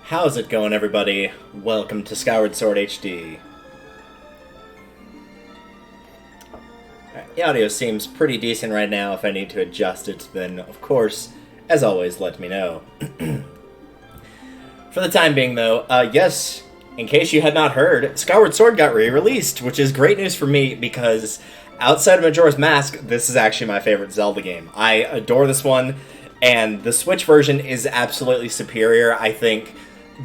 How's it going, everybody? Welcome to Skyward Sword HD. The audio seems pretty decent right now. If I need to adjust it, then, of course, as always, let me know. For the time being, though, yes, in case you had not heard, Skyward Sword got re-released, which is great news for me because outside of Majora's Mask, this is actually my favorite Zelda game. I adore this one, and the Switch version is absolutely superior. I think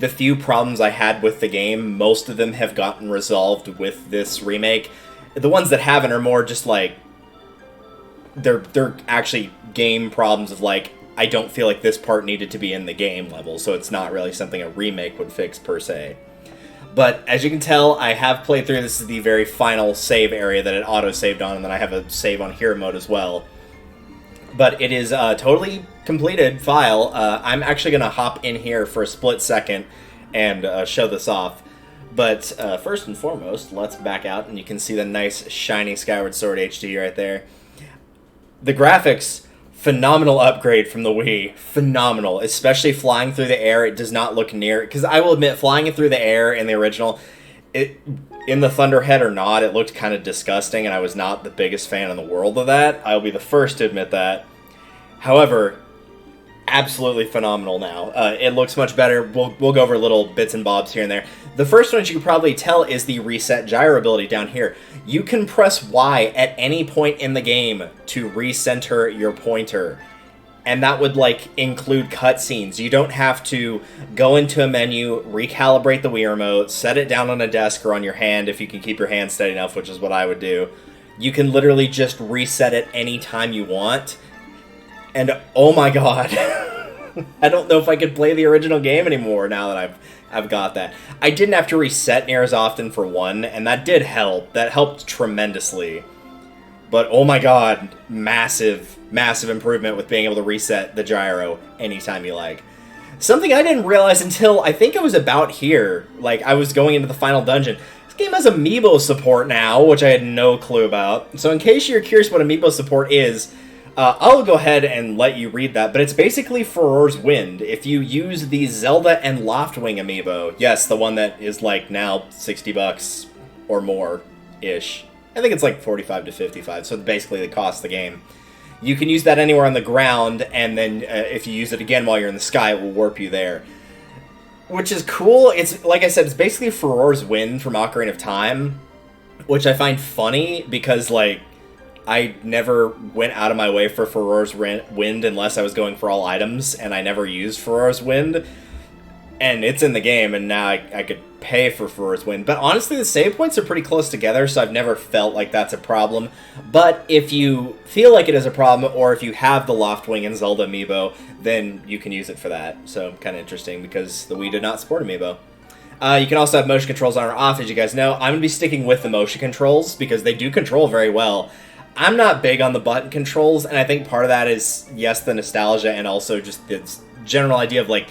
the few problems I had with the game, most of them have gotten resolved with this remake. The ones that haven't are more just like, they're actually game problems of like, I don't feel like this part needed to be in the game level, so it's not really something a remake would fix per se. But as you can tell, I have played through. This is the very final save area that it auto-saved on, and then I have a save on hero mode as well. But it is a totally completed file. I'm actually going to hop in here for a split second and show this off. But first and foremost, let's back out, and you can see the nice, shiny Skyward Sword HD right there. The graphics, phenomenal upgrade from the Wii. Phenomenal. Especially flying through the air, it does not look near... Because I will admit, flying it through the air in the original, in the Thunderhead or not, it looked kind of disgusting, and I was not the biggest fan in the world of that. I'll be the first to admit that. However, absolutely phenomenal now. It looks much better. We'll go over little bits and bobs here and there. The first one, as you can probably tell, is the reset gyro ability down here. You can press Y at any point in the game to recenter your pointer. And that would, like, include cutscenes. You don't have to go into a menu, recalibrate the Wii remote, set it down on a desk or on your hand if you can keep your hand steady enough, which is what I would do. You can literally just reset it any time you want. And, oh my god, I don't know if I could play the original game anymore now that I've got that. I didn't have to reset near as often for one, and that did help. That helped tremendously. But, oh my god, massive, massive improvement with being able to reset the gyro anytime you like. Something I didn't realize until I think it was about here. Like, I was going into the final dungeon. This game has Amiibo Support now, which I had no clue about. So in case you're curious what Amiibo Support is, I'll go ahead and let you read that, but it's basically Furor's Wind. If you use the Zelda and Loft Wing Amiibo, yes, the one that is like now $60 or more-ish. I think it's like 45 to 55, so basically the cost of the game. You can use that anywhere on the ground, and then if you use it again while you're in the sky, it will warp you there. Which is cool. It's, like I said, it's basically Furor's Wind from Ocarina of Time, which I find funny because, like, I never went out of my way for Furor's Wind unless I was going for all items, and I never used Furor's Wind. And it's in the game, and now I could pay for Furor's Wind. But honestly, the save points are pretty close together, so I've never felt like that's a problem. But if you feel like it is a problem, or if you have the Loft Wing and Zelda Amiibo, then you can use it for that. So, kind of interesting, because the Wii did not support Amiibo. You can also have motion controls on or off, as you guys know. I'm going to be sticking with the motion controls, because they do control very well. I'm not big on the button controls, and I think part of that is, yes, the nostalgia, and also just the general idea of, like,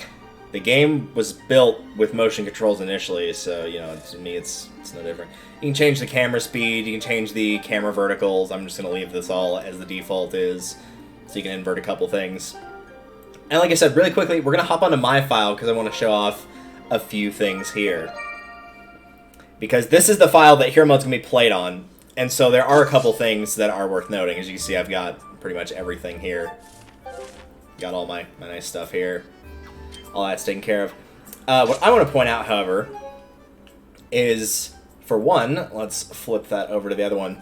the game was built with motion controls initially, so, you know, to me, it's no different. You can change the camera speed, you can change the camera verticals. I'm just going to leave this all as the default is, so you can invert a couple things. And like I said, really quickly, we're going to hop onto my file, because I want to show off a few things here. Because this is the file that Hero Mode's going to be played on. And so there are a couple things that are worth noting. As you can see, I've got pretty much everything here. Got all my nice stuff here. All that's taken care of. What I want to point out, however, is, for one, let's flip that over to the other one,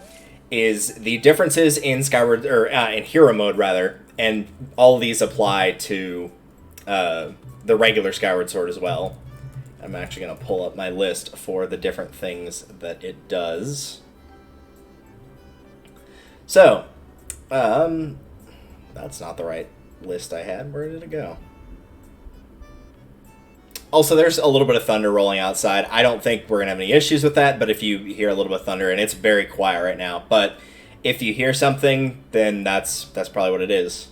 is the differences in Skyward, or in Hero Mode, rather, and all of these apply to the regular Skyward Sword as well. I'm actually going to pull up my list for the different things that it does. So, that's not the right list I had. Where did it go? Also, there's a little bit of thunder rolling outside. I don't think we're going to have any issues with that, but if you hear a little bit of thunder, and it's very quiet right now, but if you hear something, then that's probably what it is.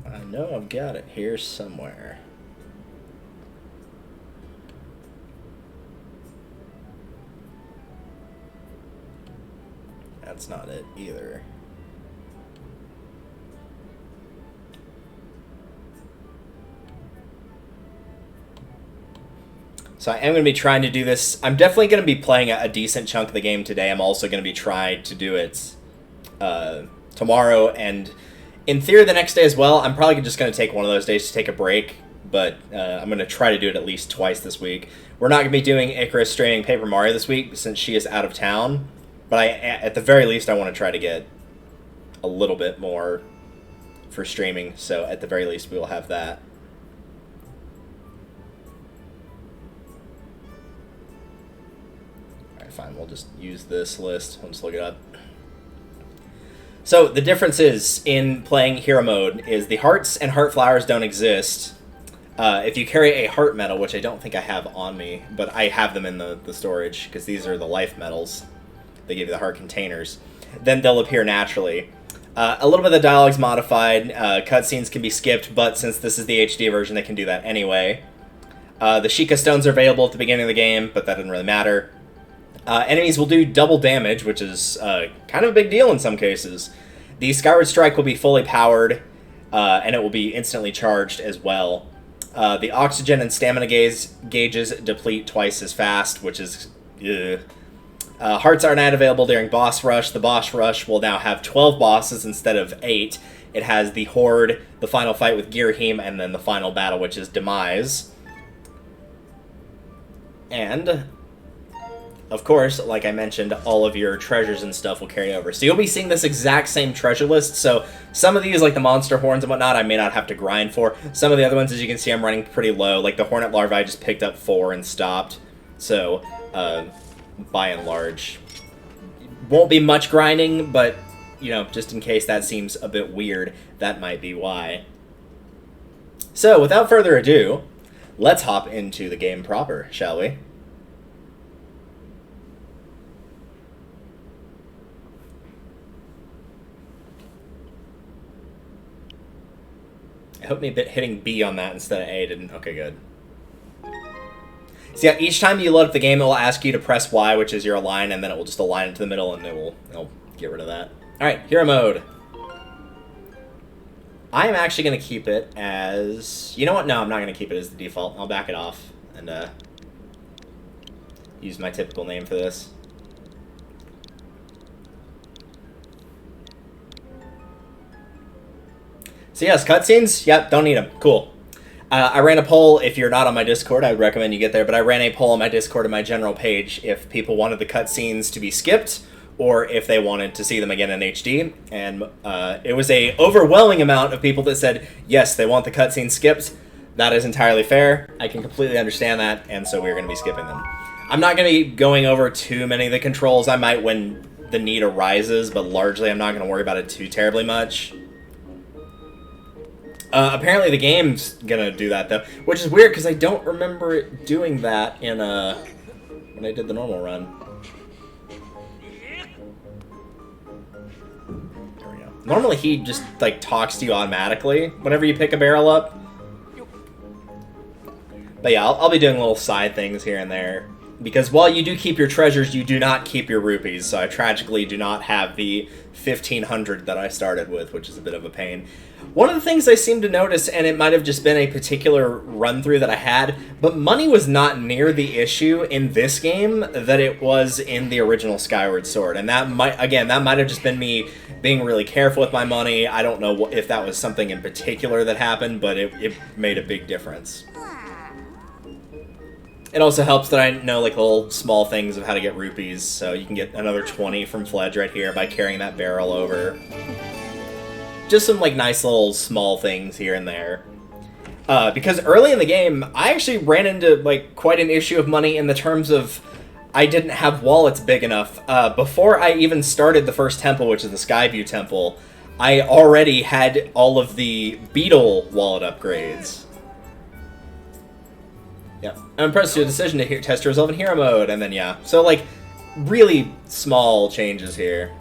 I know I've got it here somewhere. That's not it either. So I am going to be trying to do this. I'm definitely going to be playing a decent chunk of the game today. I'm also going to be trying to do it tomorrow, and in theory the next day as well. I'm probably just going to take one of those days to take a break, but I'm going to try to do it at least twice this week. We're not going to be doing Icarus streaming Paper Mario this week since she is out of town, but at the very least I want to try to get a little bit more for streaming, so at the very least we will have that. Fine, we'll just use this list. We'll just look it up. So the difference is in playing hero mode is the hearts and heart flowers don't exist. If you carry a heart medal, which I don't think I have on me, but I have them in the storage because these are the life medals. They give you the heart containers. Then they'll appear naturally. A little bit of the dialogue's modified. Cutscenes can be skipped, but since this is the HD version, they can do that anyway. The Sheikah Stones are available at the beginning of the game, but that doesn't really matter. Enemies will do double damage, which is kind of a big deal in some cases. The Skyward Strike will be fully powered, and it will be instantly charged as well. The oxygen and stamina gauges deplete twice as fast, which is... hearts are not available during Boss Rush. The Boss Rush will now have 12 bosses instead of 8. It has the Horde, the final fight with Girahim, and then the final battle, which is Demise. And... of course, like I mentioned, all of your treasures and stuff will carry over. So you'll be seeing this exact same treasure list. So some of these, like the monster horns and whatnot, I may not have to grind for. Some of the other ones, as you can see, I'm running pretty low. Like the Hornet Larva, I just picked up 4 and stopped. So, by and large, won't be much grinding, but, you know, just in case that seems a bit weird, that might be why. So, without further ado, let's hop into the game proper, shall we? I hope me hitting B on that instead of A didn't... okay, good. So yeah, each time you load up the game, it will ask you to press Y, which is your align, and then it will just align it to the middle, and it'll get rid of that. Alright, hero mode. I am actually going to keep it as... you know what? No, I'm not going to keep it as the default. I'll back it off and use my typical name for this. So yes, cutscenes, yep, don't need them. Cool. I ran a poll. If you're not on my Discord, I would recommend you get there, but I ran a poll on my Discord and my general page if people wanted the cutscenes to be skipped or if they wanted to see them again in HD, and it was a overwhelming amount of people that said, yes, they want the cutscenes skipped. That is entirely fair. I can completely understand that, and so we're going to be skipping them. I'm not going to be going over too many of the controls. I might when the need arises, but largely I'm not going to worry about it too terribly much. Apparently the game's gonna do that, though, which is weird, because I don't remember it doing that in, when I did the normal run. There we go. Normally he just, like, talks to you automatically whenever you pick a barrel up. But yeah, I'll be doing little side things here and there. Because while you do keep your treasures, you do not keep your rupees, so I tragically do not have the 1,500 that I started with, which is a bit of a pain. One of the things I seem to notice, and it might have just been a particular run-through that I had, but money was not near the issue in this game that it was in the original Skyward Sword. And that might have just been me being really careful with my money. I don't know if that was something in particular that happened, but it made a big difference. It also helps that I know, like, little small things of how to get rupees, so you can get another 20 from Fledge right here by carrying that barrel over. Just some, like, nice little small things here and there. Because early in the game, I actually ran into, like, quite an issue of money in the terms of I didn't have wallets big enough. Before I even started the first temple, which is the Skyview Temple, I already had all of the Beetle wallet upgrades. Yeah, I'm impressed with your decision to test your resolve in hero mode, and then yeah. So, like, really small changes here.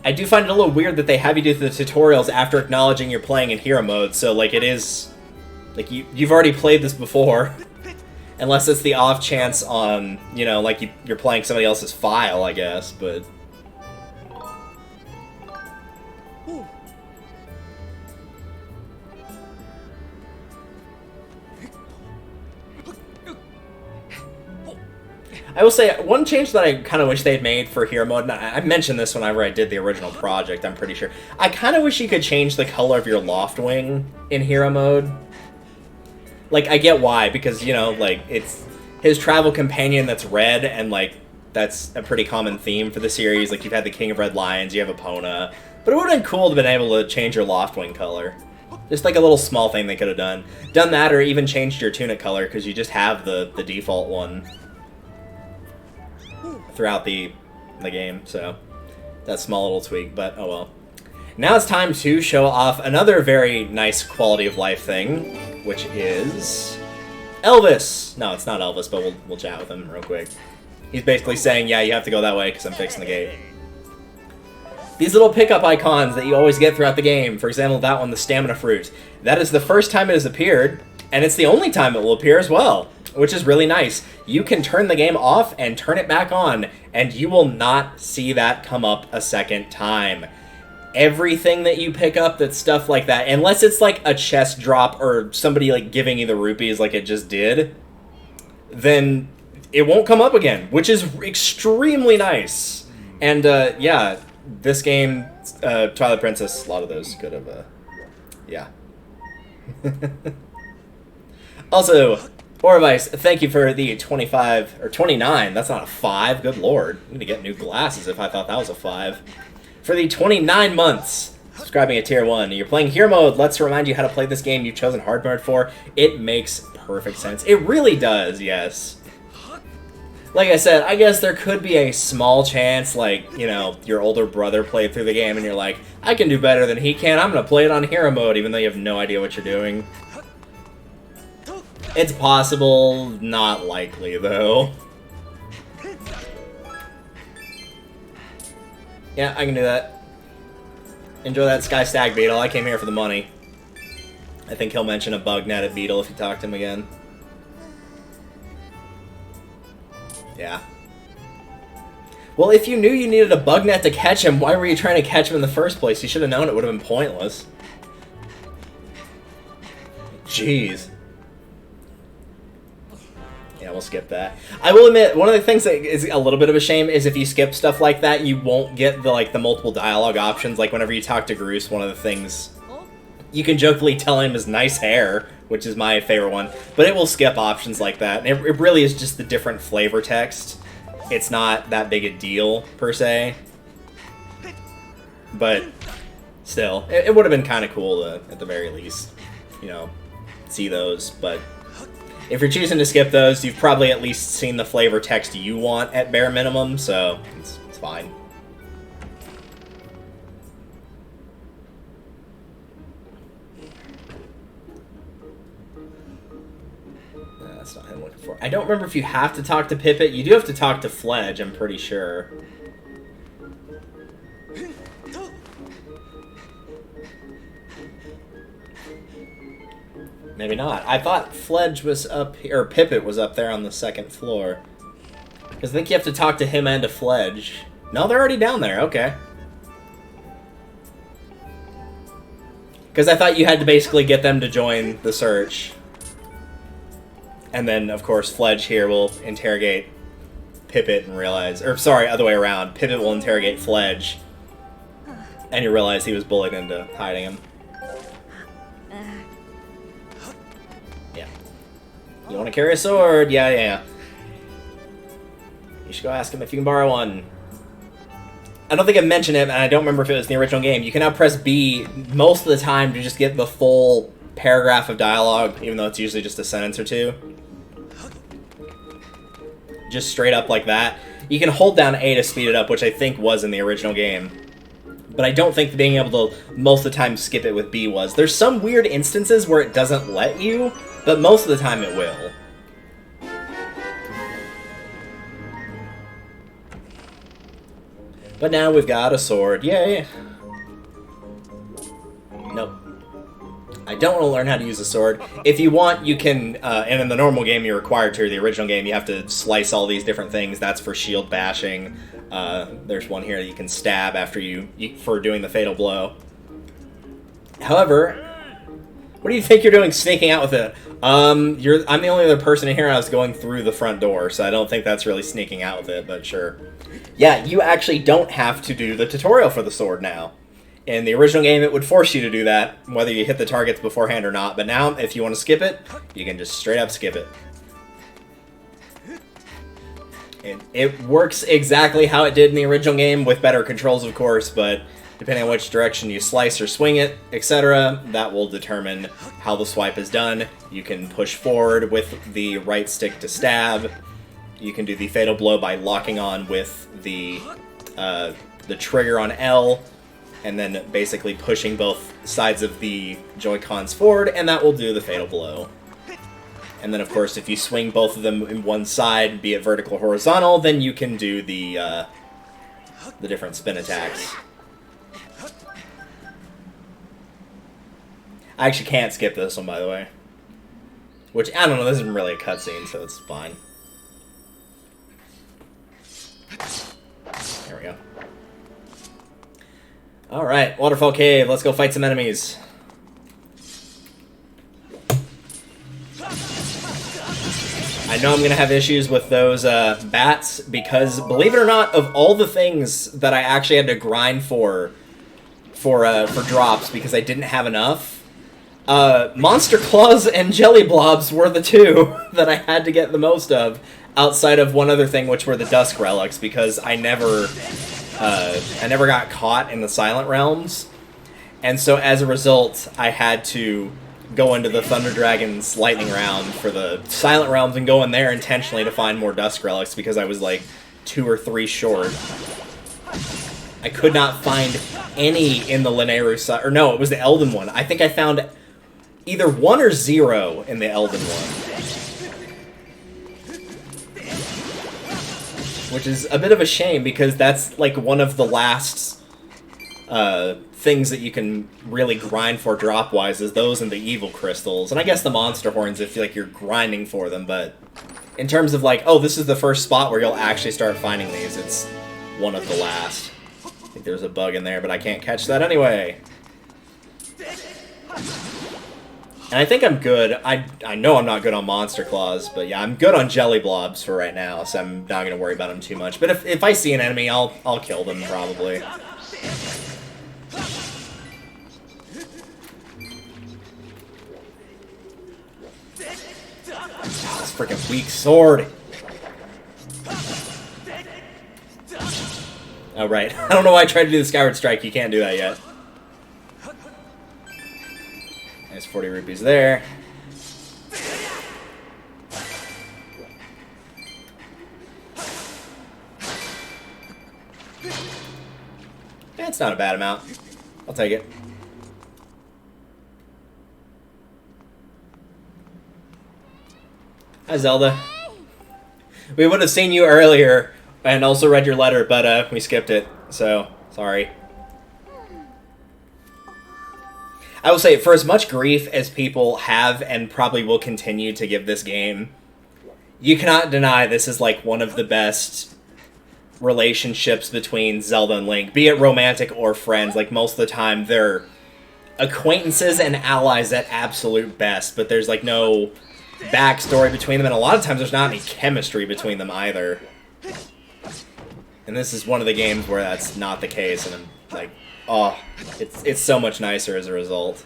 I do find it a little weird that they have you do the tutorials after acknowledging you're playing in hero mode, so, like, it is... like, you've already played this before. Unless it's the off chance on, you know, like you're playing somebody else's file, I guess, but... I will say, one change that I kind of wish they'd made for Hero Mode, and I mentioned this whenever I did the original project, I'm pretty sure. I kind of wish you could change the color of your Loft wing in Hero Mode. Like, I get why, because, you know, like, it's his travel companion that's red, and, like, that's a pretty common theme for the series. Like, you've had the King of Red Lions, you have Epona. But it would have been cool to have been able to change your Loft wing color. Just like a little small thing they could have done. Done that, or even changed your tunic color, because you just have the default one throughout the game, so that small little tweak, but oh well. Now it's time to show off another very nice quality of life thing, which is Elvis. No, it's not Elvis, but we'll chat with him real quick. He's basically saying, yeah, you have to go that way because I'm fixing the gate. These little pickup icons that you always get throughout the game, for example, that one, the stamina fruit, that is the first time it has appeared, and it's the only time it will appear as well, which is really nice. You can turn the game off and turn it back on, and you will not see that come up a second time. Everything that you pick up that's stuff like that, unless it's like a chest drop or somebody like giving you the rupees like it just did, then it won't come up again, which is extremely nice. And yeah, this game, Twilight Princess, a lot of those could have, yeah. Also, Orvice, thank you for the 25, or 29, that's not a 5, good lord. I'm gonna get new glasses if I thought that was a 5. For the 29 months, subscribing at Tier 1. You're playing Hero Mode, let's remind you how to play this game you've chosen hard mode for. It makes perfect sense. It really does, yes. Like I said, I guess there could be a small chance, like, you know, your older brother played through the game and you're like, I can do better than he can, I'm gonna play it on Hero Mode, even though you have no idea what you're doing. It's possible, not likely, though. Yeah, I can do that. Enjoy that Sky Stag Beetle. I came here for the money. I think he'll mention a bug netted beetle if you talk to him again. Yeah. Well, if you knew you needed a bug net to catch him, why were you trying to catch him in the first place? You should have known it would have been pointless. Jeez. Yeah, we'll skip that. I will admit, one of the things that is a little bit of a shame is if you skip stuff like that, you won't get the multiple dialogue options. Like whenever you talk to Groose, one of the things you can jokingly tell him is nice hair, which is my favorite one, but it will skip options like that. And it really is just the different flavor text. It's not that big a deal per se, but still, it would have been kind of cool to, at the very least, you know, see those. But if you're choosing to skip those, you've probably at least seen the flavor text you want at bare minimum, so it's fine. That's not what I'm looking for. I don't remember if you have to talk to Pippet. You do have to talk to Fledge, I'm pretty sure. Maybe not. I thought Fledge was up here, or Pippet was up there on the second floor. Because I think you have to talk to him and to Fledge. No, they're already down there, okay. Because I thought you had to basically get them to join the search. And then, of course, Fledge here will interrogate Pippet and realize... Or, sorry, other way around. Pippet will interrogate Fledge. And you realize he was bullied into hiding him. Yeah. You want to carry a sword? Yeah, yeah. You should go ask him if you can borrow one. I don't think I mentioned it, and I don't remember if it was in the original game. You can now press B most of the time to just get the full paragraph of dialogue, even though it's usually just a sentence or two. Just straight up like that. You can hold down A to speed it up, which I think was in the original game. But I don't think being able to most of the time skip it with B was. There's some weird instances where it doesn't let you, but most of the time it will. But now we've got a sword. Yay! Nope. I don't want to learn how to use a sword. If you want, you can, and in the normal game you're required to, the original game, you have to slice all these different things. That's for shield bashing. There's one here that you can stab after for doing the fatal blow. However, what do you think you're doing sneaking out with it? I'm the only other person in here. I was going through the front door, so I don't think that's really sneaking out with it, but sure. Yeah, you actually don't have to do the tutorial for the sword now. In the original game, it would force you to do that, whether you hit the targets beforehand or not. But now, if you want to skip it, you can just straight up skip it. And it works exactly how it did in the original game, with better controls, of course, but depending on which direction you slice or swing it, etc., that will determine how the swipe is done. You can push forward with the right stick to stab. You can do the fatal blow by locking on with the trigger on L, and then basically pushing both sides of the Joy-Cons forward, and that will do the fatal blow. And then, of course, if you swing both of them in one side, be it vertical or horizontal, then you can do the different spin attacks. I actually can't skip this one, by the way. Which, I don't know, this isn't really a cutscene, so it's fine. There we go. Alright, Waterfall Cave, let's go fight some enemies. I know I'm going to have issues with those bats, because, believe it or not, of all the things that I actually had to grind for drops because I didn't have enough, Monster Claws and Jelly Blobs were the two that I had to get the most of, outside of one other thing, which were the Dusk Relics, because I never got caught in the Silent Realms, and so as a result, I had to go into the Thunder Dragon's Lightning Round for the Silent Realms and go in there intentionally to find more Dusk Relics, because I was like 2 or 3 short. I could not find any in the Lineru side, or no, it was the Elden one. I think I found either 1 or 0 in the Elden one. Which is a bit of a shame, because that's like one of the last things that you can really grind for drop-wise, is those and the evil crystals. And I guess the monster horns if like you're grinding for them, but in terms of like, oh, this is the first spot where you'll actually start finding these, it's one of the last. I think there's a bug in there, but I can't catch that anyway. And I think I'm good. I know I'm not good on Monster Claws, but yeah, I'm good on Jelly Blobs for right now, so I'm not going to worry about them too much. But if I see an enemy, I'll kill them, probably. Oh, this freaking weak sword! Oh, right. I don't know why I tried to do the Skyward Strike. You can't do that yet. There's 40 rupees there. That's not a bad amount. I'll take it. Hi, Zelda. We would have seen you earlier and also read your letter, but we skipped it, so sorry. I will say, for as much grief as people have and probably will continue to give this game, you cannot deny this is like one of the best relationships between Zelda and Link, be it romantic or friends. Like, most of the time they're acquaintances and allies at absolute best, but there's like no backstory between them, and a lot of times there's not any chemistry between them either. And this is one of the games where that's not the case, and I'm like, oh, it's so much nicer as a result.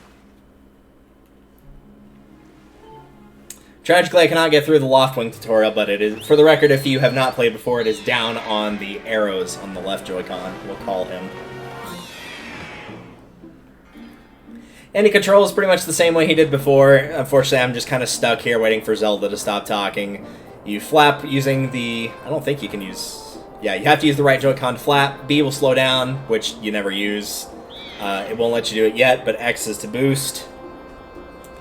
Tragically, I cannot get through the Loft Wing tutorial, but it is, for the record, if you have not played before, it is down on the arrows on the left Joy-Con, we'll call him. And he controls pretty much the same way he did before. Unfortunately, I'm just kind of stuck here waiting for Zelda to stop talking. You flap using the... I don't think you can use... Yeah, you have to use the right Joy-Con to flap. B will slow down, which you never use. It won't let you do it yet, but X is to boost.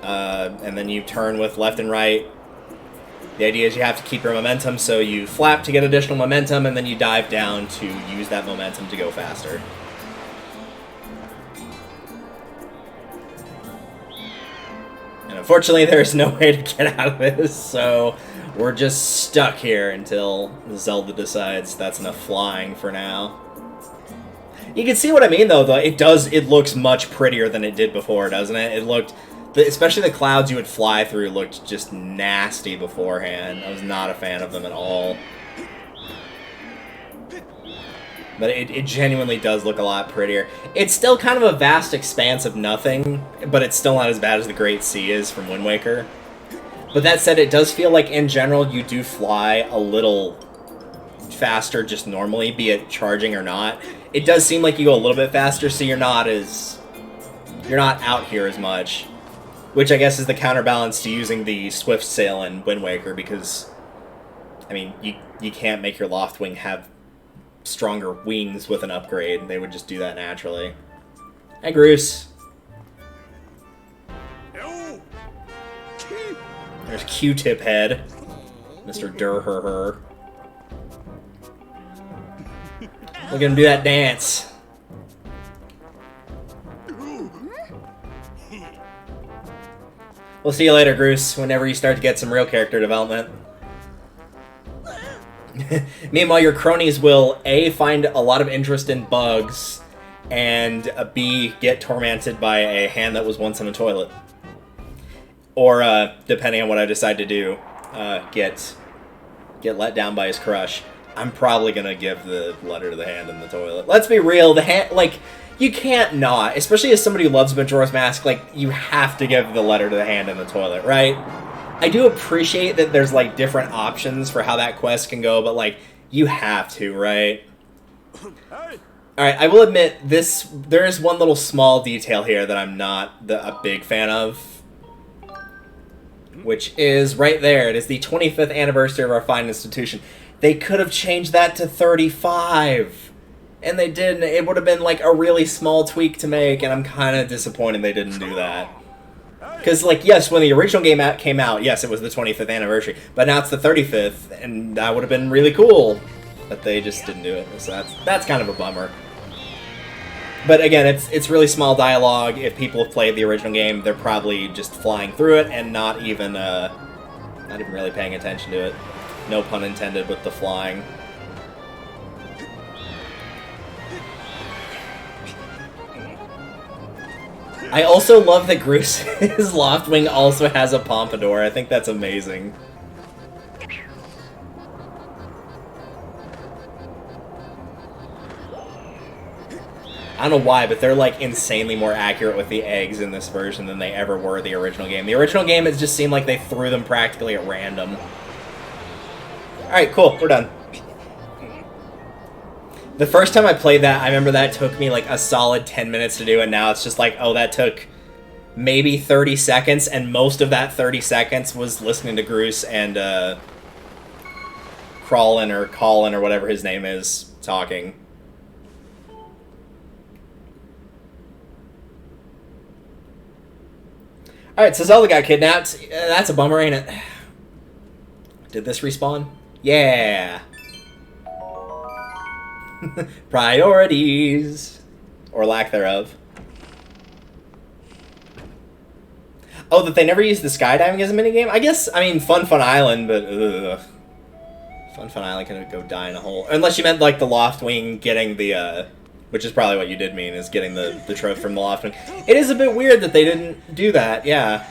And then you turn with left and right. The idea is you have to keep your momentum, so you flap to get additional momentum, and then you dive down to use that momentum to go faster. Unfortunately, there's no way to get out of this, so we're just stuck here until Zelda decides that's enough flying for now. You can see what I mean, though. It looks much prettier than it did before, doesn't it? It looked, especially the clouds you would fly through, looked just nasty beforehand. I was not a fan of them at all. But it genuinely does look a lot prettier. It's still kind of a vast expanse of nothing, but it's still not as bad as the Great Sea is from Wind Waker. But that said, it does feel like, in general, you do fly a little faster just normally, be it charging or not. It does seem like you go a little bit faster, so you're not out here as much. Which I guess is the counterbalance to using the Swift Sail in Wind Waker, because, I mean, you can't make your Loft Wing have stronger wings with an upgrade. They would just do that naturally. Hi, Groose. There's Q-Tip Head. Mr. Durher. Look at him do that dance. We'll see you later, Groose, whenever you start to get some real character development. Meanwhile, your cronies will A, find a lot of interest in bugs, and B, get tormented by a hand that was once in a toilet. Or, depending on what I decide to do, get let down by his crush. I'm probably gonna give the letter to the hand in the toilet. Let's be real, the hand, like, you can't not, especially as somebody who loves Majora's Mask, like, you have to give the letter to the hand in the toilet, right? I do appreciate that there's, like, different options for how that quest can go, but, like, you have to, right? Alright, I will admit, there is one little small detail here that I'm not a big fan of. Which is right there. It is the 25th anniversary of our fine institution. They could have changed that to 35. And they didn't. It would have been, like, a really small tweak to make, and I'm kind of disappointed they didn't do that. Because, like, yes, when the original game came out, yes, it was the 25th anniversary. But now it's the 35th, and that would have been really cool. But they just didn't do it, so that's kind of a bummer. But again, it's really small dialogue. If people have played the original game, they're probably just flying through it and not even really paying attention to it. No pun intended with the flying. I also love that Groose's Loft Wing also has a pompadour. I think that's amazing. I don't know why, but they're, like, insanely more accurate with the eggs in this version than they ever were in the original game. The original game, it just seemed like they threw them practically at random. Alright, cool. We're done. The first time I played that, I remember that took me, like, a solid 10 minutes to do, and now it's just like, oh, that took maybe 30 seconds, and most of that 30 seconds was listening to Groose and, Crawlin or Colin or whatever his name is talking. Alright, so Zelda got kidnapped. That's a bummer, ain't it? Did this respawn? Yeah! Priorities! Or lack thereof. Oh, that they never used the skydiving as a minigame? I guess, I mean, Fun Island, but ugh. Fun Island can go die in a hole. Unless you meant, like, the Loft Wing getting the, which is probably what you did mean, is getting the trophy from the Loft Wing. It is a bit weird that they didn't do that, yeah.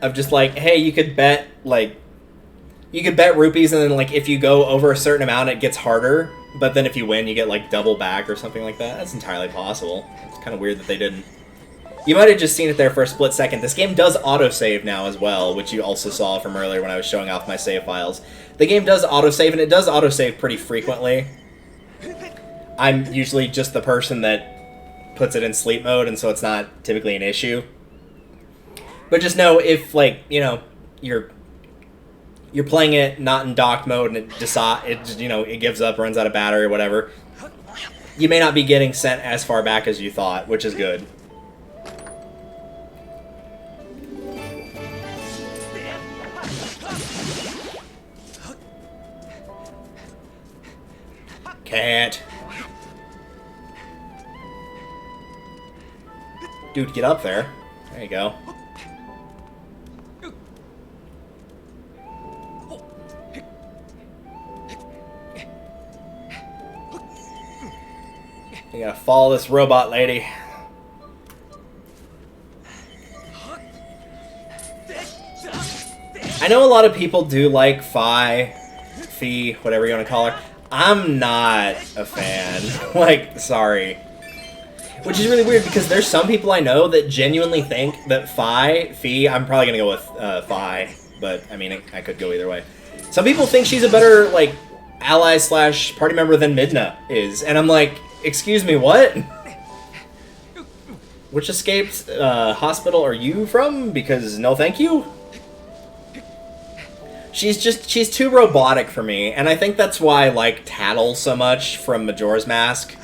Of just like, hey, you could bet, like, you could bet rupees, and then, like, if you go over a certain amount, it gets harder. But then if you win, you get, like, double back or something like that. That's entirely possible. It's kind of weird that they didn't. You might have just seen it there for a split second. This game does autosave now as well, which you also saw from earlier when I was showing off my save files. The game does autosave, and it does autosave pretty frequently. I'm usually just the person that puts it in sleep mode, and so it's not typically an issue. But just know if, like, you know, you're playing it not in docked mode, and it gives up, runs out of battery or whatever, you may not be getting sent as far back as you thought, which is good. Cat. Dude, get up there. There you go. You gotta follow this robot lady. I know a lot of people do like Fee, whatever you want to call her. I'm not a fan. Like, sorry. Which is really weird because there's some people I know that genuinely think that Fee, I'm probably gonna go with Fi, but I mean, I could go either way. Some people think she's a better, like, ally / party member than Midna is, and I'm like, excuse me, what? Which escaped hospital are you from? Because no thank you? She's too robotic for me, and I think that's why I like Tattle so much from Majora's Mask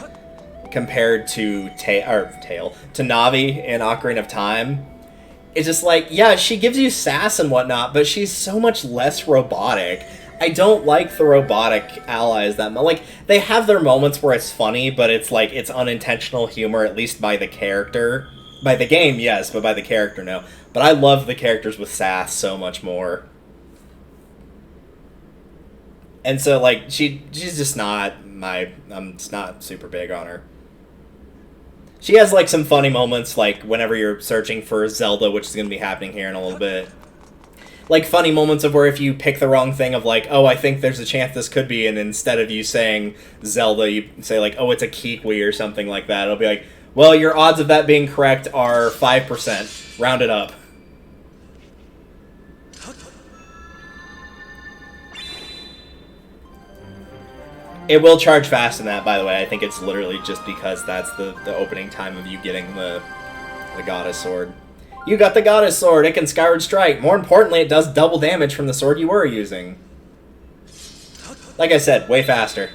compared to to Navi in Ocarina of Time. It's just like, yeah, she gives you sass and whatnot, but she's so much less robotic. I don't like the robotic allies that much. Like, they have their moments where it's funny, but it's like, it's unintentional humor, at least by the character. By the game, yes, but by the character, no. But I love the characters with sass so much more. And so, like, she's just not I'm just not super big on her. She has, like, some funny moments, like, whenever you're searching for Zelda, which is going to be happening here in a little bit. Like, funny moments of where if you pick the wrong thing of, like, oh, I think there's a chance this could be, and instead of you saying Zelda, you say, like, oh, it's a Kiwi or something like that. It'll be like, well, your odds of that being correct are 5%. Round it up. It will charge fast in that, by the way. I think it's literally just because that's the opening time of you getting the Goddess Sword. You got the Goddess Sword! It can Skyward Strike! More importantly, it does double damage from the sword you were using. Like I said, way faster.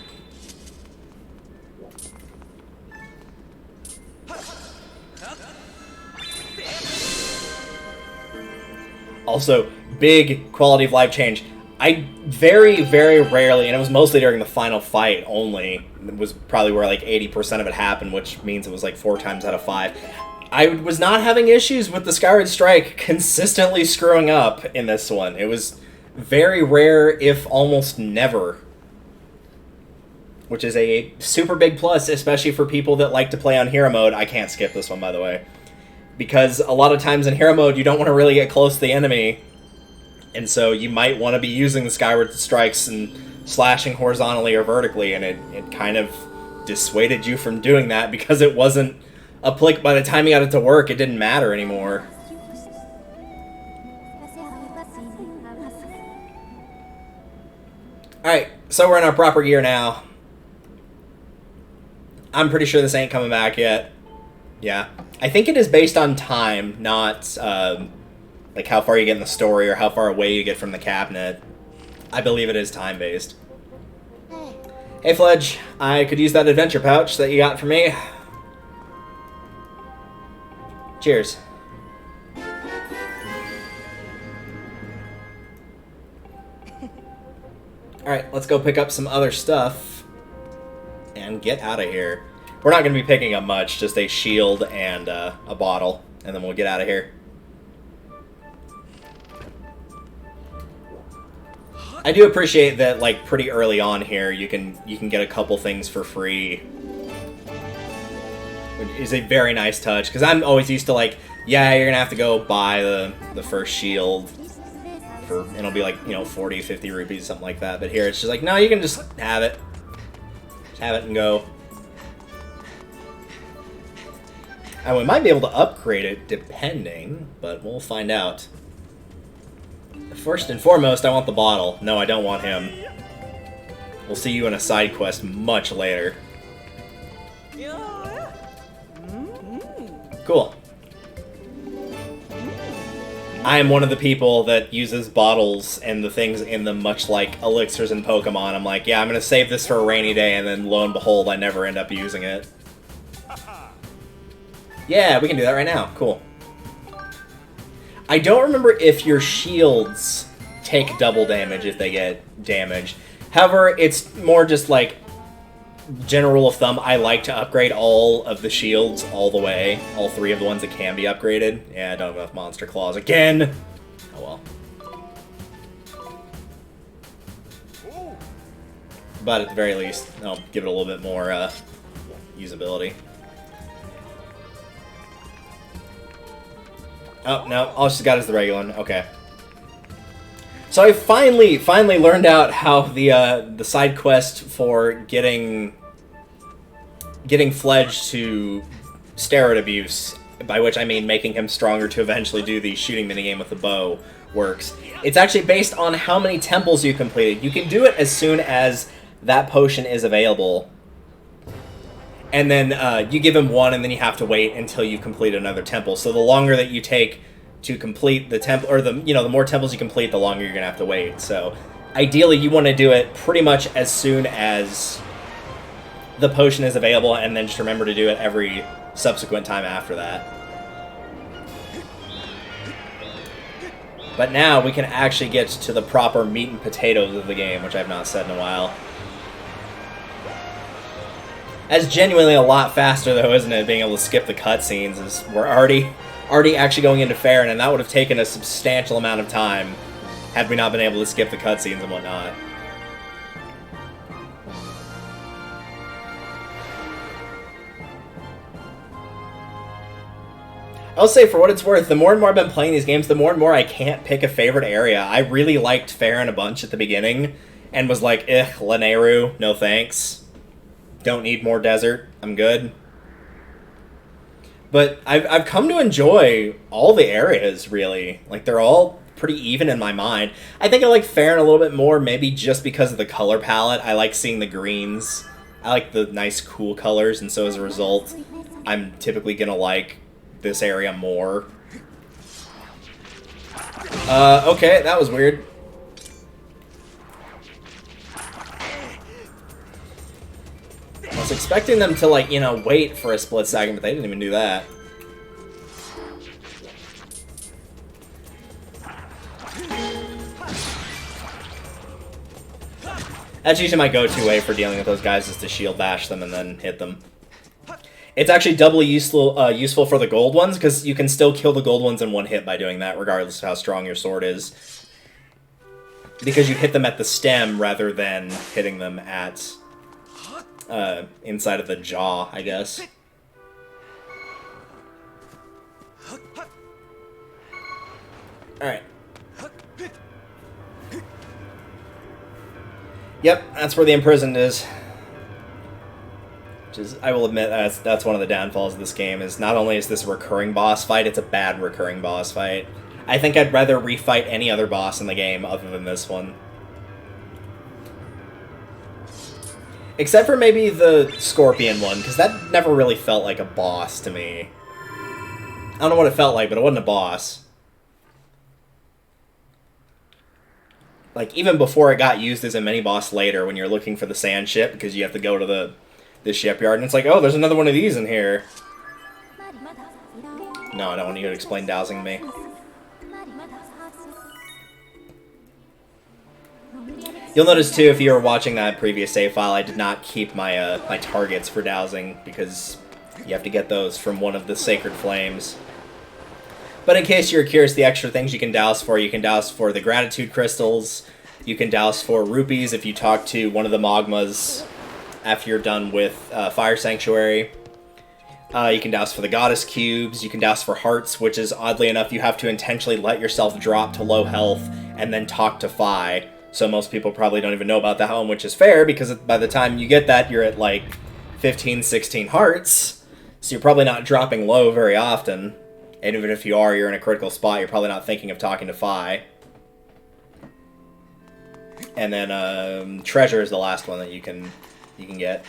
Also, big quality of life change. I very, very rarely, and it was mostly during the final fight only, it was probably where like 80% of it happened, which means it was like 4 times out of 5. I was not having issues with the Skyward Strike consistently screwing up in this one. It was very rare, if almost never. Which is a super big plus, especially for people that like to play on Hero Mode. I can't skip this one, by the way. Because a lot of times in Hero Mode, you don't want to really get close to the enemy. And so you might want to be using the Skyward Strikes and slashing horizontally or vertically, and it kind of dissuaded you from doing that because it wasn't by the time you got it to work, it didn't matter anymore. Alright, so we're in our proper gear now. I'm pretty sure this ain't coming back yet. Yeah. I think it is based on time, not like how far you get in the story or how far away you get from the cabinet. I believe it is time-based. Hey, Fledge. I could use that adventure pouch that you got for me. Cheers. Alright, let's go pick up some other stuff and get out of here. We're not going to be picking up much, just a shield and a bottle, and then we'll get out of here. I do appreciate that, like, pretty early on here, you can get a couple things for free. Which is a very nice touch, because I'm always used to, like, yeah, you're going to have to go buy the first shield, and it'll be like, you know, 40, 50 rupees, something like that. But here it's just like, no, you can just have it. Just have it and go. And we might be able to upgrade it, depending, but we'll find out. First and foremost, I want the bottle. No, I don't want him. We'll see you in a side quest much later. Cool. I am one of the people that uses bottles and the things in them much like elixirs in Pokemon. I'm like, yeah, I'm going to save this for a rainy day, and then lo and behold, I never end up using it. Yeah, we can do that right now. Cool. I don't remember if your shields take double damage if they get damaged. However, it's more just like general rule of thumb. I like to upgrade all of the shields all the way. All 3 of the ones that can be upgraded. Yeah, I don't have enough Monster Claws again. Oh well. But at the very least, I'll give it a little bit more usability. Oh, no, all she's got is the regular one. Okay. So I finally learned out how the side quest for getting Fledge to steroid abuse, by which I mean making him stronger to eventually do the shooting minigame with the bow, works. It's actually based on how many temples you completed. You can do it as soon as that potion is available. And then you give him one, and then you have to wait until you complete another temple. So the longer that you take to complete the temple, or the more temples you complete, the longer you're gonna have to wait. So ideally, you want to do it pretty much as soon as the potion is available, and then just remember to do it every subsequent time after that. But now we can actually get to the proper meat and potatoes of the game, which I've not said in a while. That's genuinely a lot faster, though, isn't it? Being able to skip the cutscenes, is we're already actually going into Farron, and that would have taken a substantial amount of time had we not been able to skip the cutscenes and whatnot. I'll say, for what it's worth, the more and more I've been playing these games, the more and more I can't pick a favorite area. I really liked Farron a bunch at the beginning, and was like, Lanayru, no thanks. Don't need more desert. I'm good. But I've come to enjoy all the areas, really. Like, they're all pretty even in my mind. I think I like Farron a little bit more, maybe just because of the color palette. I like seeing the greens. I like the nice, cool colors, and so as a result, I'm typically gonna like this area more. Okay, that was weird. I was expecting them to, like, wait for a split second, but they didn't even do that. That's usually my go-to way for dealing with those guys, is to shield bash them and then hit them. It's actually doubly useful for the gold ones, because you can still kill the gold ones in one hit by doing that, regardless of how strong your sword is. Because you hit them at the stem rather than hitting them at inside of the jaw, I guess. Alright. Yep, that's where the imprisoned is. Which is, I will admit, that's one of the downfalls of this game, is not only is this a recurring boss fight, it's a bad recurring boss fight. I think I'd rather refight any other boss in the game other than this one. Except for maybe the Scorpion one, because that never really felt like a boss to me. I don't know what it felt like, but it wasn't a boss. Like, even before it got used as a mini-boss later, when you're looking for the sand ship, because you have to go to the shipyard, and it's like, oh, there's another one of these in here. No, I don't want you to explain dowsing to me. You'll notice, too, if you were watching that previous save file, I did not keep my my targets for dowsing, because you have to get those from one of the Sacred Flames. But in case you're curious, the extra things you can douse for the Gratitude Crystals, you can douse for rupees if you talk to one of the Magmas after you're done with Fire Sanctuary. You can douse for the Goddess Cubes, you can douse for hearts, which is, oddly enough, you have to intentionally let yourself drop to low health and then talk to Fi. So most people probably don't even know about that one, which is fair, because by the time you get that, you're at like 15, 16 hearts. So you're probably not dropping low very often. And even if you are, you're in a critical spot, you're probably not thinking of talking to Fi. And then treasure is the last one that you can get.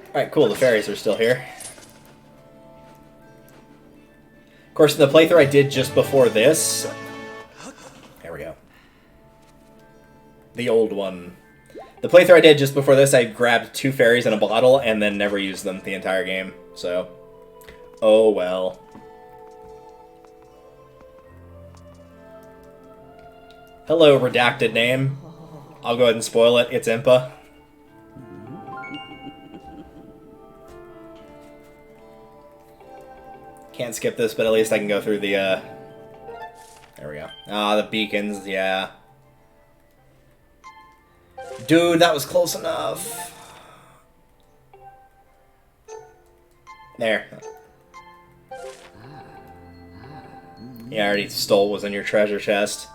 Alright, cool, the fairies are still here. Of course, in the playthrough I did just before this... There we go. The old one. The playthrough I did just before this, I grabbed 2 fairies in a bottle and then never used them the entire game, so... Oh well. Hello, redacted name. I'll go ahead and spoil it. It's Impa. Can't skip this, but at least I can go through the, There we go. Ah, the beacons, yeah. Dude, that was close enough. There. Yeah, I already stole what was in your treasure chest.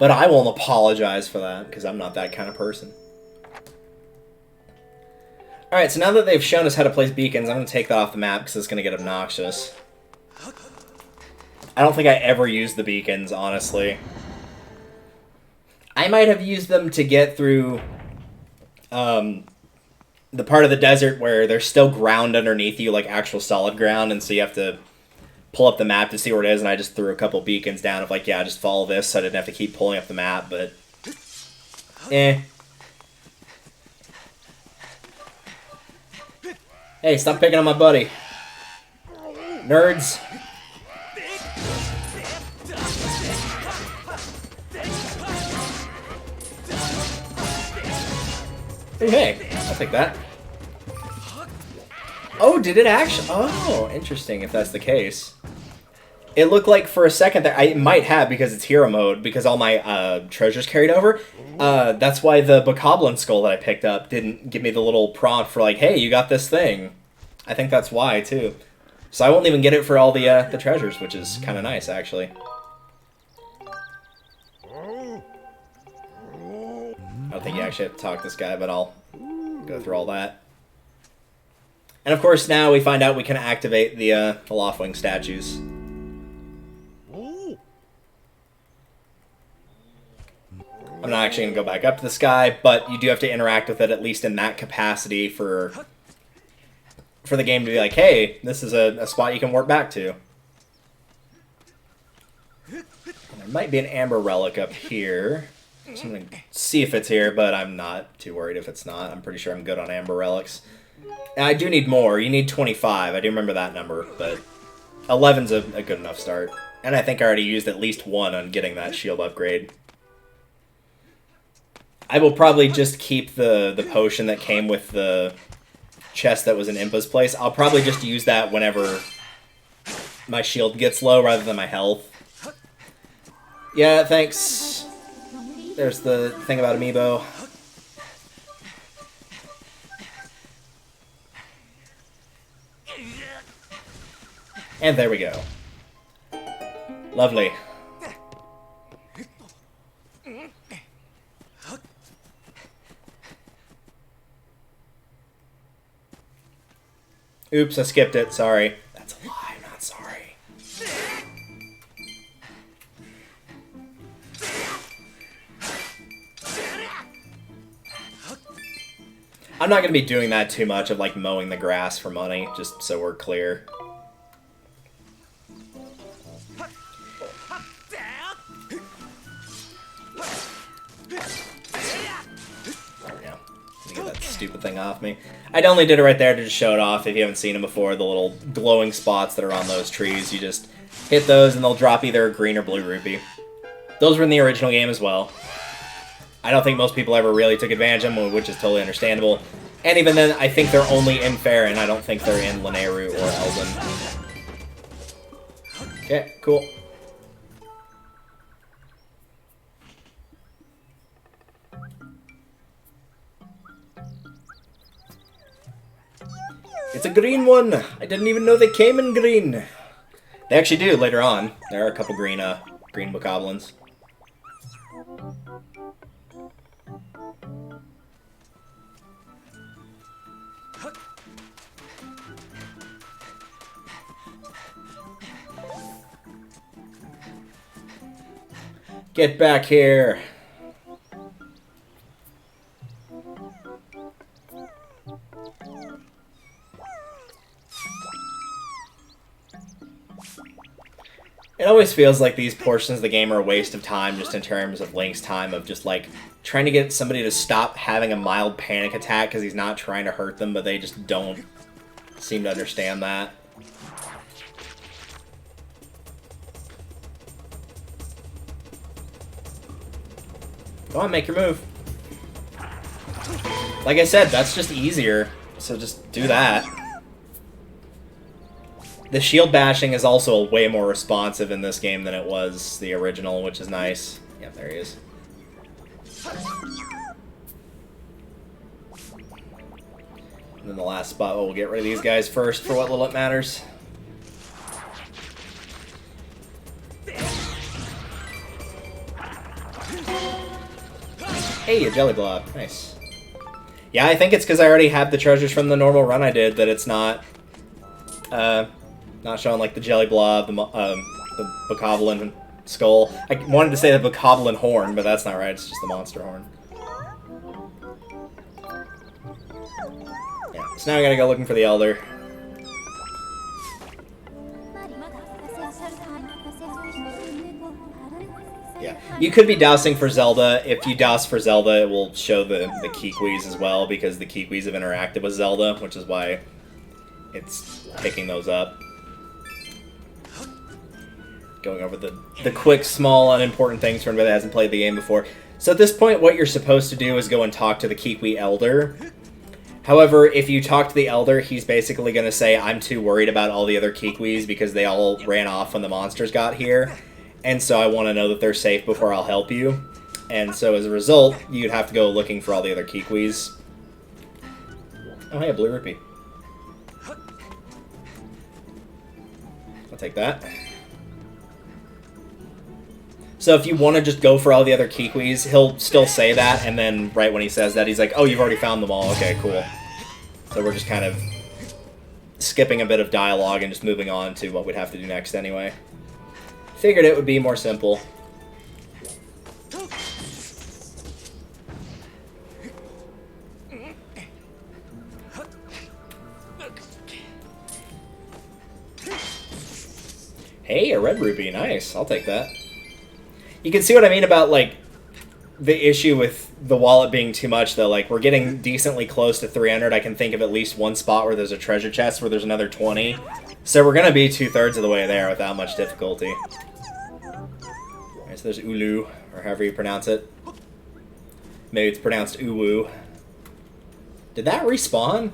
But I won't apologize for that, because I'm not that kind of person. Alright, so now that they've shown us how to place beacons, I'm going to take that off the map, because it's going to get obnoxious. I don't think I ever used the beacons, honestly. I might have used them to get through the part of the desert where there's still ground underneath you, like actual solid ground, and so you have to pull up the map to see where it is, and I just threw a couple beacons down of like, yeah, just follow this, so I didn't have to keep pulling up the map, but... eh. Hey, stop picking on my buddy. Nerds. Hey, I'll take that. Oh, did it actually? Oh, interesting if that's the case. It looked like for a second that I might have, because it's hero mode, because all my treasures carried over. That's why the Bokoblin skull that I picked up didn't give me the little prompt for like, hey, you got this thing. I think that's why, too. So I won't even get it for all the treasures, which is kind of nice, actually. I don't think you actually have to talk to this guy, but I'll go through all that. And of course, now we find out we can activate the Loftwing statues. I'm not actually going to go back up to the sky, but you do have to interact with it, at least in that capacity, for the game to be like, hey, this is a spot you can warp back to. And there might be an amber relic up here. So I'm going to see if it's here, but I'm not too worried if it's not. I'm pretty sure I'm good on amber relics. And I do need more. You need 25. I do remember that number, but 11's a good enough start. And I think I already used at least one on getting that shield upgrade. I will probably just keep the potion that came with the chest that was in Impa's place. I'll probably just use that whenever my shield gets low rather than my health. Yeah, thanks. There's the thing about Amiibo. And there we go. Lovely. Oops, I skipped it. Sorry. That's a lie. I'm not sorry. I'm not going to be doing that too much of like mowing the grass for money, just so we're clear. Stupid thing off me. I only did it right there to just show it off. If you haven't seen them before, the little glowing spots that are on those trees, you just hit those and they'll drop either a green or blue rupee. Those were in the original game as well. I don't think most people ever really took advantage of them, which is totally understandable. And even then, I think they're only in Faerun. I don't think they're in Lanayru or Eldin. Okay, cool. It's a green one! I didn't even know they came in green! They actually do, later on. There are a couple green bokoblins. Get back here! It always feels like these portions of the game are a waste of time, just in terms of Link's time of just, like, trying to get somebody to stop having a mild panic attack because he's not trying to hurt them, but they just don't seem to understand that. Go on, make your move. Like I said, that's just easier, so just do that. The shield bashing is also way more responsive in this game than it was the original, which is nice. Yeah, there he is. And then the last spot, we'll get rid of these guys first for what little it matters. Hey, a jelly blob. Nice. Yeah, I think it's because I already had the treasures from the normal run I did that it's not showing like the jelly blob, the bokoblin skull. I wanted to say the bokoblin horn, but that's not right. It's just the monster horn. Yeah, so now I gotta go looking for the Elder. Yeah, you could be dousing for Zelda. If you douse for Zelda, it will show the Kikwis as well, because the Kikwis have interacted with Zelda, which is why it's picking those up. Going over the quick, small, unimportant things for anybody that hasn't played the game before. So at this point, what you're supposed to do is go and talk to the Kikwi Elder. However, if you talk to the Elder, he's basically going to say, I'm too worried about all the other Kikwis because they all ran off when the monsters got here. And so I want to know that they're safe before I'll help you. And so as a result, you'd have to go looking for all the other Kikwis. Oh, hey, a blue rupee. I'll take that. So if you want to just go for all the other Kikwis, he'll still say that, and then right when he says that, he's like, oh, you've already found them all. Okay, cool. So we're just kind of skipping a bit of dialogue and just moving on to what we'd have to do next anyway. Figured it would be more simple. Hey, a red rupee. Nice. I'll take that. You can see what I mean about, like, the issue with the wallet being too much, though. Like, we're getting decently close to 300. I can think of at least one spot where there's a treasure chest where there's another 20. So we're going to be 2/3 of the way there without much difficulty. Alright, so there's Ulu, or however you pronounce it. Maybe it's pronounced Uwu. Did that respawn?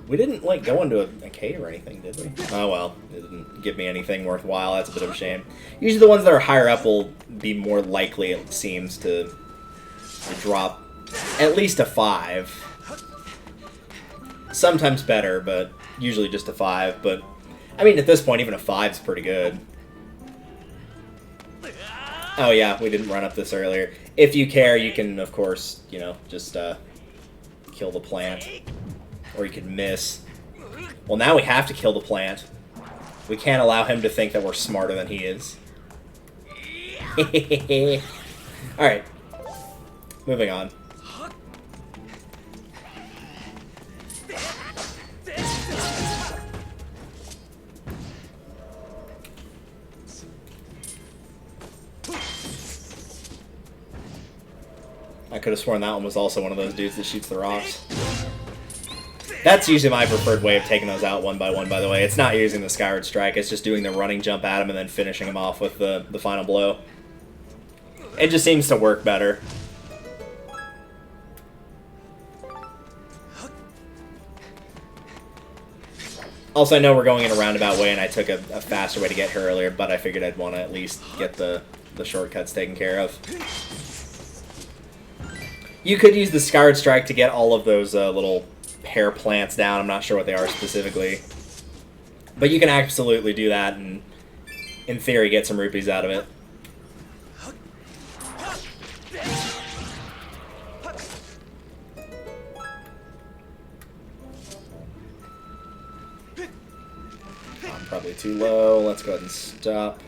We didn't, like, go into a cave or anything, did we? Oh, well. It didn't give me anything worthwhile. That's a bit of a shame. Usually the ones that are higher up will be more likely, it seems, to drop at least a 5. Sometimes better, but usually just a 5. But, I mean, at this point, even a 5's pretty good. Oh, yeah, we didn't run up this earlier. If you care, you can, of course, you know, just kill the plant. Or you could miss. Well, now we have to kill the plant. We can't allow him to think that we're smarter than he is. Alright. Moving on. I could have sworn that one was also one of those dudes that shoots the rocks. That's usually my preferred way of taking those out one by one, by the way. It's not using the Skyward Strike, it's just doing the running jump at him and then finishing him off with the final blow. It just seems to work better. Also, I know we're going in a roundabout way, and I took a faster way to get here earlier, but I figured I'd want to at least get the shortcuts taken care of. You could use the Skyward Strike to get all of those little pear plants down. I'm not sure what they are specifically. But you can absolutely do that and, in theory, get some rupees out of it. I'm probably too low. Let's go ahead and stop.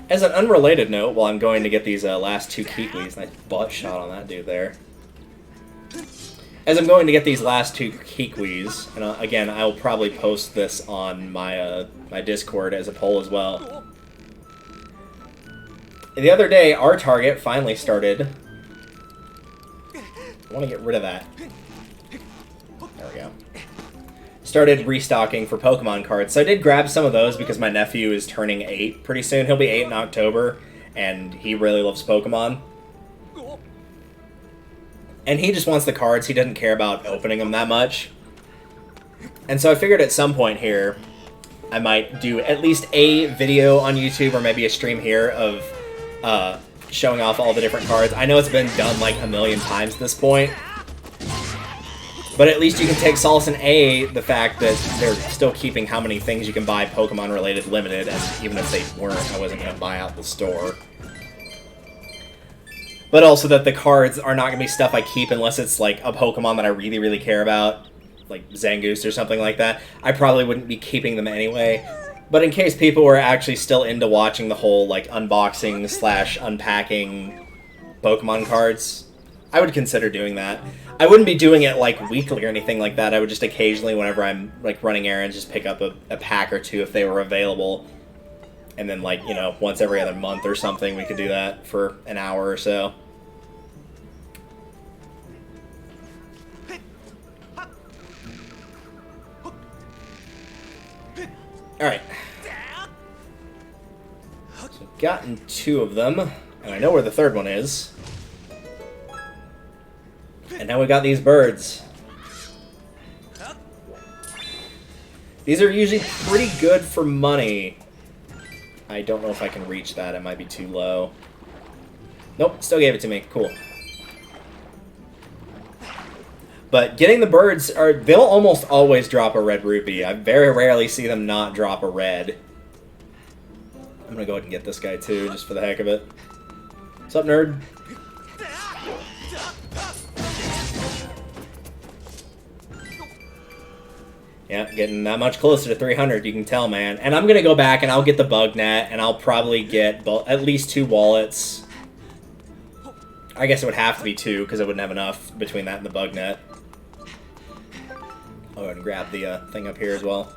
As an unrelated note, while I'm going to get these last 2 Kikwis, nice butt shot on that dude there. As I'm going to get these last 2 Kikwis, and again, I will probably post this on my my Discord as a poll as well. The other day, our target finally started. I want to get rid of that. There we go. Started restocking for Pokemon cards. So I did grab some of those because my nephew is turning 8 pretty soon. He'll be 8 in October, and he really loves Pokemon. And he just wants the cards. He doesn't care about opening them that much. And so I figured at some point here, I might do at least a video on YouTube or maybe a stream here of showing off all the different cards. I know it's been done like a million times at this point. But at least you can take solace in the fact that they're still keeping how many things you can buy Pokemon-related limited, and even if they weren't, I wasn't going to buy out the store. But also that the cards are not going to be stuff I keep unless it's like a Pokemon that I really, really care about, like Zangoose or something like that. I probably wouldn't be keeping them anyway. But in case people were actually still into watching the whole like unboxing / unpacking Pokemon cards, I would consider doing that. I wouldn't be doing it like weekly or anything like that. I would just occasionally, whenever I'm like running errands, just pick up a pack or two if they were available. And then like, you know, once every other month or something, we could do that for an hour or so. Alright. So we've gotten 2 of them, and I know where the third one is. And now we got these birds. These are usually pretty good for money. I don't know if I can reach that. It might be too low. Nope, still gave it to me. Cool. But getting the birds, they'll almost always drop a red rupee. I very rarely see them not drop a red. I'm going to go ahead and get this guy too, just for the heck of it. What's up, nerd? Yeah, getting that much closer to 300, you can tell, man. And I'm going to go back and I'll get the bug net, and I'll probably get at least 2 wallets. I guess it would have to be 2, because I wouldn't have enough between that and the bug net. I'll go ahead and grab the thing up here as well.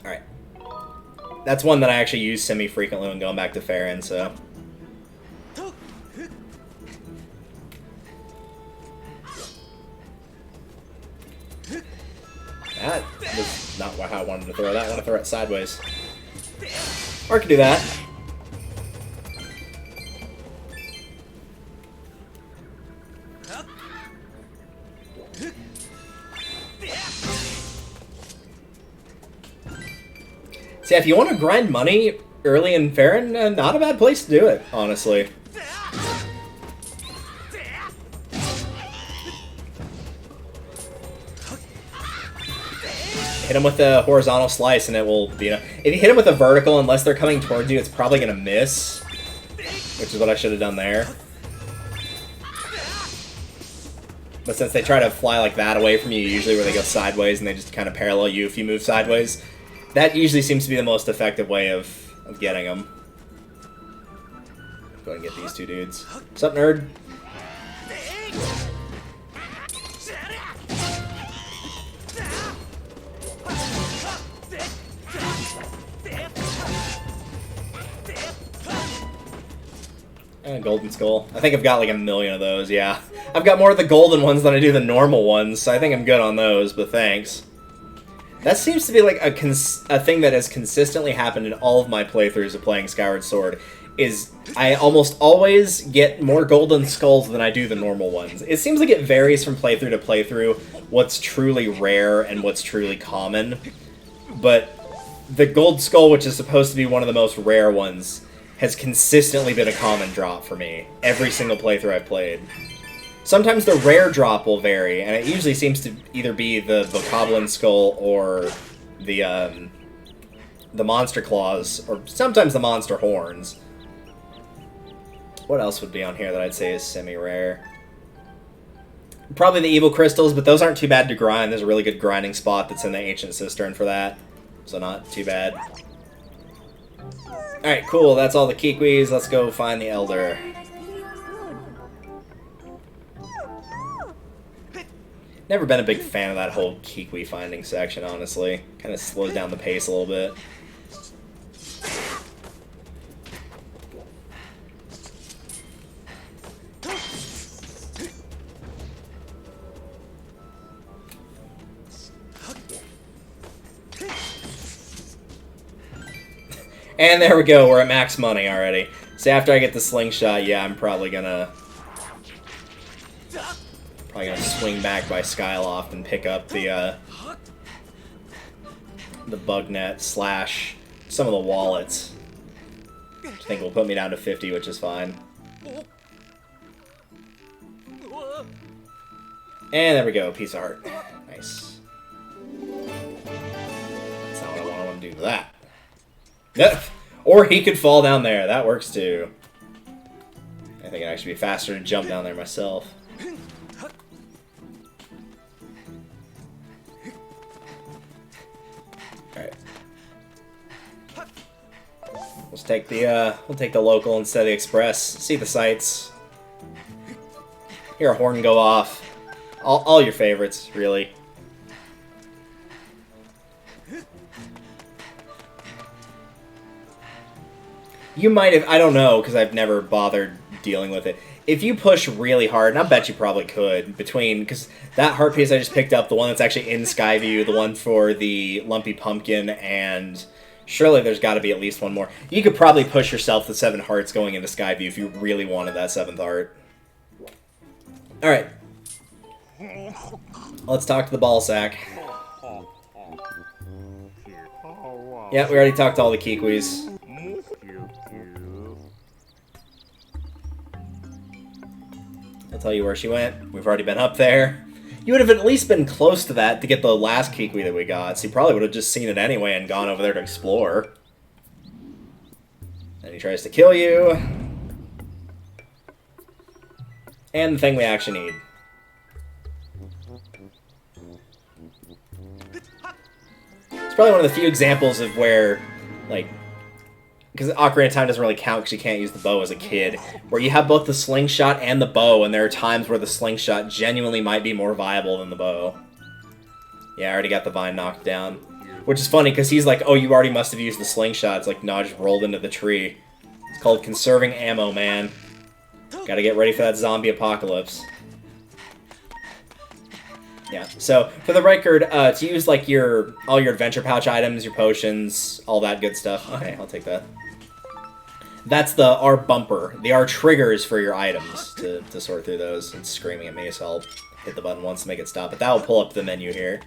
Alright. That's one that I actually use semi-frequently when going back to Farron, so... That was not how I wanted to throw that. I want to throw it sideways. Or I could do that. See, if you want to grind money early in Farron, not a bad place to do it, honestly. Hit them with a horizontal slice and it will, you know... If you hit them with a vertical, unless they're coming towards you, it's probably going to miss. Which is what I should have done there. But since they try to fly like that away from you, usually where they go sideways and they just kind of parallel you if you move sideways, that usually seems to be the most effective way of getting them. Go ahead and get these 2 dudes. What's up, nerd? And a golden skull. I think I've got like 1 million of those, yeah. I've got more of the golden ones than I do the normal ones, so I think I'm good on those, but thanks. That seems to be like a thing that has consistently happened in all of my playthroughs of playing Skyward Sword, is I almost always get more golden skulls than I do the normal ones. It seems like it varies from playthrough to playthrough what's truly rare and what's truly common, but the gold skull, which is supposed to be one of the most rare ones, has consistently been a common drop for me, every single playthrough I've played. Sometimes the rare drop will vary, and it usually seems to either be the Bokoblin skull or the monster claws, or sometimes the monster horns. What else would be on here that I'd say is semi-rare? Probably the evil crystals, but those aren't too bad to grind. There's a really good grinding spot that's in the Ancient Cistern for that, so not too bad. Alright, cool, that's all the Kikwis. Let's go find the Elder. Never been a big fan of that whole Kikwi finding section, honestly. Kind of slows down the pace a little bit. And there we go, we're at max money already. So after I get the slingshot, yeah, I'm probably gonna swing back by Skyloft and pick up the bug net / some of the wallets. Which I think will put me down to 50, which is fine. And there we go, piece of heart. Nice. That's not what I want to do to that. Yep. Or he could fall down there. That works too. I think it'd actually be faster to jump down there myself. Alright. We'll take the local instead of the express. See the sights. Hear a horn go off. All your favorites, really. You might have, I don't know, because I've never bothered dealing with it. If you push really hard, and I bet you probably could, because that heart piece I just picked up, the one that's actually in Skyview, the one for the Lumpy Pumpkin, and surely there's got to be at least one more. You could probably push yourself to 7 hearts going into Skyview if you really wanted that 7th heart. Alright. Let's talk to the ball sack. Yeah, we already talked to all the Kikwis. I'll tell you where she went. We've already been up there. You would have at least been close to that to get the last Kikwi that we got, so you probably would have just seen it anyway and gone over there to explore. And he tries to kill you. And the thing we actually need. It's probably one of the few examples of where, like, because Ocarina of Time doesn't really count because you can't use the bow as a kid, where you have both the slingshot and the bow, and there are times where the slingshot genuinely might be more viable than the bow. Yeah, I already got the vine knocked down. Which is funny, because he's like, oh, you already must have used the slingshot. It's like, no, I just rolled into the tree. It's called Conserving Ammo, man. Gotta get ready for that zombie apocalypse. Yeah, so, for the record, to use, like, all your adventure pouch items, your potions, all that good stuff. Okay, I'll take that. That's the R bumper. The R triggers for your items to sort through those. It's screaming at me, so I'll hit the button once to make it stop. But that will pull up the menu here.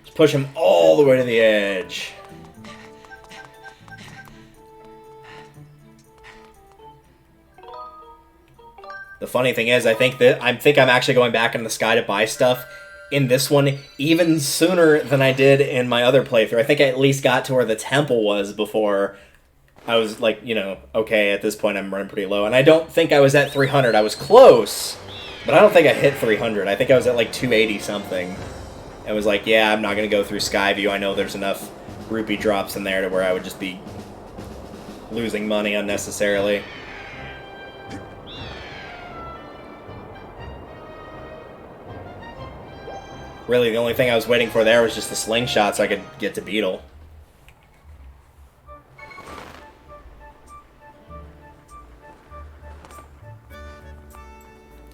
Just push him all the way to the edge. The funny thing is, I think I'm actually going back in the sky to buy stuff in this one even sooner than I did in my other playthrough. I think I at least got to where the temple was before I was like, you know, okay, at this point I'm running pretty low. And I don't think I was at 300. I was close, but I don't think I hit 300. I think I was at like 280 something. I was like, yeah, I'm not going to go through Skyview. I know there's enough rupee drops in there to where I would just be losing money unnecessarily. Really, the only thing I was waiting for there was just the slingshot so I could get to Beetle.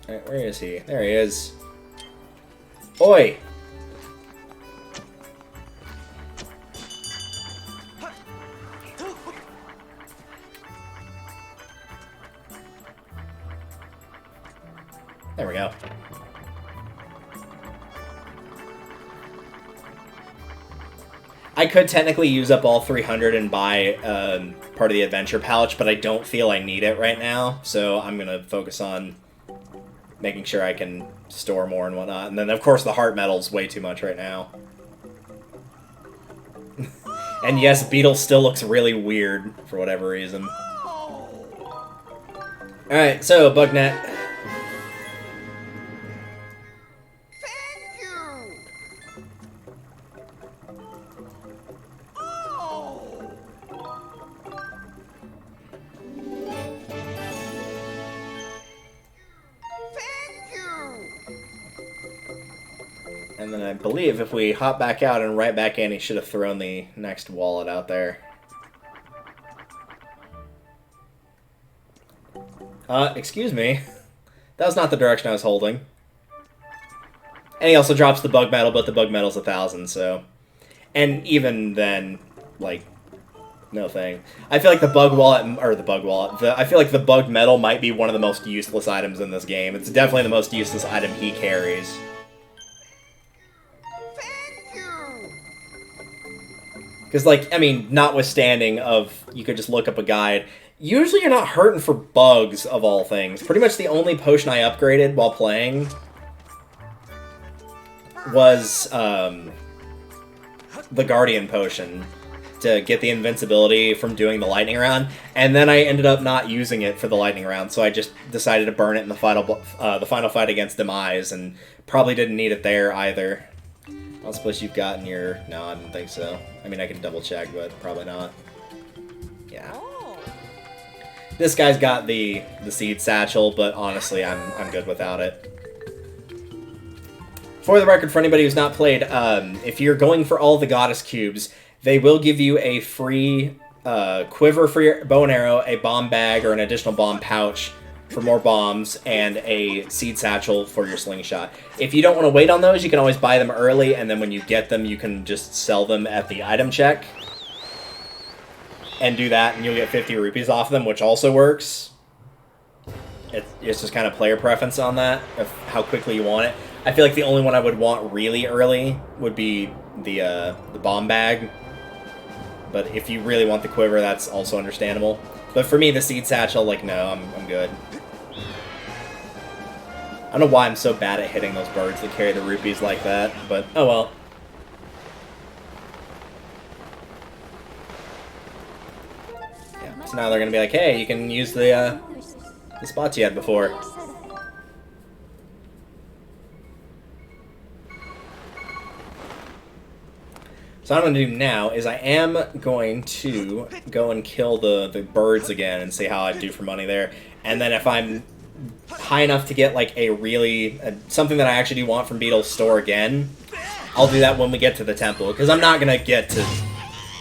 Alright, where is he? There he is. Oi! There we go. I could technically use up all 300 and buy part of the adventure pouch, but I don't feel I need it right now, so I'm going to focus on making sure I can store more and whatnot. And then, of course, the heart metal's way too much right now. And yes, Beetle still looks really weird for whatever reason. Alright, so, Bugnet. And then I believe if we hop back out and right back in, he should have thrown the next wallet out there. Excuse me. That was not the direction I was holding. And he also drops the bug metal, but the bug metal's 1,000, so... And even then, like, no thing. I feel like the bug wallet, or the bug wallet, I feel like the bug metal might be one of the most useless items in this game. It's definitely the most useless item he carries. Because, like, I mean, notwithstanding of, you could just look up a guide, usually you're not hurting for bugs, of all things. Pretty much the only potion I upgraded while playing was, the Guardian Potion to get the invincibility from doing the lightning round, and then I ended up not using it for the lightning round, so I just decided to burn it in the final fight against Demise, and probably didn't need it there either. I don't suppose you've gotten your... No, I don't think so. I mean, I can double check, but probably not. Yeah. This guy's got the seed satchel, but honestly, I'm good without it. For the record, for anybody who's not played, if you're going for all the goddess cubes, they will give you a free quiver for your bow and arrow, a bomb bag or an additional bomb pouch for more bombs, and a seed satchel for your slingshot. If you don't want to wait on those, you can always buy them early, and then when you get them, you can just sell them at the item check. And do that, and you'll get 50 rupees off them, which also works. It's just kind of player preference on that, of how quickly you want it. I feel like the only one I would want really early would be the bomb bag. But if you really want the quiver, that's also understandable. But for me, the seed satchel, like, no, I'm good. I don't know why I'm so bad at hitting those birds that carry the rupees like that, but oh well. Yeah, so now they're gonna be like, hey, you can use the spots you had before. So what I'm going to do now is I am going to go and kill the birds again and see how I do for money there. And then if I'm high enough to get like something that I actually do want from Beetle's store again, I'll do that when we get to the temple. Because I'm not going to get to,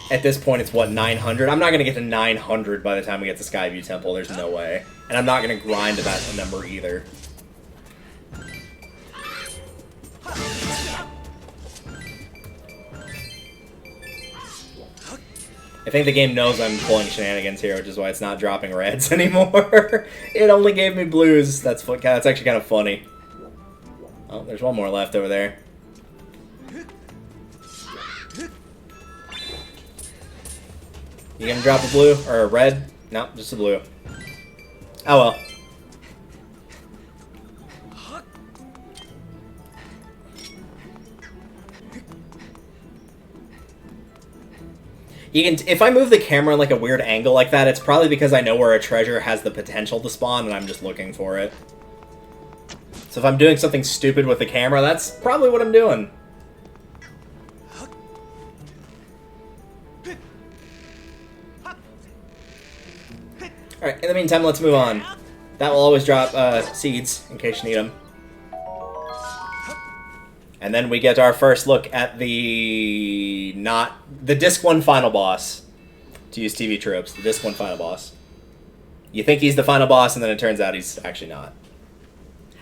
at this point it's what, 900? I'm not going to get to 900 by the time we get to Skyview Temple. There's no way. And I'm not going to grind to that number either. I think the game knows I'm pulling shenanigans here, which is why it's not dropping reds anymore. It only gave me blues. That's actually kind of funny. Oh, there's one more left over there. You gonna drop a blue? Or a red? No, just a blue. Oh well. You can, if I move the camera in like a weird angle like that, it's probably because I know where a treasure has the potential to spawn and I'm just looking for it. So if I'm doing something stupid with the camera, that's probably what I'm doing. Alright, in the meantime, let's move on. That will always drop seeds, in case you need them. And then we get our first look at the Disc 1 final boss. To use TV tropes, the Disc 1 final boss. You think he's the final boss, and then it turns out he's actually not.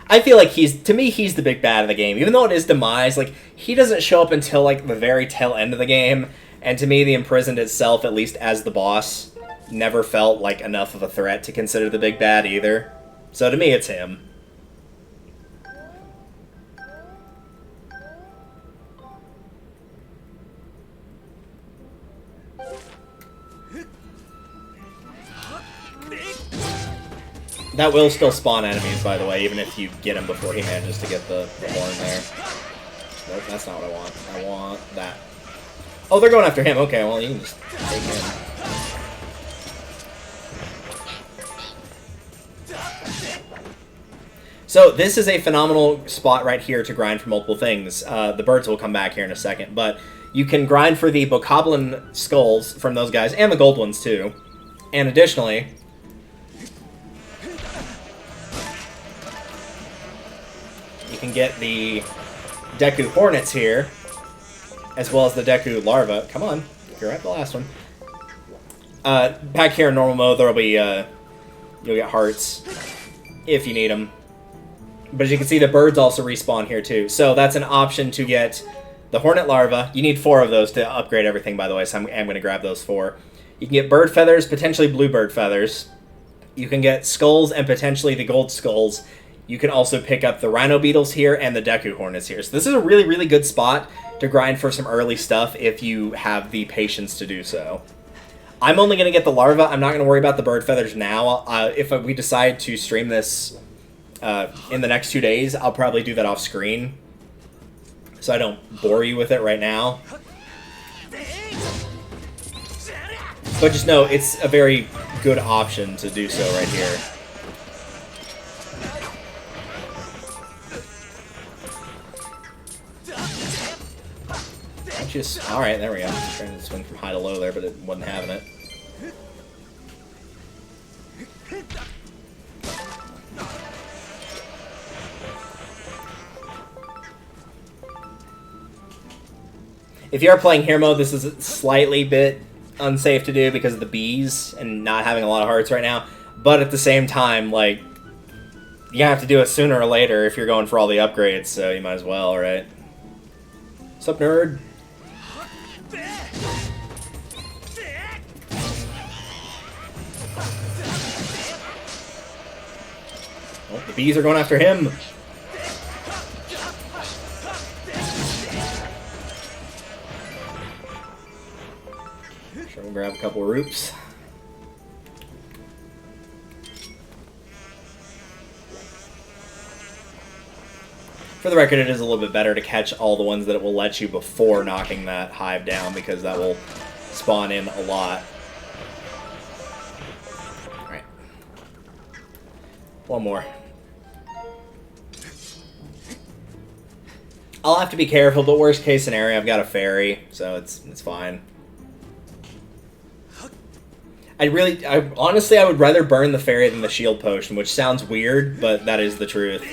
I feel like to me, he's the big bad of the game. Even though it is Demise, like, he doesn't show up until, like, the very tail end of the game. And to me, the Imprisoned itself, at least as the boss, never felt like enough of a threat to consider the big bad either. So to me, it's him. That will still spawn enemies, by the way, even if you get him before he manages to get the horn there. Nope, that's not what I want. I want that. Oh, they're going after him. Okay, well, you can just take him. So, this is a phenomenal spot right here to grind for multiple things. The birds will come back here in a second, but you can grind for the Bokoblin skulls from those guys, and the gold ones, too. And additionally, you can get the Deku Hornets here, as well as the Deku Larva. Come on, you're at the last one. Back here in normal mode, there'll be, you'll get hearts. if you need them. But as you can see, the birds also respawn here too. So that's an option to get the Hornet Larva. You need 4 of those to upgrade everything, by the way, so I'm going to grab those 4. You can get bird feathers, potentially bluebird feathers. You can get skulls and potentially the gold skulls. You can also pick up the Rhino Beetles here and the Deku Hornets here. So this is a really, really good spot to grind for some early stuff if you have the patience to do so. I'm only going to get the larva. I'm not going to worry about the bird feathers now. If we decide to stream this in the next 2 days, I'll probably do that off screen, so I don't bore you with it right now. But just know, it's a very good option to do so right here. Alright, there we go. I'm trying to swing from high to low there, but it wasn't having it. If you are playing hero mode, this is a slightly bit unsafe to do because of the bees and not having a lot of hearts right now. But at the same time, like, you have to do it sooner or later if you're going for all the upgrades, so you might as well, right? What's up, nerd? Oh, the bees are going after him. Sure, we'll grab a couple of roops. For the record, it is a little bit better to catch all the ones that it will let you before knocking that hive down, because that will spawn in a lot. Alright. One more. I'll have to be careful, but worst case scenario, I've got a fairy, so it's fine. Honestly, I would rather burn the fairy than the shield potion, which sounds weird, but that is the truth.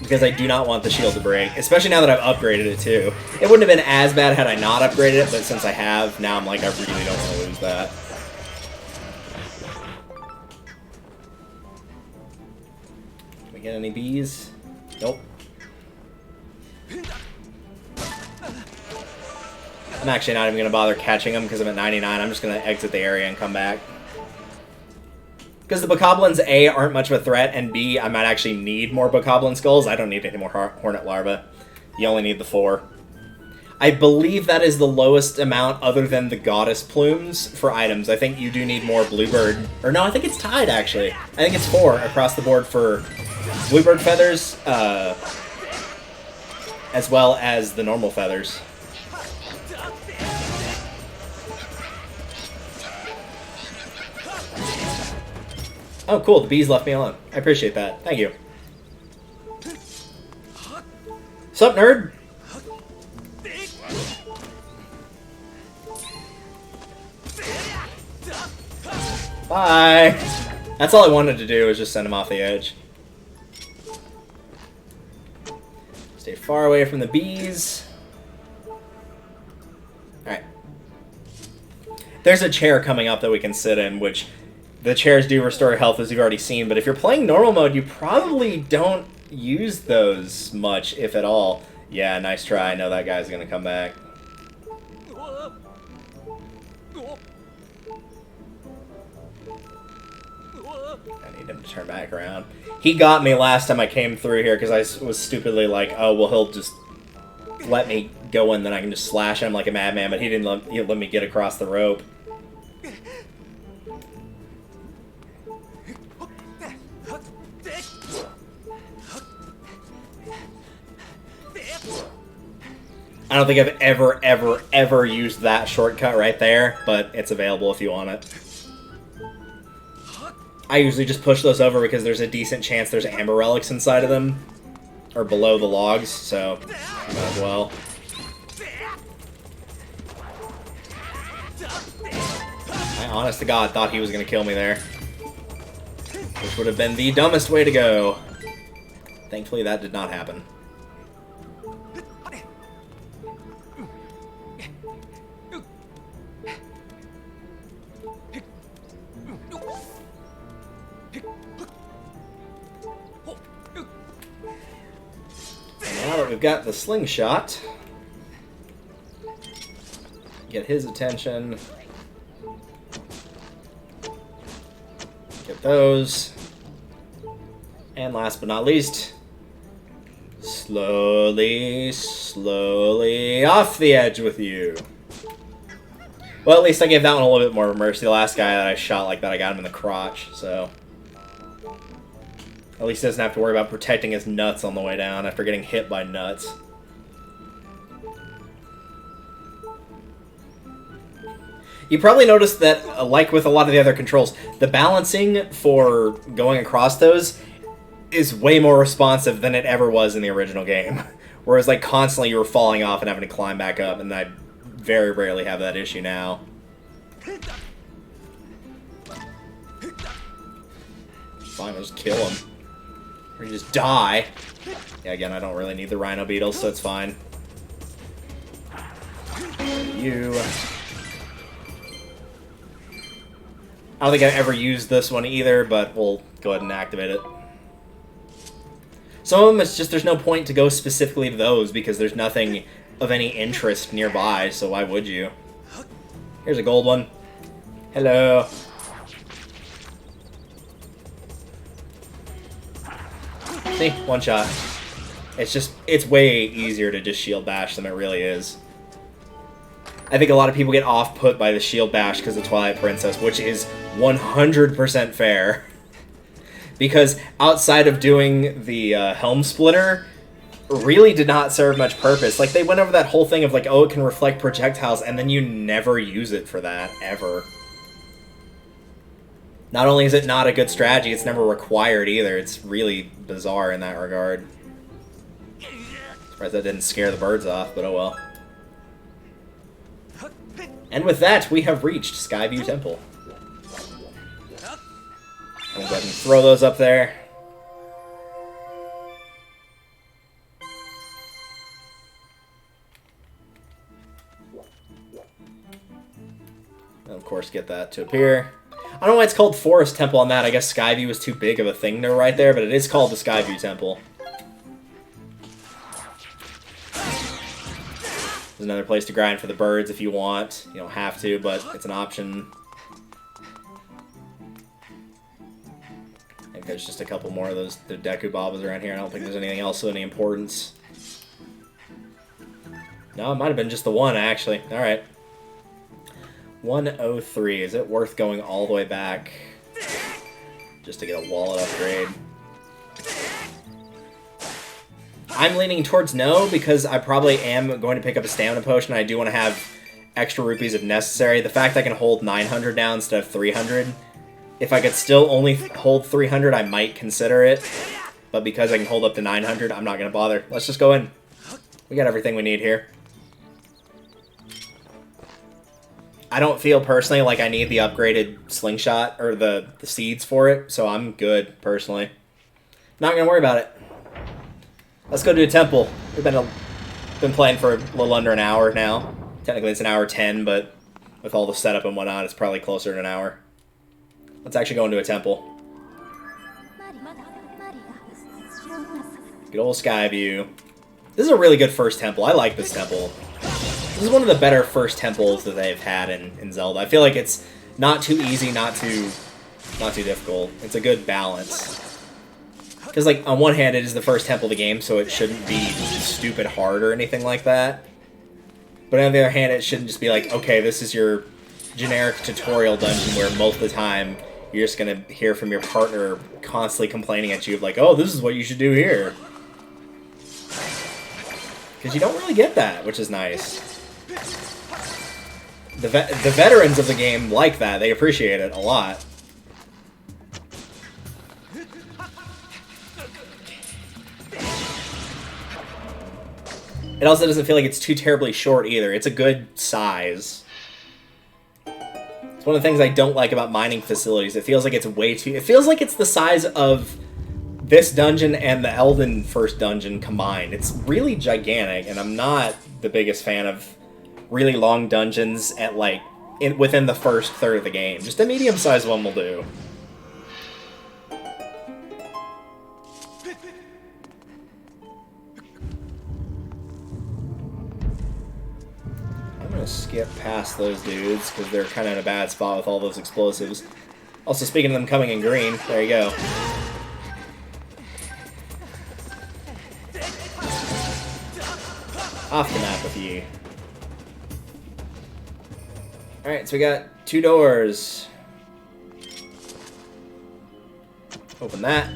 Because I do not want the shield to break, especially now that I've upgraded it too. It wouldn't have been as bad had I not upgraded it, but since I have, now I'm like, I really don't want to lose that. Can we get any bees? Nope. I'm actually not even going to bother catching them because I'm at 99. I'm just going to exit the area and come back. Because the Bokoblins, A, aren't much of a threat, and B, I might actually need more Bokoblin skulls. I don't need any more Hornet Larva. You only need the 4. I believe that is the lowest amount other than the Goddess Plumes for items. I think you do need more Bluebird. Or no, I think it's tied, actually. I think it's 4 across the board for Bluebird feathers, as well as the normal feathers. Oh, cool. The bees left me alone. I appreciate that. Thank you. Sup, nerd? Bye. That's all I wanted to do, was just send him off the edge. Stay far away from the bees. Alright. There's a chair coming up that we can sit in, which... The chairs do restore health, as you've already seen, but if you're playing normal mode, you probably don't use those much, if at all. Yeah, nice try. I know that guy's going to come back. I need him to turn back around. He got me last time I came through here, because I was stupidly like, oh, well, he'll just let me go in, then I can just slash him like a madman, but he didn't let me get across the rope. I don't think I've ever used that shortcut right there, but it's available if you want it. I usually just push those over because there's a decent chance there's amber relics inside of them, or below the logs, so might as well. I honest to God thought he was going to kill me there, which would have been the dumbest way to go. Thankfully that did not happen. got the slingshot. Get his attention. Get those. And last but not least, slowly, slowly off the edge with you. Well, at least I gave that one a little bit more mercy. The last guy that I shot like that, I got him in the crotch, so... At least he doesn't have to worry about protecting his nuts on the way down after getting hit by nuts. You probably noticed that, like with a lot of the other controls, the balancing for going across those is way more responsive than it ever was in the original game. Whereas, like, constantly you were falling off and having to climb back up, and I very rarely have that issue now. Fine, I'll just kill him. Or you just die. Yeah, again, I don't really need the Rhino Beetles, so it's fine. You... I don't think I ever used this one either, but we'll go ahead and activate it. Some of them, it's just there's no point to go specifically to those because there's nothing of any interest nearby, so why would you? Here's a gold one. Hello. See? One shot. It's way easier to just shield bash than it really is. I think a lot of people get off-put by the shield bash because of Twilight Princess, which is 100% fair. Because outside of doing the helm splitter, really did not serve much purpose. Like, they went over that whole thing of like, oh, it can reflect projectiles, and then you never use it for that, ever. Not only is it not a good strategy, it's never required either. It's really bizarre in that regard. Surprised that didn't scare the birds off, but oh well. And with that, we have reached Skyview Temple. I'll go ahead and throw those up there. And of course, get that to appear. I don't know why it's called Forest Temple on that. I guess Skyview is too big of a thing there right there, but it is called the Skyview Temple. There's another place to grind for the birds if you want. You don't have to, but it's an option. I think there's just a couple more of those the Deku Babas around here. I don't think there's anything else of any importance. No, it might have been just the one, actually. Alright. 103. Is it worth going all the way back just to get a wallet upgrade? I'm leaning towards no, because I probably am going to pick up a stamina potion. I do want to have extra rupees if necessary. The fact I can hold 900 now instead of 300, if I could still only hold 300, I might consider it. But because I can hold up to 900, I'm not going to bother. Let's just go in. We got everything we need here. I don't feel personally like I need the upgraded slingshot or the seeds for it, so I'm good, personally. Not going to worry about it. Let's go to a temple. We've been playing for a little under an hour now. Technically it's an hour 10, but with all the setup and whatnot, it's probably closer to an hour. Let's actually go into a temple. Good old Skyview. This is a really good first temple. I like this temple. This is one of the better first temples that they've had in Zelda. I feel like it's not too easy, not too difficult. It's a good balance. Because, like, on one hand, it is the first temple of the game, so it shouldn't be stupid hard or anything like that. But on the other hand, it shouldn't just be like, okay, this is your generic tutorial dungeon where most of the time you're just going to hear from your partner constantly complaining at you of like, oh, this is what you should do here. Because you don't really get that, which is nice. The veterans of the game like that. They appreciate it a lot. It also doesn't feel like it's too terribly short either. It's a good size. It's one of the things I don't like about mining facilities. It feels like it's way too... It feels like it's the size of this dungeon and the Elden first dungeon combined. It's really gigantic, and I'm not the biggest fan of really long dungeons at, like, within the first third of the game. Just a medium-sized one will do. gonna skip past those dudes because they're kind of in a bad spot with all those explosives. Also, speaking of them coming in green, there you go. Off the map with you. Alright, so we got 2 doors. Open that.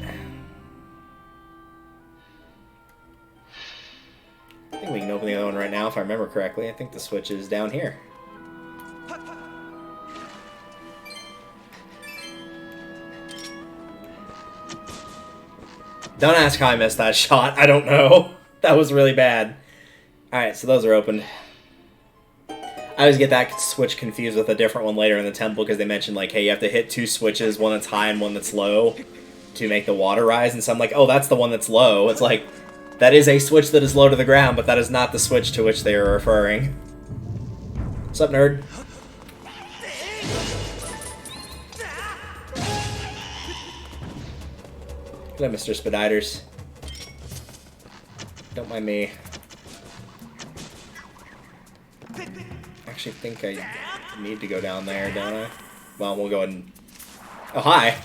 I think we can open the other one right now if I remember correctly. I think the switch is down here. Don't ask how I missed that shot. I don't know. That was really bad. Alright, so those are opened. I always get that switch confused with a different one later in the temple because they mentioned, like, hey, you have to hit 2 switches, one that's high and one that's low, to make the water rise. And so I'm like, oh, that's the one that's low. It's like, that is a switch that is low to the ground, but that is not the switch to which they are referring. What's up, nerd? Hello, Mr. Spiditers. Don't mind me. I actually think I need to go down there, don't I? Well, we'll go ahead and... Oh, hi!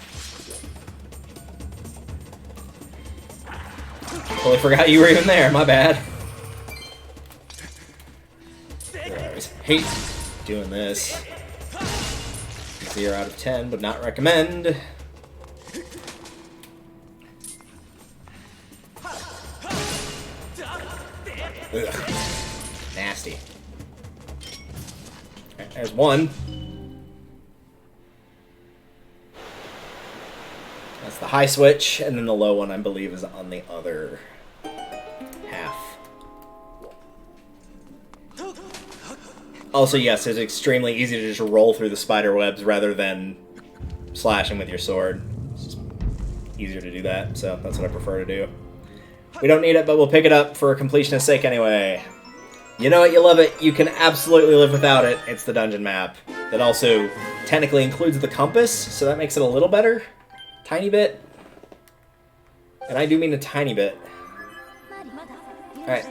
Totally forgot you were even there, my bad. I always hate doing this. 0 out of 10, would not recommend. Ugh. Nasty. Right, there's one. That's the high switch, and then the low one, I believe, is on the other half. Also, yes, it's extremely easy to just roll through the spider webs rather than slashing with your sword. It's just easier to do that, so that's what I prefer to do. We don't need it, but we'll pick it up for completionist's sake anyway. You know it, you love it, you can absolutely live without it. It's the dungeon map. That also technically includes the compass, so that makes it a little better. Tiny bit. And I do mean a tiny bit. Alright.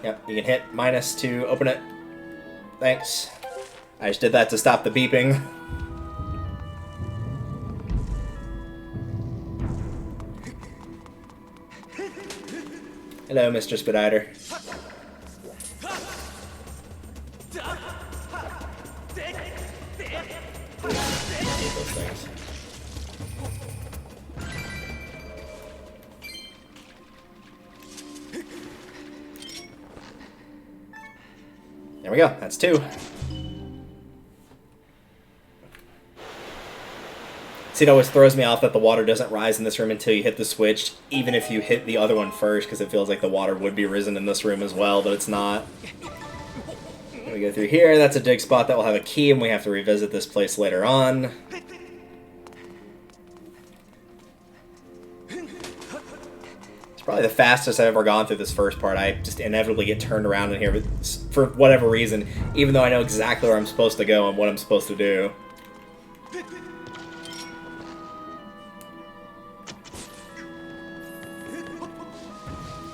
Yep, you can hit minus to open it. Thanks. I just did that to stop the beeping. Hello, Mr. Spiditer. Those things. There we go. That's 2. See, it always throws me off that the water doesn't rise in this room until you hit the switch, even if you hit the other one first, because it feels like the water would be risen in this room as well, but it's not. We go through here. That's a dig spot that will have a key, and we have to revisit this place later on. It's probably the fastest I've ever gone through this first part. I just inevitably get turned around in here for whatever reason, even though I know exactly where I'm supposed to go and what I'm supposed to do.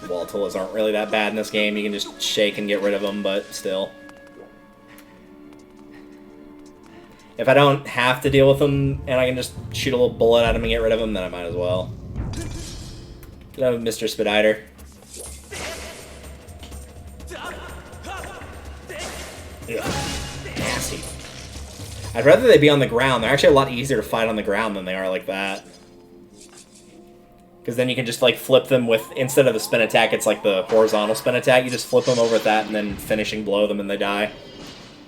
Wall-tullas aren't really that bad in this game. You can just shake and get rid of them, but still. If I don't have to deal with them and I can just shoot a little bullet at them and get rid of them, then I might as well. Hello, Mr. Spiditer. Ugh, nasty. I'd rather they be on the ground. They're actually a lot easier to fight on the ground than they are like that. Because then you can just, like, flip them with, instead of the spin attack, it's like the horizontal spin attack. You just flip them over at that and then finishing blow them and they die.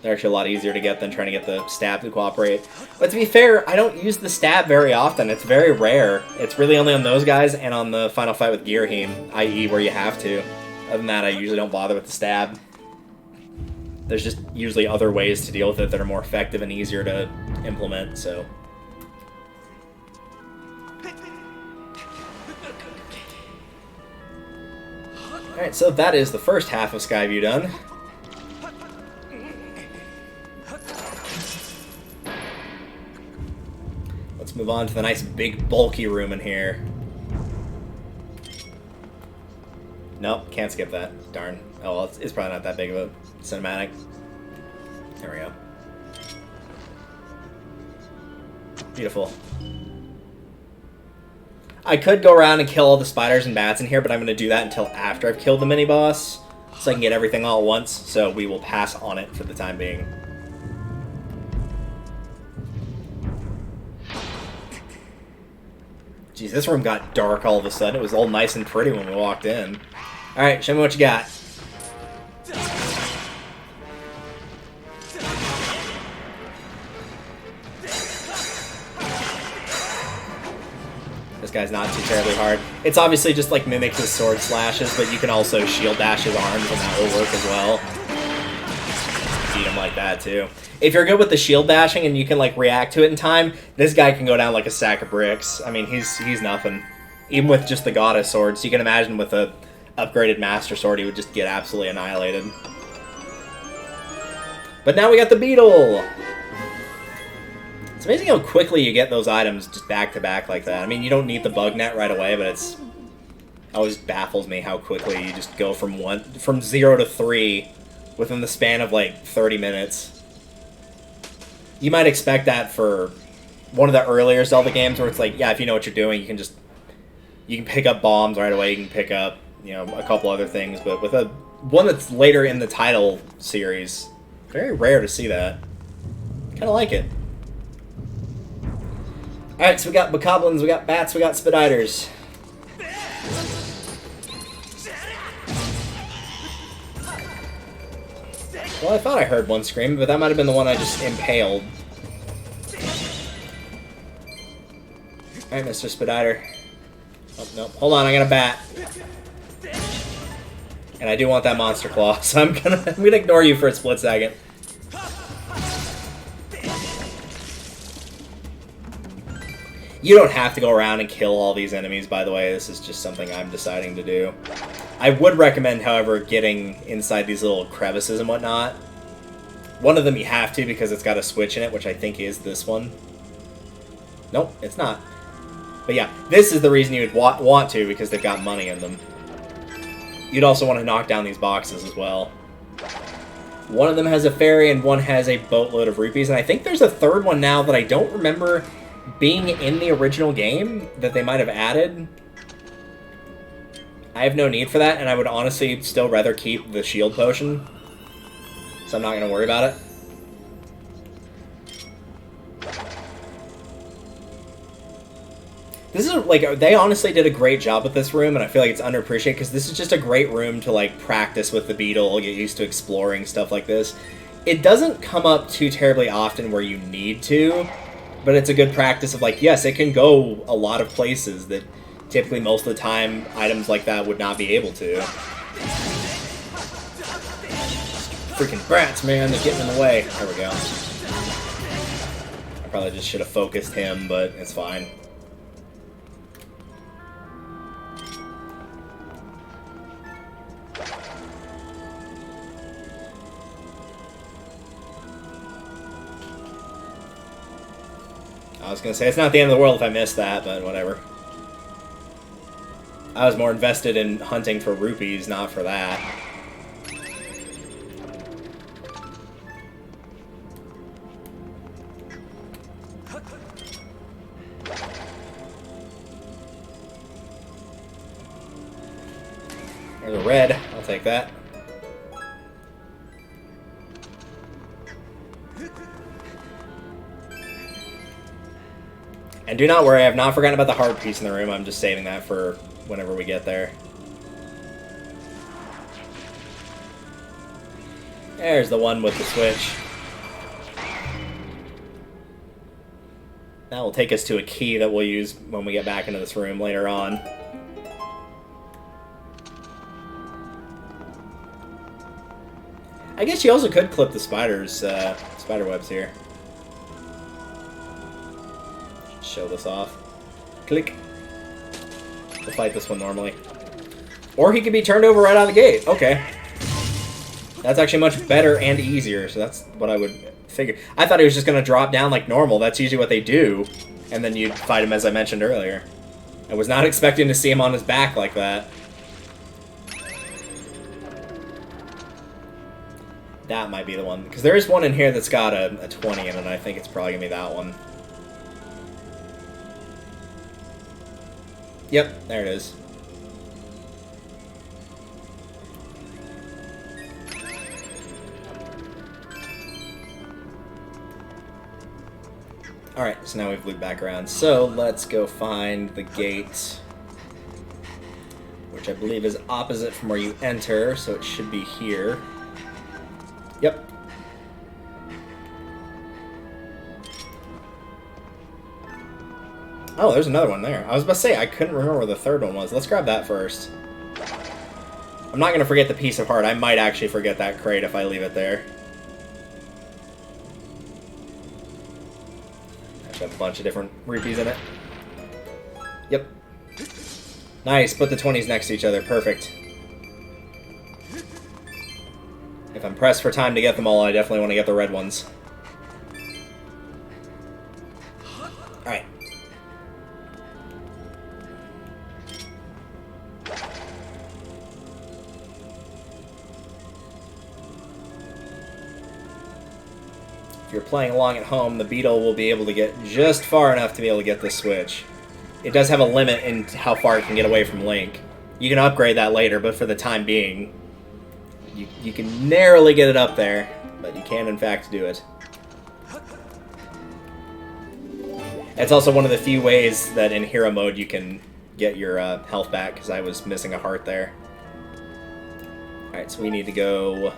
They're actually a lot easier to get than trying to get the stab to cooperate. But to be fair, I don't use the stab very often. It's very rare. It's really only on those guys and on the final fight with Girahim, i.e. where you have to. Other than that, I usually don't bother with the stab. There's just usually other ways to deal with it that are more effective and easier to implement, so... Alright, so that is the first half of Skyview done. Let's move on to the nice big bulky room in here. Nope, can't skip that. Darn. Oh, well, it's probably not that big of a cinematic. There we go. Beautiful. I could go around and kill all the spiders and bats in here, but I'm going to do that until after I've killed the mini-boss, so I can get everything all at once, so we will pass on it for the time being. Jeez, this room got dark all of a sudden. It was all nice and pretty when we walked in. Alright, show me what you got. This guy's not too terribly hard. It's obviously just like mimics his sword slashes, but you can also shield dash his arms and that will work as well. Beat him like that too. If you're good with the shield dashing and you can like react to it in time, this guy can go down like a sack of bricks. I mean, he's nothing. Even with just the goddess swords, you can imagine with a upgraded master sword, he would just get absolutely annihilated. But now we got the beetle. It's amazing how quickly you get those items just back to back like that. I mean, you don't need the bug net right away, but it always baffles me how quickly you just go from 0 to 3 within the span of like 30 minutes. You might expect that for one of the earlier Zelda games where it's like, yeah, if you know what you're doing, you can pick up bombs right away, you can pick up, you know, a couple other things, but with one that's later in the title series, very rare to see that. Kind of like it. Alright, so we got bokoblins, we got bats, we got spiders. Well, I thought I heard one scream, but that might have been the one I just impaled. Alright, Mr. Spider. Oh, no. Hold on, I got a bat. And I do want that monster claw, so I'm gonna ignore you for a split second. You don't have to go around and kill all these enemies, by the way. This is just something I'm deciding to do. I would recommend, however, getting inside these little crevices and whatnot. One of them you have to because it's got a switch in it, which I think is this one. Nope, it's not. But yeah, this is the reason you would want to, because they've got money in them. You'd also want to knock down these boxes as well. One of them has a fairy and one has a boatload of rupees, and I think there's a third one now that I don't remember being in the original game that they might have added. I have no need for that, and I would honestly still rather keep the shield potion. So I'm not going to worry about it. This is, like, they honestly did a great job with this room, and I feel like it's underappreciated, because this is just a great room to, like, practice with the beetle, get used to exploring, stuff like this. It doesn't come up too terribly often where you need to, but it's a good practice of, like, yes, it can go a lot of places that typically most of the time items like that would not be able to. Freaking brats, man, they're getting in the way. There we go. I probably just should have focused him, but it's fine. I was going to say, it's not the end of the world if I missed that, but whatever. I was more invested in hunting for rupees, not for that. There's a red. I'll take that. And do not worry, I have not forgotten about the heart piece in the room. I'm just saving that for whenever we get there. There's the one with the switch. That will take us to a key that we'll use when we get back into this room later on. I guess you also could clip the spiders, spider webs here. Show this off. Click. We'll fight this one normally. Or he could be turned over right out of the gate. Okay. That's actually much better and easier, so that's what I would figure. I thought he was just going to drop down like normal. That's usually what they do. And then you'd fight him, as I mentioned earlier. I was not expecting to see him on his back like that. That might be the one. Because there is one in here that's got a 20 in it, and I think it's probably going to be that one. Yep, there it is. Alright, so now we've looped back around. So, let's go find the gate, which I believe is opposite from where you enter, so it should be here. Yep. Oh, there's another one there. I was about to say, I couldn't remember where the third one was. Let's grab that first. I'm not going to forget the piece of heart. I might actually forget that crate if I leave it there. Actually have a bunch of different rupees in it. Yep. Nice, put the 20s next to each other. Perfect. If I'm pressed for time to get them all, I definitely want to get the red ones. Alright. If you're playing along at home, the Beetle will be able to get just far enough to be able to get this switch. It does have a limit in how far it can get away from Link. You can upgrade that later, but for the time being, you can narrowly get it up there, but you can in fact do it. It's also one of the few ways that in hero mode you can get your health back, because I was missing a heart there. Alright, so we need to go...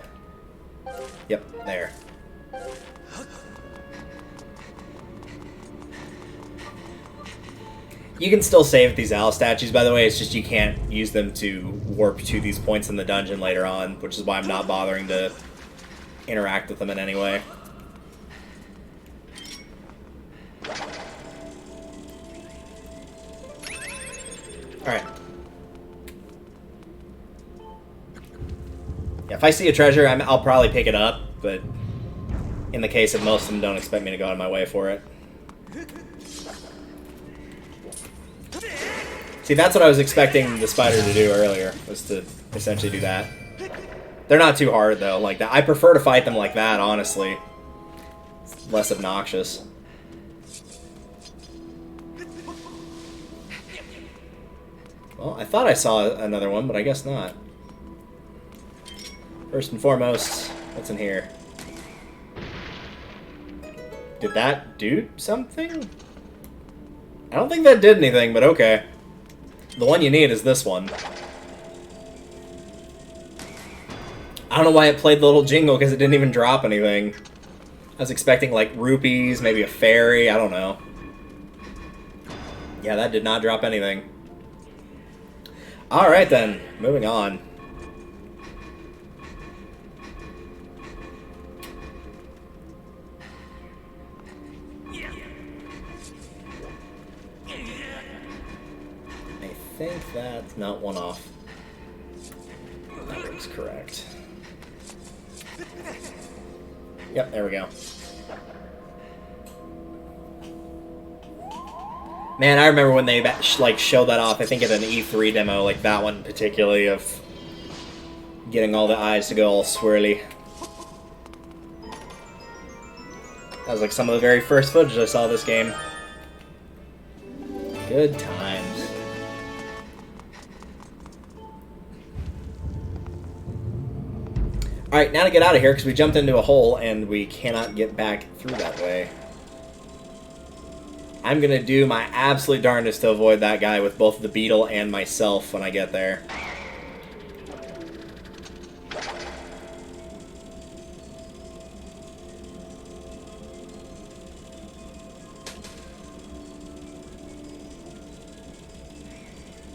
Yep, there. You can still save these owl statues, by the way, it's just you can't use them to warp to these points in the dungeon later on, which is why I'm not bothering to interact with them in any way. Alright. Yeah, if I see a treasure, I'll probably pick it up, but in the case of most of them, don't expect me to go out of my way for it. See, that's what I was expecting the spider to do earlier, was to essentially do that. They're not too hard, though, like that. I prefer to fight them like that, honestly. It's less obnoxious. Well, I thought I saw another one, but I guess not. First and foremost, what's in here? Did that do something? I don't think that did anything, but okay. The one you need is this one. I don't know why it played the little jingle, because it didn't even drop anything. I was expecting, like, rupees, maybe a fairy, I don't know. Yeah, that did not drop anything. Alright then, moving on. I think that's not one off. That is correct. Yep, there we go. Man, I remember when they like showed that off. I think at an E3 demo, like that one particularly, of getting all the eyes to go all swirly. That was like some of the very first footage I saw of this game. Good times. Alright, now to get out of here, because we jumped into a hole and we cannot get back through that way. I'm going to do my absolute darndest to avoid that guy with both the beetle and myself when I get there.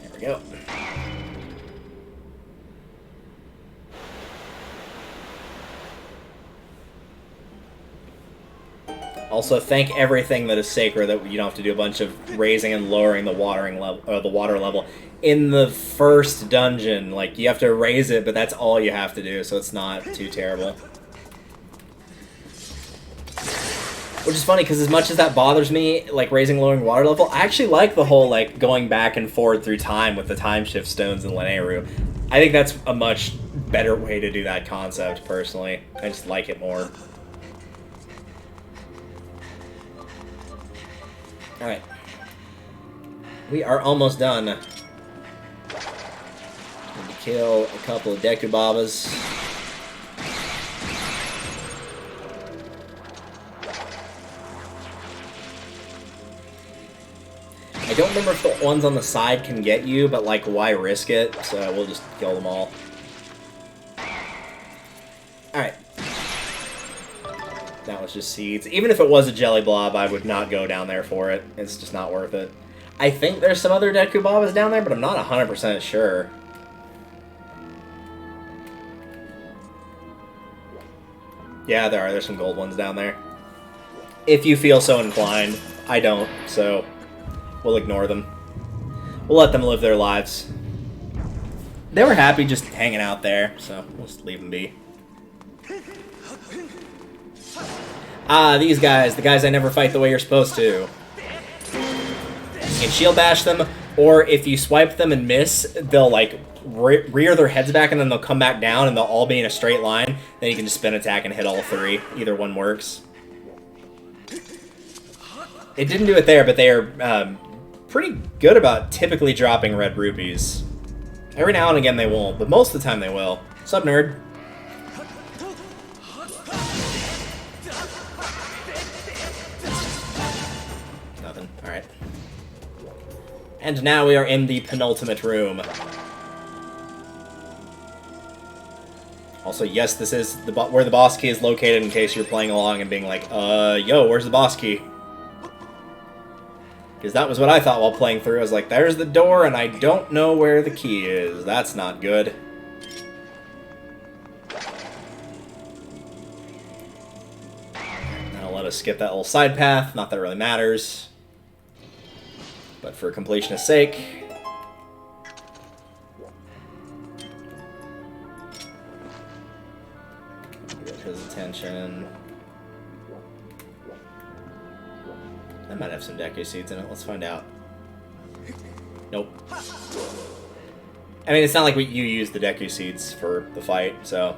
There we go. Also, thank everything that is sacred that you don't have to do a bunch of raising and lowering the watering level, or the water level. In the first dungeon, like, you have to raise it, but that's all you have to do, so it's not too terrible. Which is funny, because as much as that bothers me, like, raising and lowering water level, I actually like the whole, like, going back and forward through time with the time shift stones in Lanayru. I think that's a much better way to do that concept, personally. I just like it more. Alright. We are almost done. Need to kill a couple of Dekubabas. I don't remember if the ones on the side can get you, but, like, why risk it? So we'll just kill them all. Alright. That was just seeds. Even if it was a jelly blob, I would not go down there for it. It's just not worth it. I think there's some other Dekubabas down there, but I'm not 100% sure. Yeah, there are. There's some gold ones down there. If you feel so inclined. I don't, so we'll ignore them. We'll let them live their lives. They were happy just hanging out there, so we'll just leave them be. Ah, these guys. The guys I never fight the way you're supposed to. You can shield bash them, or if you swipe them and miss, they'll, like, rear their heads back and then they'll come back down and they'll all be in a straight line. Then you can just spin attack and hit all three. Either one works. It didn't do it there, but they are pretty good about typically dropping red rupees. Every now and again they won't, but most of the time they will. Sup, nerd? Nothing. Alright. And now we are in the penultimate room. Also, yes, this is where the boss key is located in case you're playing along and being like, yo, where's the boss key? Because that was what I thought while playing through. I was like, there's the door, and I don't know where the key is. That's not good. Now let us skip that little side path. Not that it really matters. But for completionist's sake... get his attention. That might have some Deku Seeds in it. Let's find out. Nope. I mean, it's not like you use the Deku Seeds for the fight, so...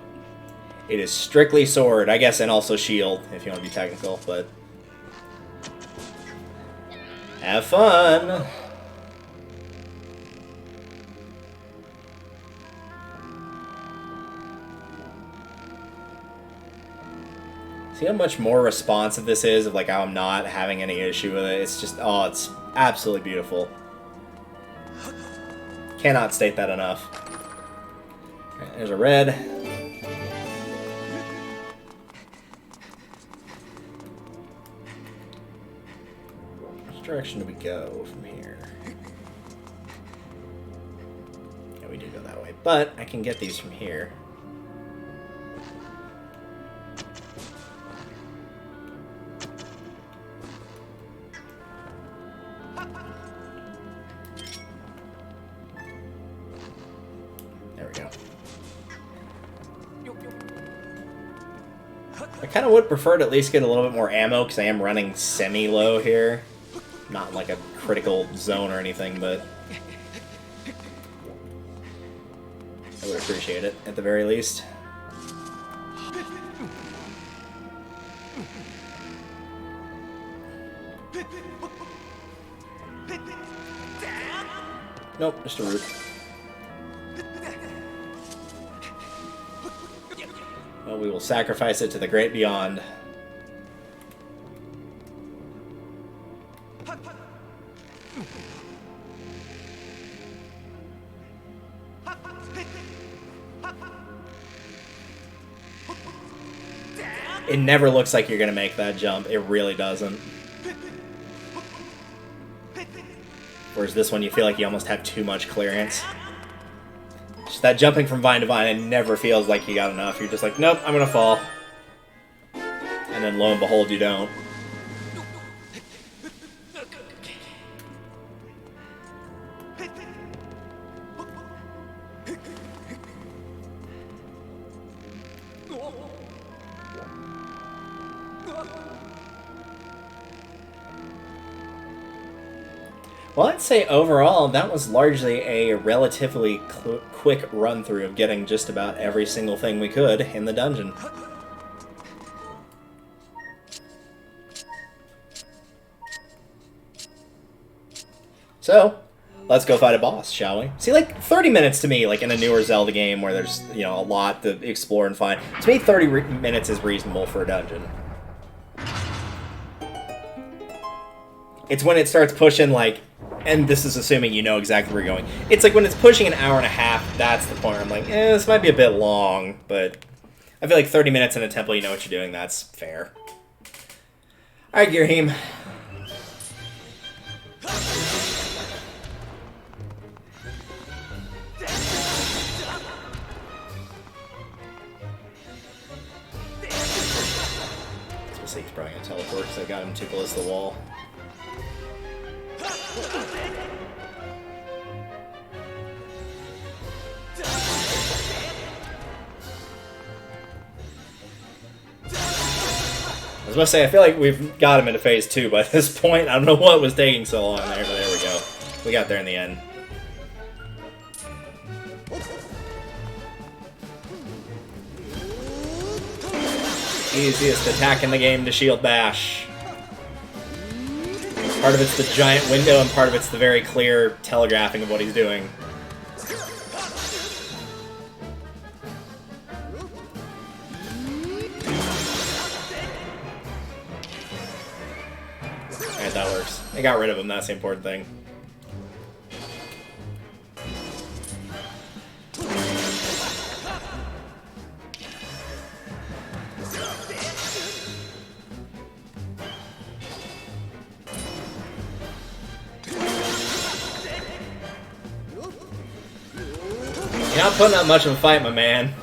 It is strictly sword, I guess, and also shield, if you want to be technical, but... Have fun! See how much more responsive this is, of like how I'm not having any issue with it. It's just, oh, it's absolutely beautiful. Cannot state that enough. Right, there's a red. Which direction do we go from here? Yeah, we do go that way, but I can get these from here. I kind of would prefer to at least get a little bit more ammo, because I am running semi-low here. Not in like a critical zone or anything, but... I would appreciate it, at the very least. Nope, just a root. Well, we will sacrifice it to the great beyond. It never looks like you're going to make that jump. It really doesn't. Whereas this one, you feel like you almost have too much clearance. Just that jumping from vine to vine, it never feels like you got enough. You're just like, nope, I'm gonna fall. And then lo and behold, you don't. Well, I'd say overall, that was largely a relatively quick run-through of getting just about every single thing we could in the dungeon. So, let's go fight a boss, shall we? See, like, 30 minutes to me, like, in a newer Zelda game where there's, you know, a lot to explore and find. To me, 30 minutes is reasonable for a dungeon. It's when it starts pushing, like, and this is assuming you know exactly where you're going. It's like when it's pushing an hour and a half, that's the point where I'm like, this might be a bit long, but I feel like 30 minutes in a temple, you know what you're doing, that's fair. Alright, Girheim. He's probably gonna teleport because I got him too close to the wall. I was about to say, I feel like we've got him into phase 2 by this point. I don't know what was taking so long there, but there we go. We got there in the end. Easiest attack in the game to shield bash. Part of it's the giant window, and part of it's the very clear telegraphing of what he's doing. Alright, that works. I got rid of him, that's the important thing. You're not putting up much of a fight, my man.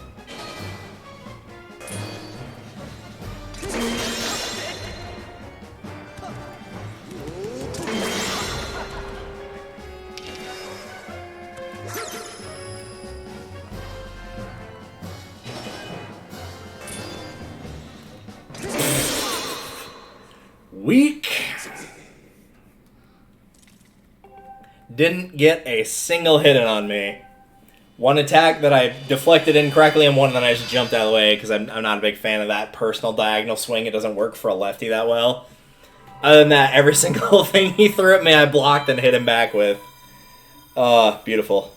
Weak. Didn't get a single hit in on me. One attack that I deflected incorrectly, and one that I just jumped out of the way because I'm not a big fan of that personal diagonal swing. It doesn't work for a lefty that well. Other than that, every single thing he threw at me, I blocked and hit him back with. Oh, beautiful.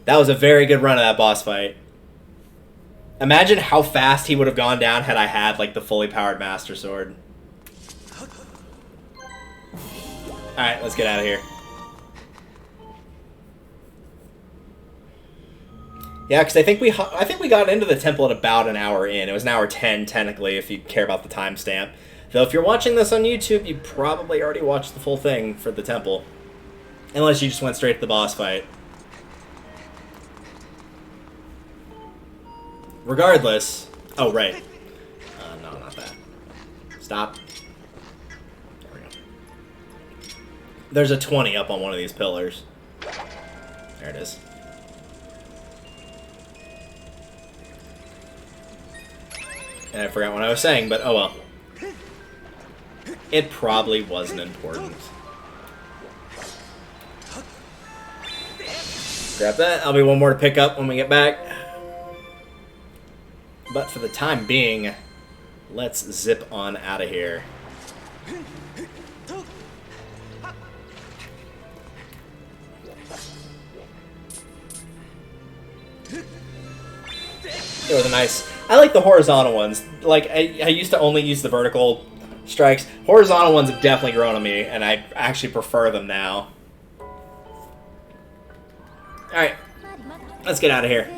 That was a very good run of that boss fight. Imagine how fast he would have gone down had I had, like, the fully powered Master Sword. Alright, let's get out of here. Yeah, because I think we got into the temple at about an hour in. It was an hour 10, technically, if you care about the timestamp. Though if you're watching this on YouTube, you probably already watched the full thing for the temple. Unless you just went straight to the boss fight. Regardless... Oh, right. No, not that. Stop. There we go. There's a 20 up on one of these pillars. There it is. And I forgot what I was saying, but oh well. It probably wasn't important. Grab that. That'll be one more to pick up when we get back. But for the time being, let's zip on out of here. It was a nice... I like the horizontal ones. Like, I used to only use the vertical strikes. Horizontal ones have definitely grown on me, and I actually prefer them now. Alright, let's get out of here.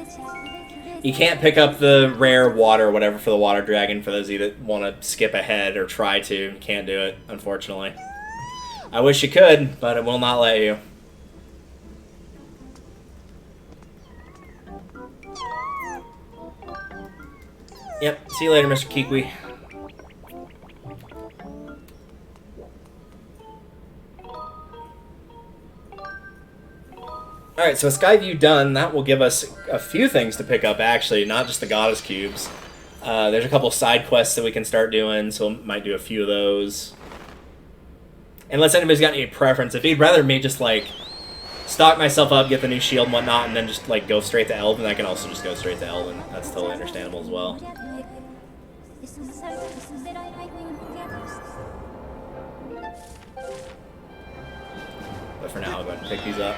You can't pick up the rare water or whatever for the water dragon for those of you that want to skip ahead or try to. You can't do it, unfortunately. I wish you could, but it will not let you. Yep, see you later, Mr. Kiwi. Alright, so Skyview done. That will give us a few things to pick up, actually, not just the Goddess Cubes. There's a couple side quests that we can start doing, so we might do a few of those. Unless anybody's got any preference. If he'd rather me just, like, stock myself up, get the new shield and whatnot, and then just, like, go straight to Elven, I can also just go straight to Elven. That's totally understandable as well. But for now, I'll go ahead and pick these up.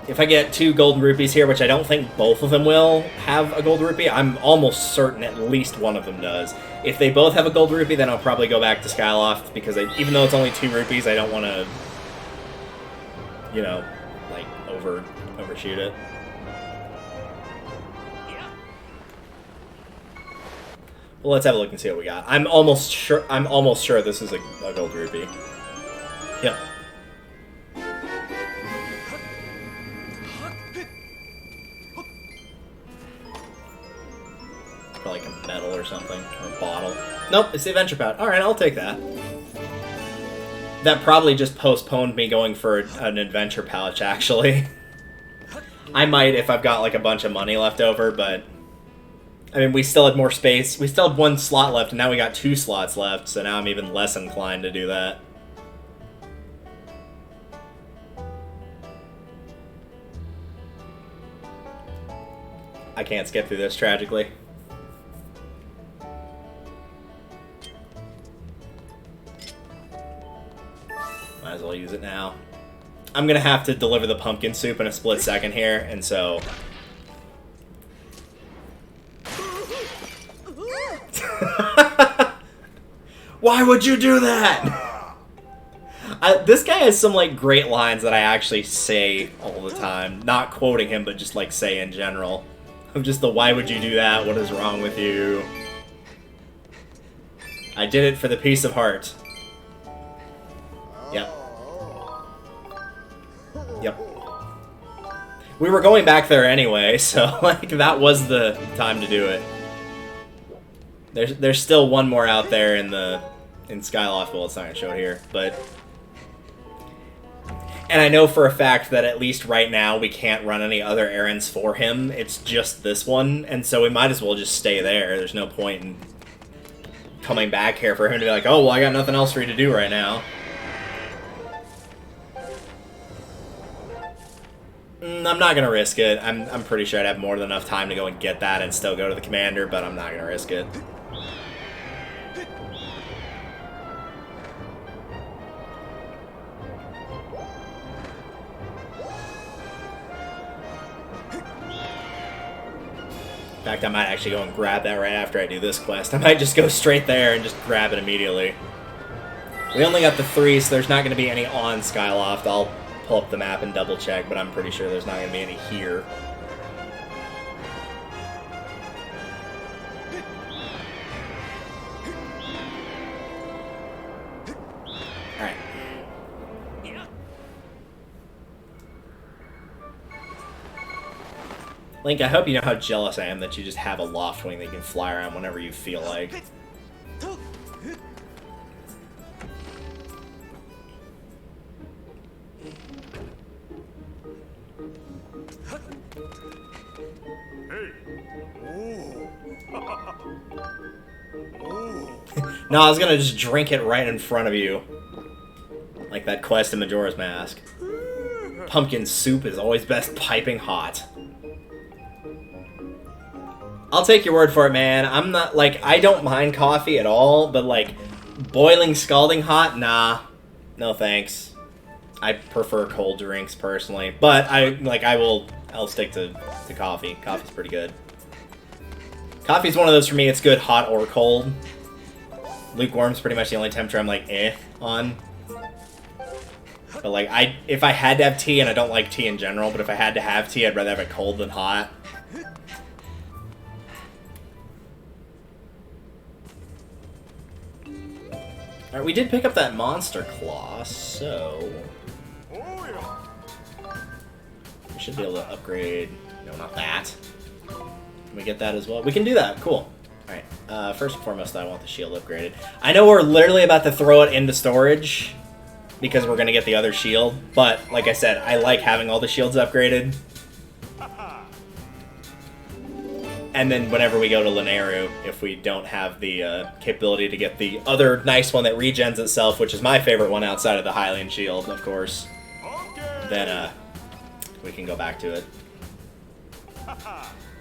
If I get 2 golden rupees here, which I don't think both of them will have a gold rupee, I'm almost certain at least one of them does. If they both have a gold rupee, then I'll probably go back to Skyloft, because even though it's only 2 rupees, I don't want to, you know, like, overshoot it. Well, let's have a look and see what we got. I'm almost sure this is a gold rupee. Yep. Like a medal or something, or a bottle. Nope, it's the adventure pouch. Alright, I'll take that. That probably just postponed me going for an adventure pouch, actually. I might if I've got like a bunch of money left over, but... I mean, we still had more space. We still had 1 slot left, and now we got 2 slots left, so now I'm even less inclined to do that. I can't skip through this, tragically. Might as well use it now. I'm gonna have to deliver the pumpkin soup in a split second here, and so... Why would you do that? This guy has some, like, great lines that I actually say all the time. Not quoting him, but just, like, say in general. I'm just the, why would you do that? What is wrong with you? I did it for the peace of heart. Yep. Yep. We were going back there anyway, so, like, that was the time to do it. There's still one more out there in Skyloft. Well, it's not gonna show it here, but... And I know for a fact that at least right now we can't run any other errands for him. It's just this one, and so we might as well just stay there. There's no point in coming back here for him to be like, oh, well, I got nothing else for you to do right now. I'm not gonna risk it. I'm pretty sure I'd have more than enough time to go and get that and still go to the commander, but I'm not gonna risk it. In fact, I might actually go and grab that right after I do this quest. I might just go straight there and just grab it immediately. We only got the 3, so there's not going to be any on Skyloft. I'll pull up the map and double check, but I'm pretty sure there's not going to be any here. Alright. Link, I hope you know how jealous I am that you just have a loft wing that you can fly around whenever you feel like. No, I was gonna just drink it right in front of you. Like that quest in Majora's Mask. Pumpkin soup is always best piping hot. I'll take your word for it, man. I'm not, like, I don't mind coffee at all, but, like, boiling, scalding hot? Nah. No thanks. I prefer cold drinks, personally. But, I'll stick to coffee. Coffee's pretty good. Coffee's one of those for me, it's good hot or cold. Lukewarm's pretty much the only temperature I'm, like, on. But, like, if I had to have tea, and I don't like tea in general, but if I had to have tea, I'd rather have it cold than hot. Alright, we did pick up that monster claw, so... we should be able to upgrade... no, not that. Can we get that as well? We can do that, cool. Alright, first and foremost, I want the shield upgraded. I know we're literally about to throw it into storage, because we're going to get the other shield, but, like I said, I like having all the shields upgraded. And then whenever we go to Linearu, if we don't have the capability to get the other nice one that regens itself, which is my favorite one outside of the Hylian Shield, of course, then we can go back to it.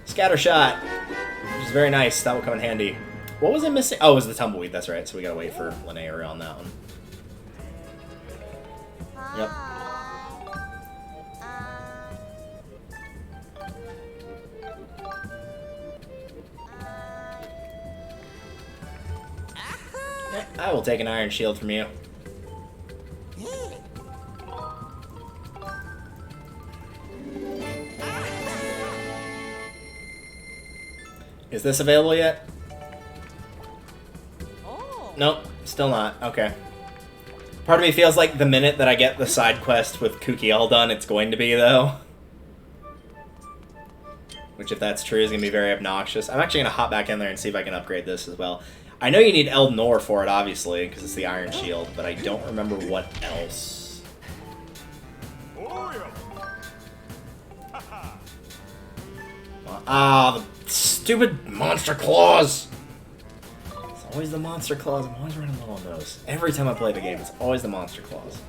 Scatter Shot, which is very nice. That will come in handy. What was I missing? Oh, it was the Tumbleweed. That's right. So we gotta wait for Linearu on that one. Yep. I will take an Iron Shield from you. Is this available yet? Oh. Nope, still not. Okay. Part of me feels like the minute that I get the side quest with Kukiel done, it's going to be, though. Which, if that's true, is going to be very obnoxious. I'm actually going to hop back in there and see if I can upgrade this as well. I know you need Eldenor for it, obviously, because it's the Iron Shield, but I don't remember what else. Ah, the stupid monster claws! It's always the monster claws. I'm always running low on those. Every time I play the game, it's always the monster claws.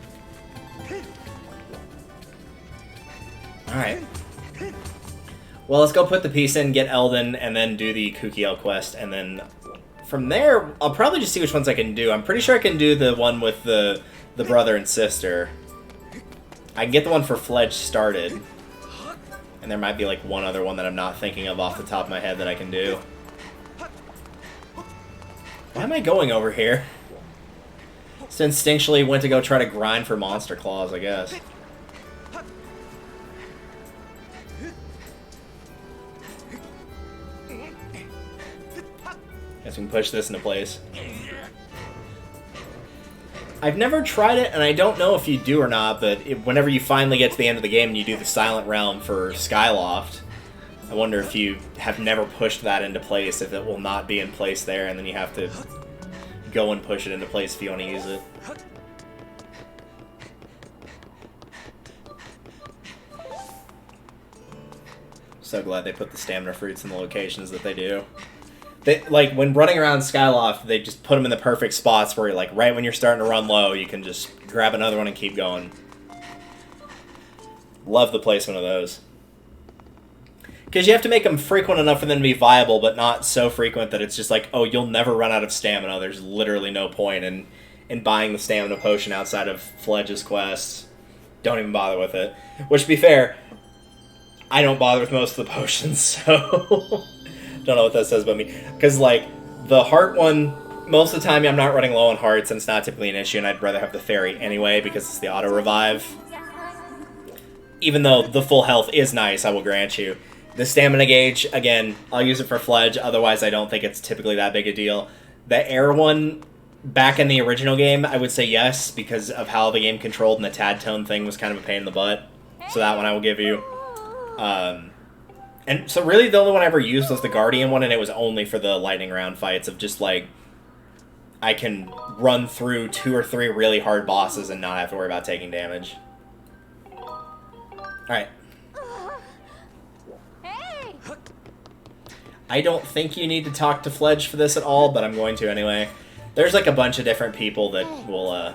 Alright. Well, let's go put the piece in, get Elden, and then do the Kukiel quest, and then from there, I'll probably just see which ones I can do. I'm pretty sure I can do the one with the brother and sister. I can get the one for Fledge started. And there might be like one other one that I'm not thinking of off the top of my head that I can do. Why am I going over here? Just instinctually went to go try to grind for monster claws, I guess. Guess we can push this into place. I've never tried it, and I don't know if you do or not, but whenever you finally get to the end of the game and you do the Silent Realm for Skyloft, I wonder if you have never pushed that into place, if it will not be in place there, and then you have to go and push it into place if you want to use it. So glad they put the stamina fruits in the locations that they do. They, like, when running around Skyloft, they just put them in the perfect spots where, like, right when you're starting to run low, you can just grab another one and keep going. Love the placement of those. Because you have to make them frequent enough for them to be viable, but not so frequent that it's just like, oh, you'll never run out of stamina. There's literally no point in buying the stamina potion outside of Fledge's quest. Don't even bother with it. Which, to be fair, I don't bother with most of the potions, so... Don't know what that says about me. Because, like, the heart one, most of the time I'm not running low on hearts, and it's not typically an issue, and I'd rather have the fairy anyway, because it's the auto-revive. Even though the full health is nice, I will grant you. The stamina gauge, again, I'll use it for Fledge, otherwise I don't think it's typically that big a deal. The air one, back in the original game, I would say yes, because of how the game controlled, and the tad tone thing was kind of a pain in the butt. So that one I will give you. And so really the only one I ever used was the Guardian one, and it was only for the lightning round fights of just, like, I can run through 2 or 3 really hard bosses and not have to worry about taking damage. Alright. I don't think you need to talk to Fledge for this at all, but I'm going to anyway. There's, like, a bunch of different people that will,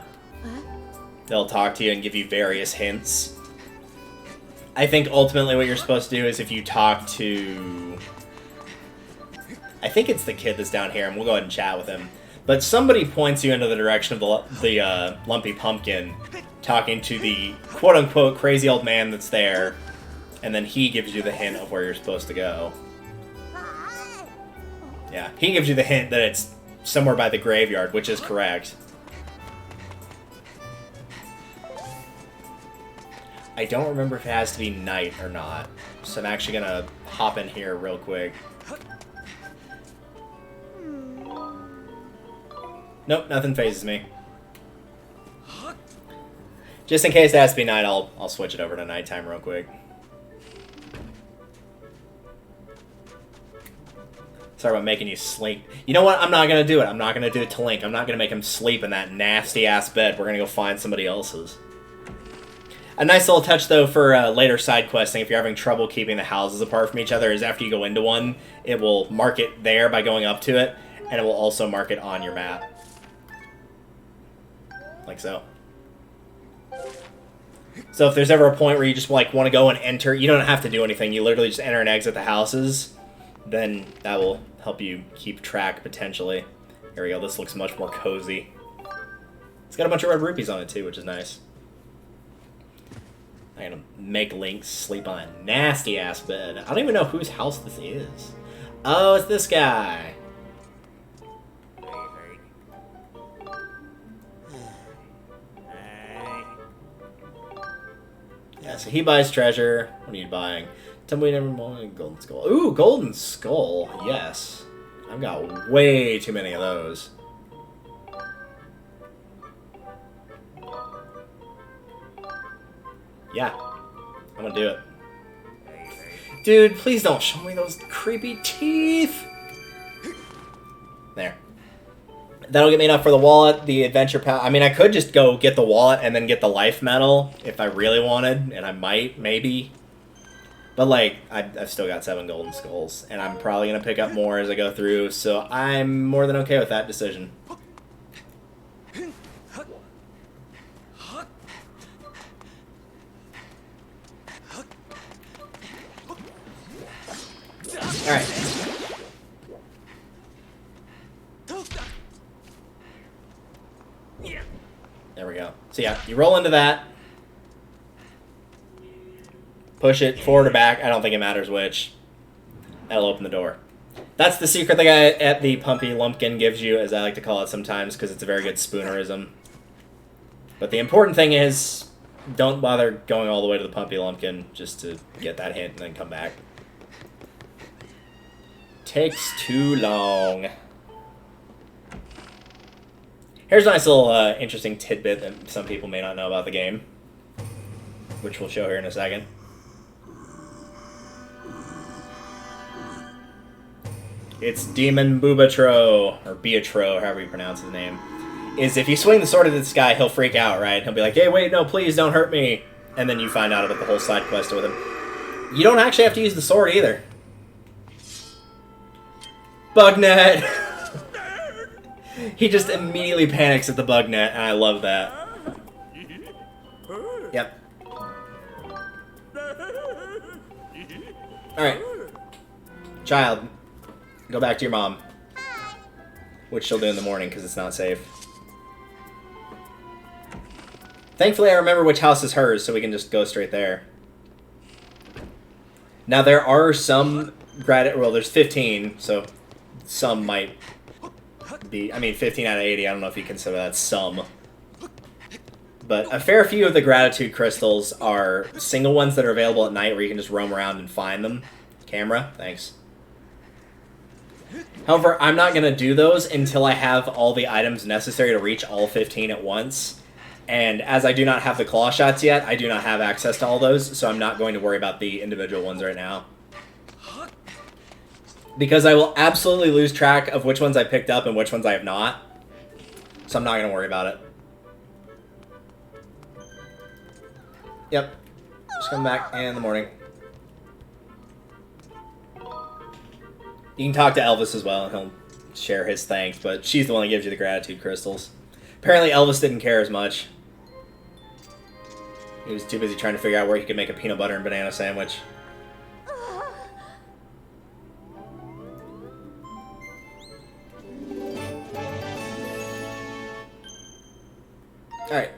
they'll talk to you and give you various hints. I think ultimately what you're supposed to do is if you talk to... I think it's the kid that's down here, and we'll go ahead and chat with him. But somebody points you into the direction of the Lumpy Pumpkin, talking to the quote-unquote crazy old man that's there, and then he gives you the hint of where you're supposed to go. Yeah, he gives you the hint that it's somewhere by the graveyard, which is correct. I don't remember if it has to be night or not, so I'm actually going to hop in here real quick. Nope, nothing phases me. Just in case it has to be night, I'll switch it over to nighttime real quick. Sorry about making you sleep. You know what? I'm not going to do it. I'm not going to do it to Link. I'm not going to make him sleep in that nasty-ass bed. We're going to go find somebody else's. A nice little touch, though, for later side questing, if you're having trouble keeping the houses apart from each other, is after you go into one, it will mark it there by going up to it, and it will also mark it on your map. Like so. So if there's ever a point where you just like want to go and enter, you don't have to do anything, you literally just enter and exit the houses, then that will help you keep track, potentially. Here we go, this looks much more cozy. It's got a bunch of red rupees on it, too, which is nice. I'm gonna make Link sleep on a nasty-ass bed. I don't even know whose house this is. Oh, it's this guy. Yeah, so he buys treasure. What are you buying? Tumbleweed every morning, golden skull. Ooh, golden skull. Yes. I've got way too many of those. Yeah, I'm gonna do it. Dude, please don't show me those creepy teeth! There. That'll get me enough for the wallet, the adventure pouch. I mean, I could just go get the wallet and then get the life medal if I really wanted, and I might, maybe. But, like, I've still got 7 golden skulls, and I'm probably gonna pick up more as I go through, so I'm more than okay with that decision. Alright. There we go. So yeah, you roll into that. Push it forward or back. I don't think it matters which. That'll open the door. That's the secret the guy at the Pumpy Lumpkin gives you, as I like to call it sometimes, because it's a very good spoonerism. But the important thing is, don't bother going all the way to the Pumpy Lumpkin just to get that hint and then come back. Takes too long. Here's a nice little interesting tidbit that some people may not know about the game, which we'll show here in a second. It's Demon Bubatro, or Beatro, however you pronounce his name. Is if you swing the sword at this guy, he'll freak out, right? He'll be like, hey, wait, no, please, don't hurt me. And then you find out about the whole side quest with him. You don't actually have to use the sword either. Bugnet! He just immediately panics at the Bugnet, and I love that. Yep. Alright. Child, go back to your mom. Which she'll do in the morning, because it's not safe. Thankfully, I remember which house is hers, so we can just go straight there. Now, there are some... Well, there's 15, so... Some might be... I mean, 15 out of 80, I don't know if you consider that some. But a fair few of the gratitude crystals are single ones that are available at night where you can just roam around and find them. Camera, thanks. However, I'm not going to do those until I have all the items necessary to reach all 15 at once. And as I do not have the claw shots yet, I do not have access to all those, so I'm not going to worry about the individual ones right now. Because I will absolutely lose track of which ones I picked up and which ones I have not. So I'm not going to worry about it. Yep. Just come back in the morning. You can talk to Elvis as well, and he'll share his thanks, but she's the one that gives you the gratitude crystals. Apparently Elvis didn't care as much. He was too busy trying to figure out where he could make a peanut butter and banana sandwich. Alright.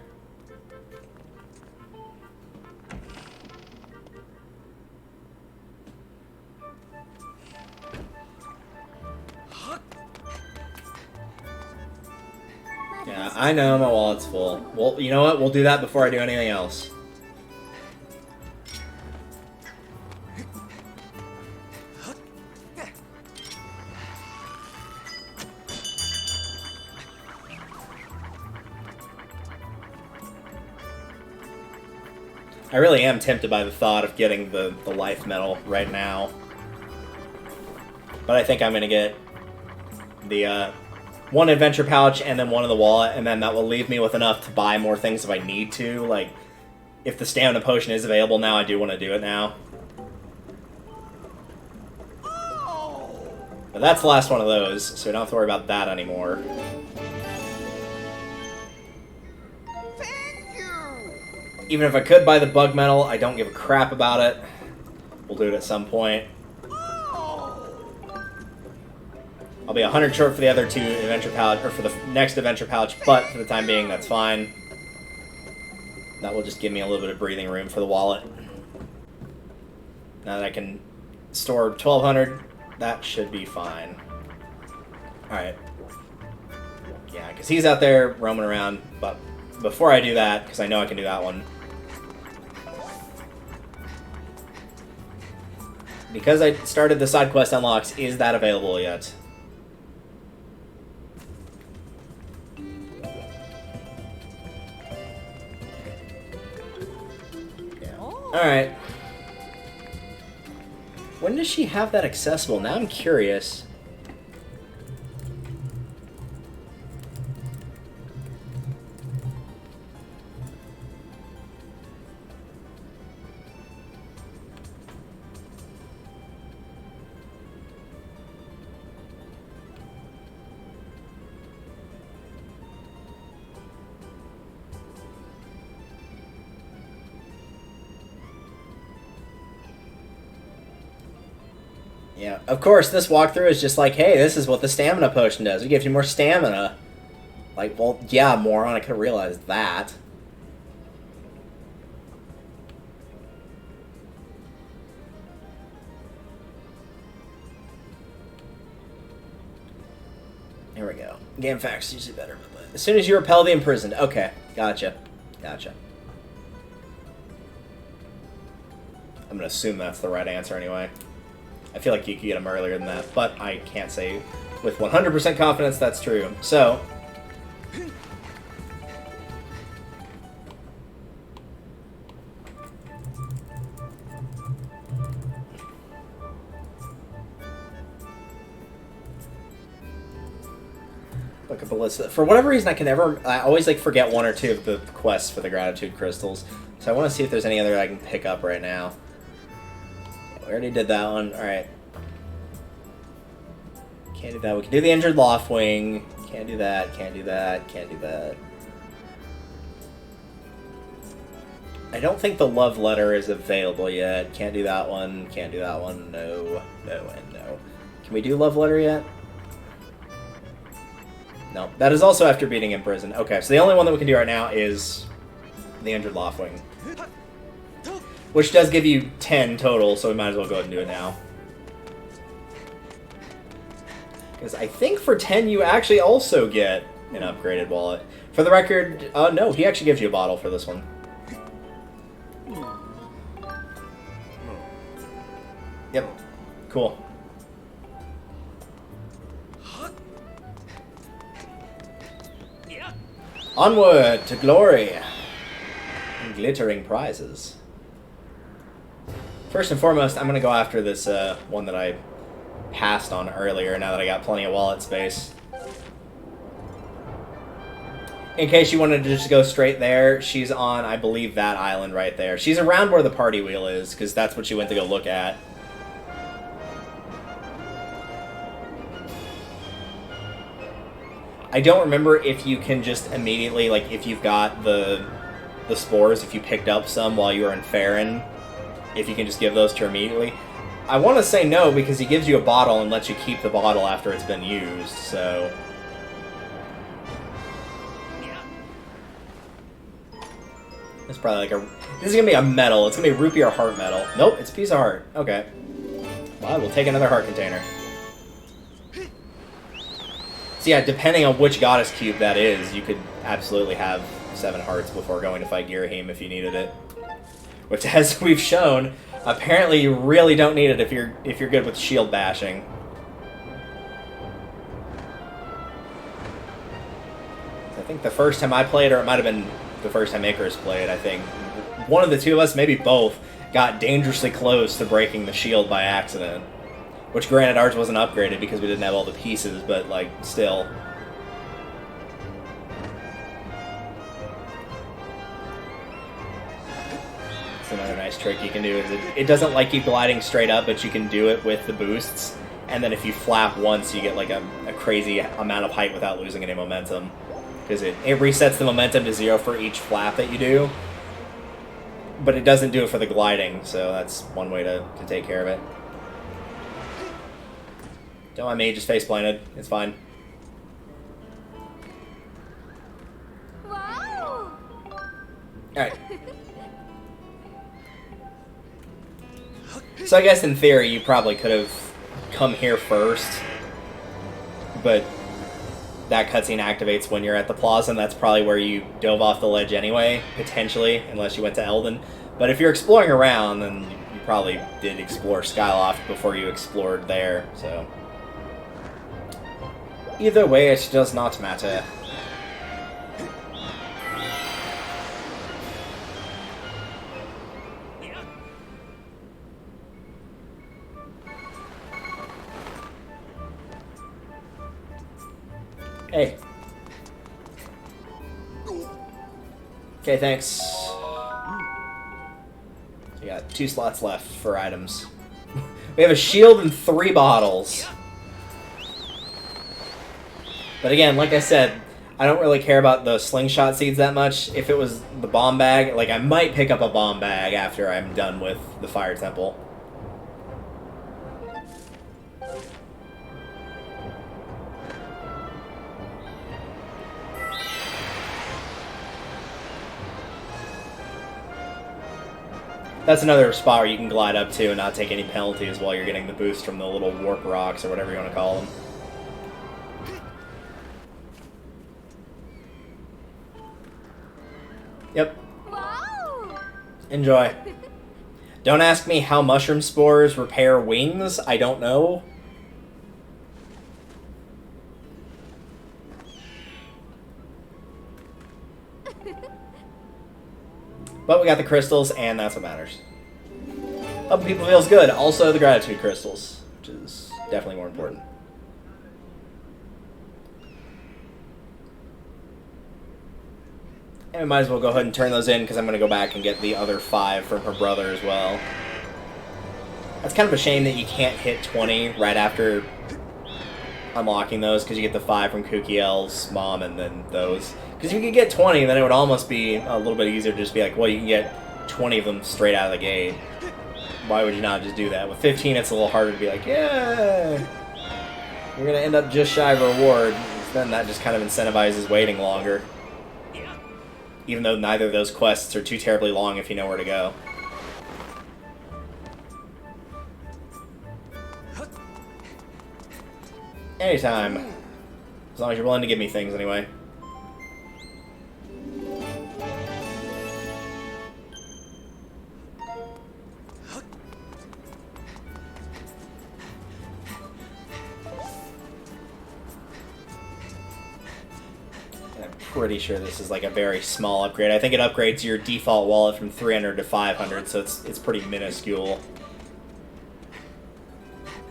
Yeah, I know my wallet's full. Well, you know what? We'll do that before I do anything else. I really am tempted by the thought of getting the life medal right now. But I think I'm going to get the one adventure pouch and then one in the wallet, and then that will leave me with enough to buy more things if I need to. Like, if the stamina potion is available now, I do want to do it now. But that's the last one of those, so we don't have to worry about that anymore. Thank you. Even if I could buy the bug medal, I don't give a crap about it. We'll do it at some point. I'll be 100 short for the other two adventure pouch, or for the next adventure pouch, but for the time being, that's fine. That will just give me a little bit of breathing room for the wallet. Now that I can store 1,200, that should be fine. Alright. Yeah, because he's out there roaming around, but before I do that, because I know I can do that one, because I started the Sidequest Unlocks, is that available yet? Alright. When does she have that accessible? Now I'm curious. Yeah, of course, this walkthrough is just like, hey, this is what the stamina potion does. It gives you more stamina. Like, well, yeah, moron, I could have realized that. Here we go. Game facts usually better. But as soon as you repel the imprisoned. Okay, gotcha. Gotcha. I'm going to assume that's the right answer anyway. I feel like you could get them earlier than that, but I can't say with 100% confidence that's true. So, look at the list. For whatever reason, I always like forget one or two of the quests for the gratitude crystals. So I want to see if there's any other I can pick up right now. We already did that one. Alright. Can't do that. We can do the injured Loft Wing. Can't do that. Can't do that. Can't do that. I don't think the love letter is available yet. Can't do that one. Can't do that one. No. No and no. Can we do love letter yet? No. That is also after beating in prison. Okay, so the only one that we can do right now is the injured Loft Wing. Which does give you 10 total, so we might as well go ahead and do it now. Because I think for 10 you actually also get an upgraded wallet. For the record, no, he actually gives you a bottle for this one. Yep, cool. Onward to glory and glittering prizes. First and foremost, I'm going to go after this one that I passed on earlier, now that I got plenty of wallet space. In case you wanted to just go straight there, she's on, I believe, that island right there. She's around where the party wheel is, because that's what she went to go look at. I don't remember if you can just immediately, like, if you've got the spores, if you picked up some while you were in Farron, if you can just give those to her immediately. I want to say no, because he gives you a bottle and lets you keep the bottle after it's been used, so... It's probably like a... This is going to be a medal. It's going to be a rupee or heart medal. Nope, it's a piece of heart. Okay. Well, we'll take another heart container. So yeah, depending on which goddess cube that is, you could absolutely have 7 hearts before going to fight Girahim if you needed it. Which, as we've shown, apparently you really don't need it if you're good with shield bashing. I think the first time I played, or it might have been the first time Icarus played, I think, one of the two of us, maybe both, got dangerously close to breaking the shield by accident. Which, granted, ours wasn't upgraded because we didn't have all the pieces, but, like, still. nice trick you can do. Is it doesn't like you gliding straight up, but you can do it with the boosts. And then if you flap once, you get like a crazy amount of height without losing any momentum. Because it resets the momentum to 0 for each flap that you do. But it doesn't do it for the gliding, so that's one way to take care of it. Don't mind me, just face planted. It's fine. Wow. Alright. So I guess in theory you probably could have come here first. But that cutscene activates when you're at the plaza, and that's probably where you dove off the ledge anyway, potentially, unless you went to Eldon. But if you're exploring around, then you probably did explore Skyloft before you explored there, so... Either way, it does not matter. Hey. Okay, thanks. So we got 2 slots left for items. We have a shield and 3 bottles. But again, like I said, I don't really care about the slingshot seeds that much. If it was the bomb bag, like I might pick up a bomb bag after I'm done with the Fire Temple. That's another spot where you can glide up to and not take any penalties while you're getting the boost from the little warp rocks or whatever you want to call them. Yep. Wow. Enjoy. Don't ask me how mushroom spores repair wings. I don't know. But we got the crystals, and that's what matters. Helping people feels good. Also, the gratitude crystals, which is definitely more important. And we might as well go ahead and turn those in, because I'm going to go back and get the other 5 from her brother as well. That's kind of a shame that you can't hit 20 right after unlocking those, because you get the 5 from Kukiel's mom and then those. Because if you could get 20, then it would almost be a little bit easier to just be like, well, you can get 20 of them straight out of the gate. Why would you not just do that? With 15, it's a little harder to be like, yeah, you're going to end up just shy of a reward. Then that just kind of incentivizes waiting longer. Even though neither of those quests are too terribly long if you know where to go. Anytime. As long as you're willing to give me things anyway. Pretty sure this is like a very small upgrade. I think it upgrades your default wallet from 300 to 500, so it's pretty minuscule.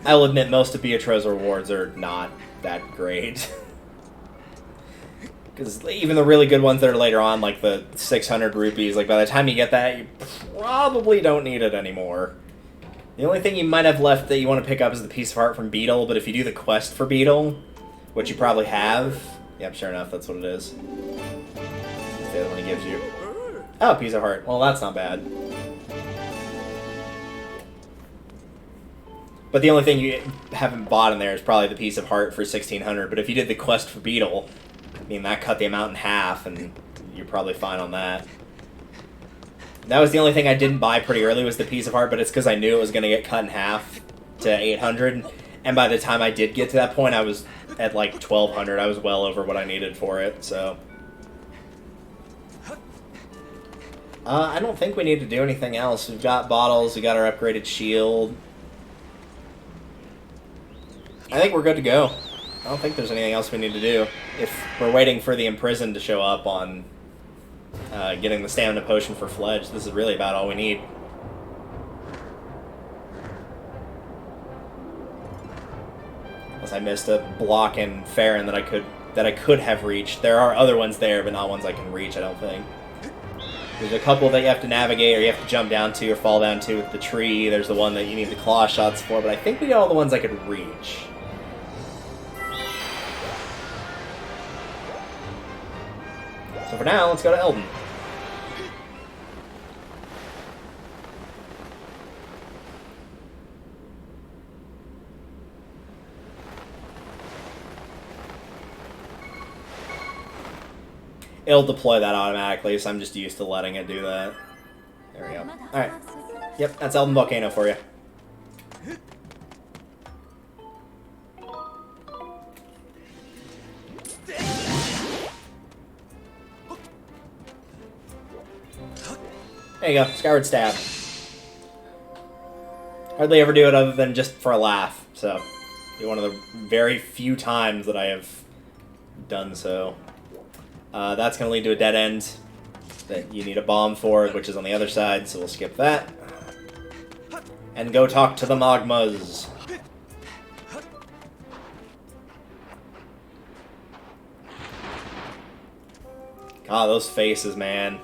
I'll admit most of Beatro's rewards are not that great. Because even the really good ones that are later on, like the 600 rupees, like by the time you get that, you probably don't need it anymore. The only thing you might have left that you want to pick up is the piece of heart from Beetle, but if you do the quest for Beetle, which you probably have... Yep, sure enough, that's what it is. That's the other one he gives you. Oh, piece of heart. Well, that's not bad. But the only thing you haven't bought in there is probably the piece of heart for 1600. But if you did the quest for Beetle, I mean, that cut the amount in half, and you're probably fine on that. That was the only thing I didn't buy pretty early was the piece of heart, but it's because I knew it was going to get cut in half to 800. And by the time I did get to that point, I was at like 1200. I was well over what I needed for it, so... I don't think we need to do anything else. We've got bottles, we got our upgraded shield. I think we're good to go. I don't think there's anything else we need to do. If we're waiting for the imprisoned to show up on getting the stamina potion for Fledge, this is really about all we need. Unless I missed a block in Farron that I could have reached. There are other ones there, but not ones I can reach, I don't think. There's a couple that you have to navigate or you have to jump down to or fall down to with the tree. There's the one that you need the claw shots for, but I think we got all the ones I could reach. So for now, let's go to Elden. It'll deploy that automatically, so I'm just used to letting it do that. There we go. Alright. Yep, that's Elden Volcano for you. There you go, Skyward Stab. Hardly ever do it other than just for a laugh, so be one of the very few times that I have done so. That's going to lead to a dead end that you need a bomb for, which is on the other side, so we'll skip that. And go talk to the Magmas. God, those faces, man.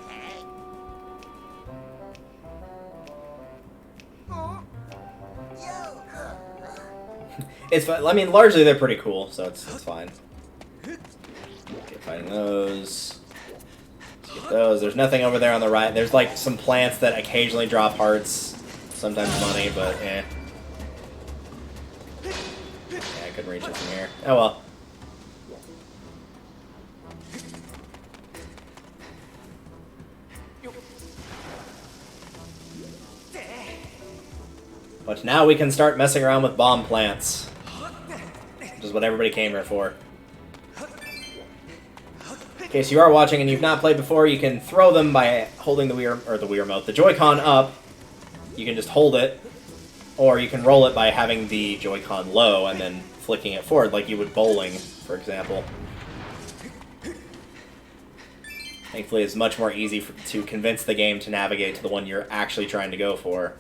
It's fun. I mean, largely they're pretty cool, so it's fine. Okay, fighting those. Get those. There's nothing over there on the right. There's like some plants that occasionally drop hearts, sometimes money, but eh. Yeah, I couldn't reach it from here. Oh well. But now we can start messing around with bomb plants, which is what everybody came here for. In case you are watching and you've not played before, you can throw them by holding the the Joy-Con up. You can just hold it, or you can roll it by having the Joy-Con low and then flicking it forward, like you would bowling, for example. Thankfully, it's much more easy to convince the game to navigate to the one you're actually trying to go for.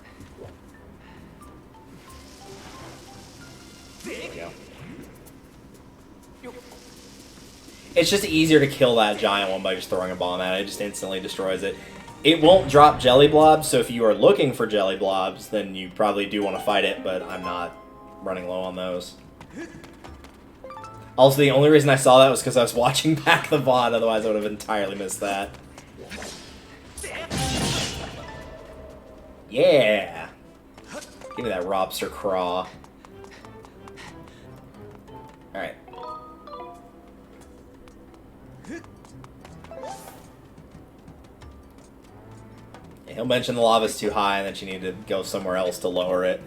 There we go. It's just easier to kill that giant one by just throwing a bomb at it. It just instantly destroys it. It won't drop jelly blobs, so if you are looking for jelly blobs, then you probably do want to fight it, but I'm not running low on those. Also, the only reason I saw that was because I was watching back the VOD, otherwise I would have entirely missed that. Yeah! Give me that Robster Craw. Alright. Yeah, he'll mention the lava's too high and that you need to go somewhere else to lower it.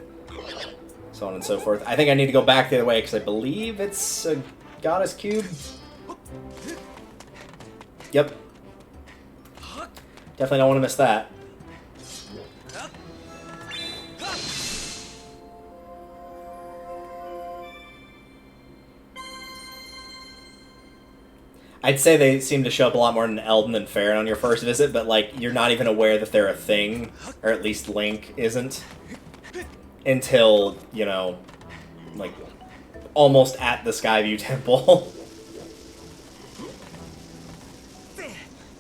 So on and so forth. I think I need to go back the other way because I believe it's a goddess cube. Yep. Definitely don't want to miss that. I'd say they seem to show up a lot more in Elden than Farron on your first visit, but like you're not even aware that they're a thing, or at least Link isn't, until, you know, like almost at the Skyview Temple.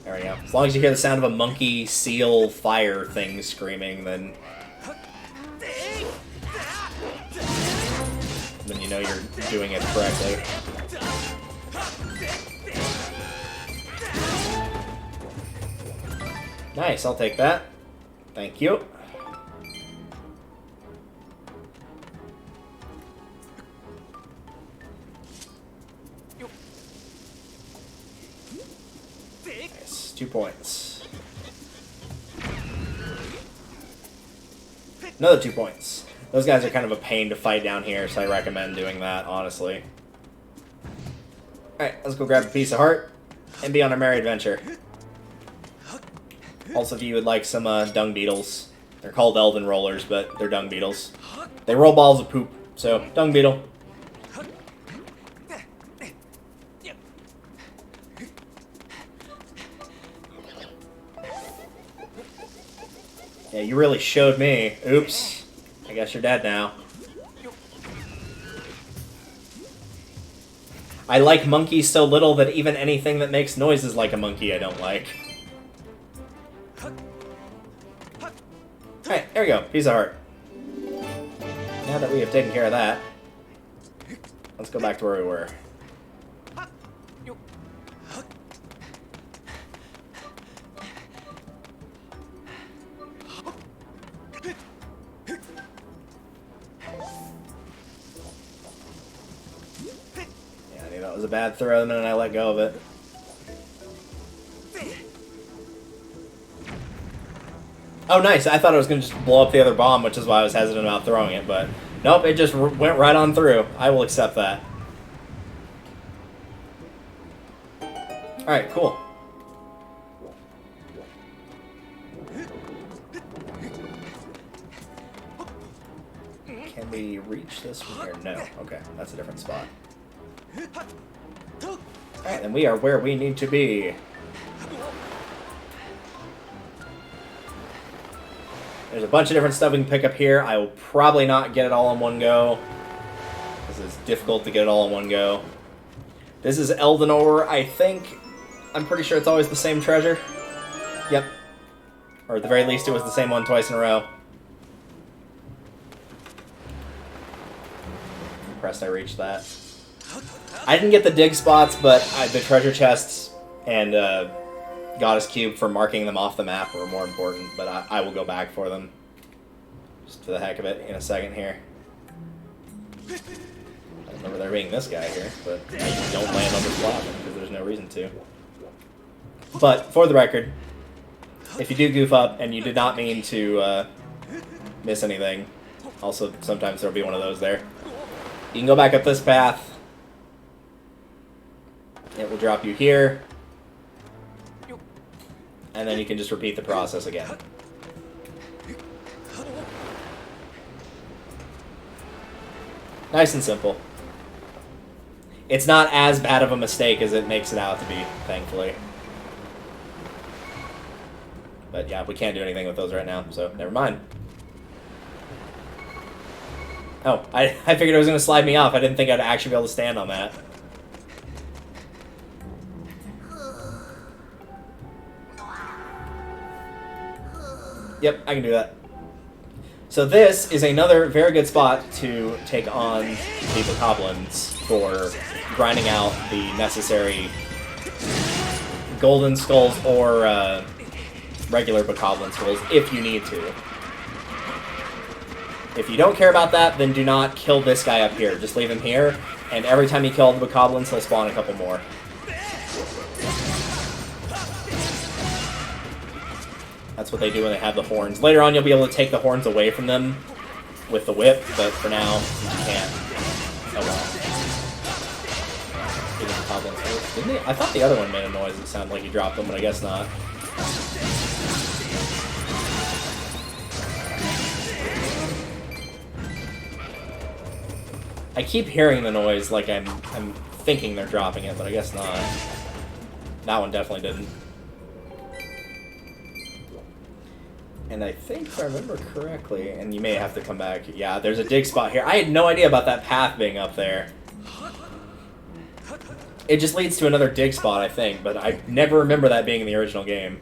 There we go. As long as you hear the sound of a monkey, seal, fire thing screaming, then you know you're doing it correctly. Nice, I'll take that. Thank you. Nice, 2 points. Another 2 points. Those guys are kind of a pain to fight down here, so I recommend doing that, honestly. Alright, let's go grab a piece of heart and be on our merry adventure. Also, if you would like some Dung Beetles. They're called Elven Rollers, but they're Dung Beetles. They roll balls of poop, so Dung Beetle. Yeah, you really showed me. Oops. I guess you're dead now. I like monkeys so little that even anything that makes noises like a monkey I don't like. There we go. Piece of heart. Now that we have taken care of that, let's go back to where we were. Yeah, I knew that was a bad throw the minute I let go of it. Oh, nice. I thought it was going to just blow up the other bomb, which is why I was hesitant about throwing it, but nope, it just went right on through. I will accept that. Alright, cool. Can we reach this from here? No. Okay, that's a different spot. Alright, then we are where we need to be. There's a bunch of different stuff we can pick up here. I will probably not get it all in one go. This is difficult to get it all in one go. This is Elden Ore, I think. I'm pretty sure it's always the same treasure. Yep. Or at the very least, it was the same one twice in a row. Impressed I reached that. I didn't get the dig spots, but the treasure chests and Goddess Cube for marking them off the map were more important, but I will go back for them. Just for the heck of it in a second here. I remember there being this guy here, but I don't land on this platform because there's no reason to. But, for the record, if you do goof up and you did not mean to miss anything, also sometimes there'll be one of those there, you can go back up this path. It will drop you here. And then you can just repeat the process again. Nice and simple. It's not as bad of a mistake as it makes it out to be, thankfully. But yeah, we can't do anything with those right now, so never mind. Oh, I figured it was going to slide me off. I didn't think I'd actually be able to stand on that. Yep, I can do that. So this is another very good spot to take on the bokoblins for grinding out the necessary golden skulls or regular bokoblin skulls if you need to. If you don't care about that, then do not kill this guy up here. Just leave him here, and every time you kill the bokoblins, he'll spawn a couple more. That's what they do when they have the horns. Later on, you'll be able to take the horns away from them with the whip, but for now, you can't. Oh well. Didn't they? I thought the other one made a noise that sounded like you dropped them, but I guess not. I keep hearing the noise like I'm thinking they're dropping it, but I guess not. That one definitely didn't. And I think, if I remember correctly, and you may have to come back, yeah, there's a dig spot here. I had no idea about that path being up there. It just leads to another dig spot, I think, but I never remember that being in the original game.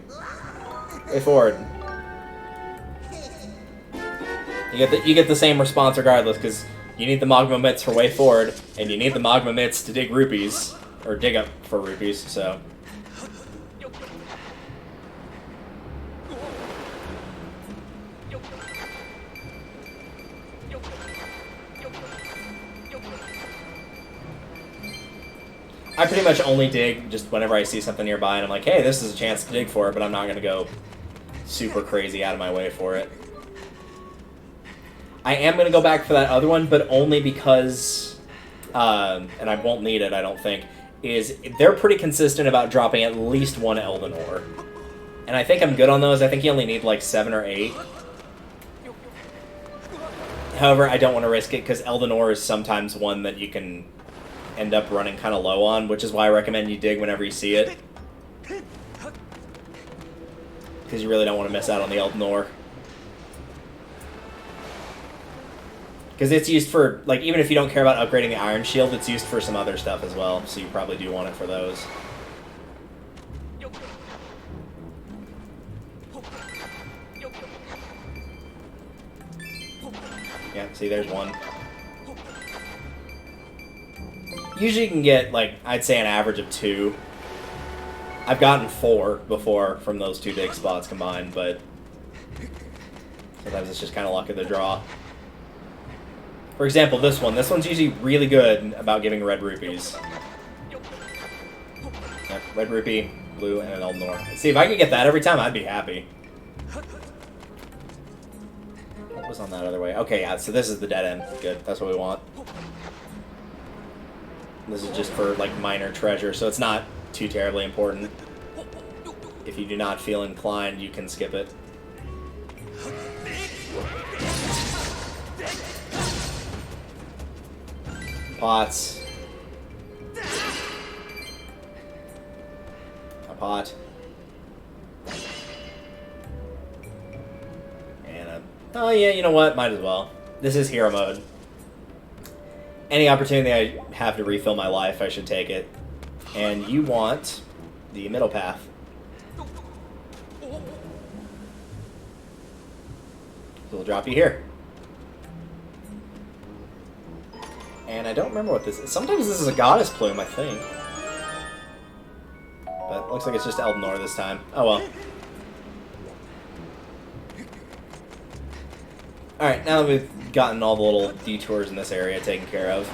Way forward. You get the same response regardless, because you need the magma mitts for way forward, and you need the magma mitts to dig rupees, or dig up for rupees, so... I pretty much only dig just whenever I see something nearby and I'm like, hey, this is a chance to dig for it, but I'm not going to go super crazy out of my way for it. I am going to go back for that other one, but only because, and I won't need it, I don't think, is they're pretty consistent about dropping at least one Elden Ore. And I think I'm good on those. I think you only need like 7 or 8. However, I don't want to risk it because Elden Ore is sometimes one that you can end up running kind of low on, which is why I recommend you dig whenever you see it. Because you really don't want to miss out on the Elden Ore. Because it's used for, like, even if you don't care about upgrading the Iron Shield, it's used for some other stuff as well, so you probably do want it for those. See, there's one. Usually you can get, like, I'd say an average of 2. I've gotten 4 before from those 2 dig spots combined, but sometimes it's just kind of luck of the draw. For example, this one's usually really good about giving red rupees. Yep, red rupee, blue, and an Elnor. See, if I could get that every time, I'd be happy. What was on that other way? Okay, yeah, so this is the dead end. Good, that's what we want. This is just for, like, minor treasure, so it's not too terribly important. If you do not feel inclined, you can skip it. Pots. A pot. And a... Oh yeah, you know what? Might as well. This is hero mode. Any opportunity I have to refill my life, I should take it. And you want the middle path. So we'll drop you here. And I don't remember what this is. Sometimes this is a goddess plume, I think. But it looks like it's just Elnor this time. Oh well. Alright, now that we've gotten all the little detours in this area taken care of,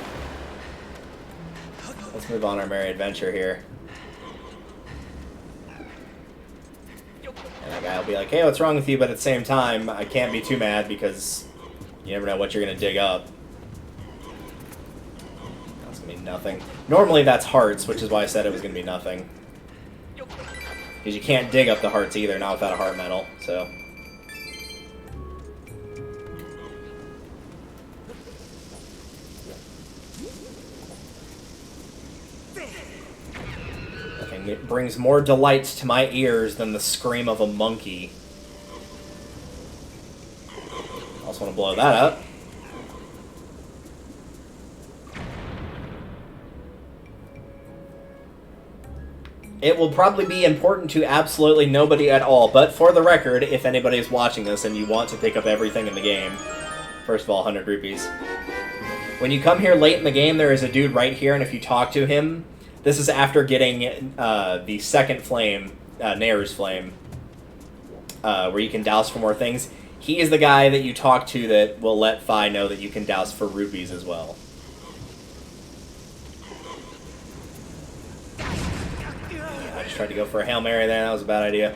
let's move on our merry adventure here. And that guy will be like, hey, what's wrong with you? But at the same time, I can't be too mad because you never know what you're going to dig up. That's going to be nothing. Normally that's hearts, which is why I said it was going to be nothing. Because you can't dig up the hearts either, not without a heart medal, so... It brings more delight to my ears than the scream of a monkey. Also want to blow that up. It will probably be important to absolutely nobody at all, but for the record, if anybody is watching this and you want to pick up everything in the game, first of all, 100 rupees. When you come here late in the game, there is a dude right here, and if you talk to him, this is after getting the second flame, Nehru's Flame, where you can douse for more things. He is the guy that you talk to that will let Fi know that you can douse for rupees as well. Yeah, I just tried to go for a Hail Mary there. That was a bad idea.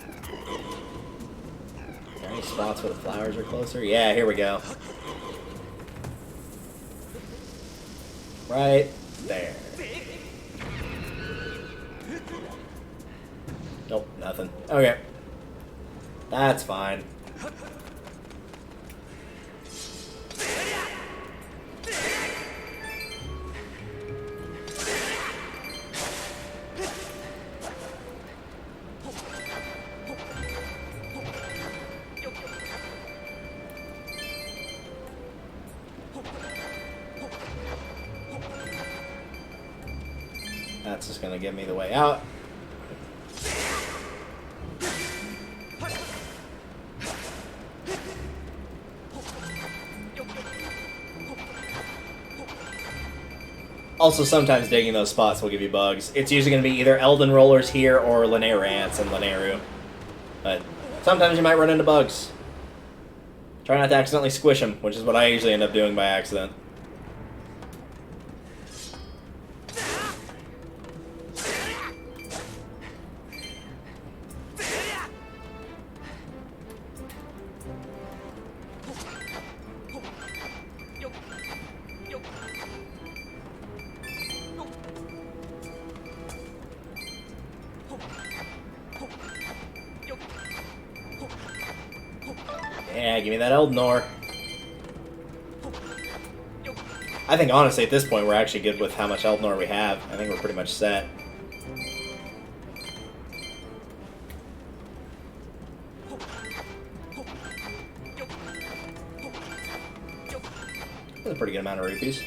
Are there any spots where the flowers are closer? Yeah, here we go. Right there. Nope, nothing. Okay. That's fine. That's just going to give me the way out. Also, sometimes digging those spots will give you bugs. It's usually going to be either Elden Rollers here or Linear Ants and Linearu. But sometimes you might run into bugs. Try not to accidentally squish them, which is what I usually end up doing by accident. Yeah, give me that Elnor. I think, honestly, at this point, we're actually good with how much Elnor we have. I think we're pretty much set. That's a pretty good amount of rupees.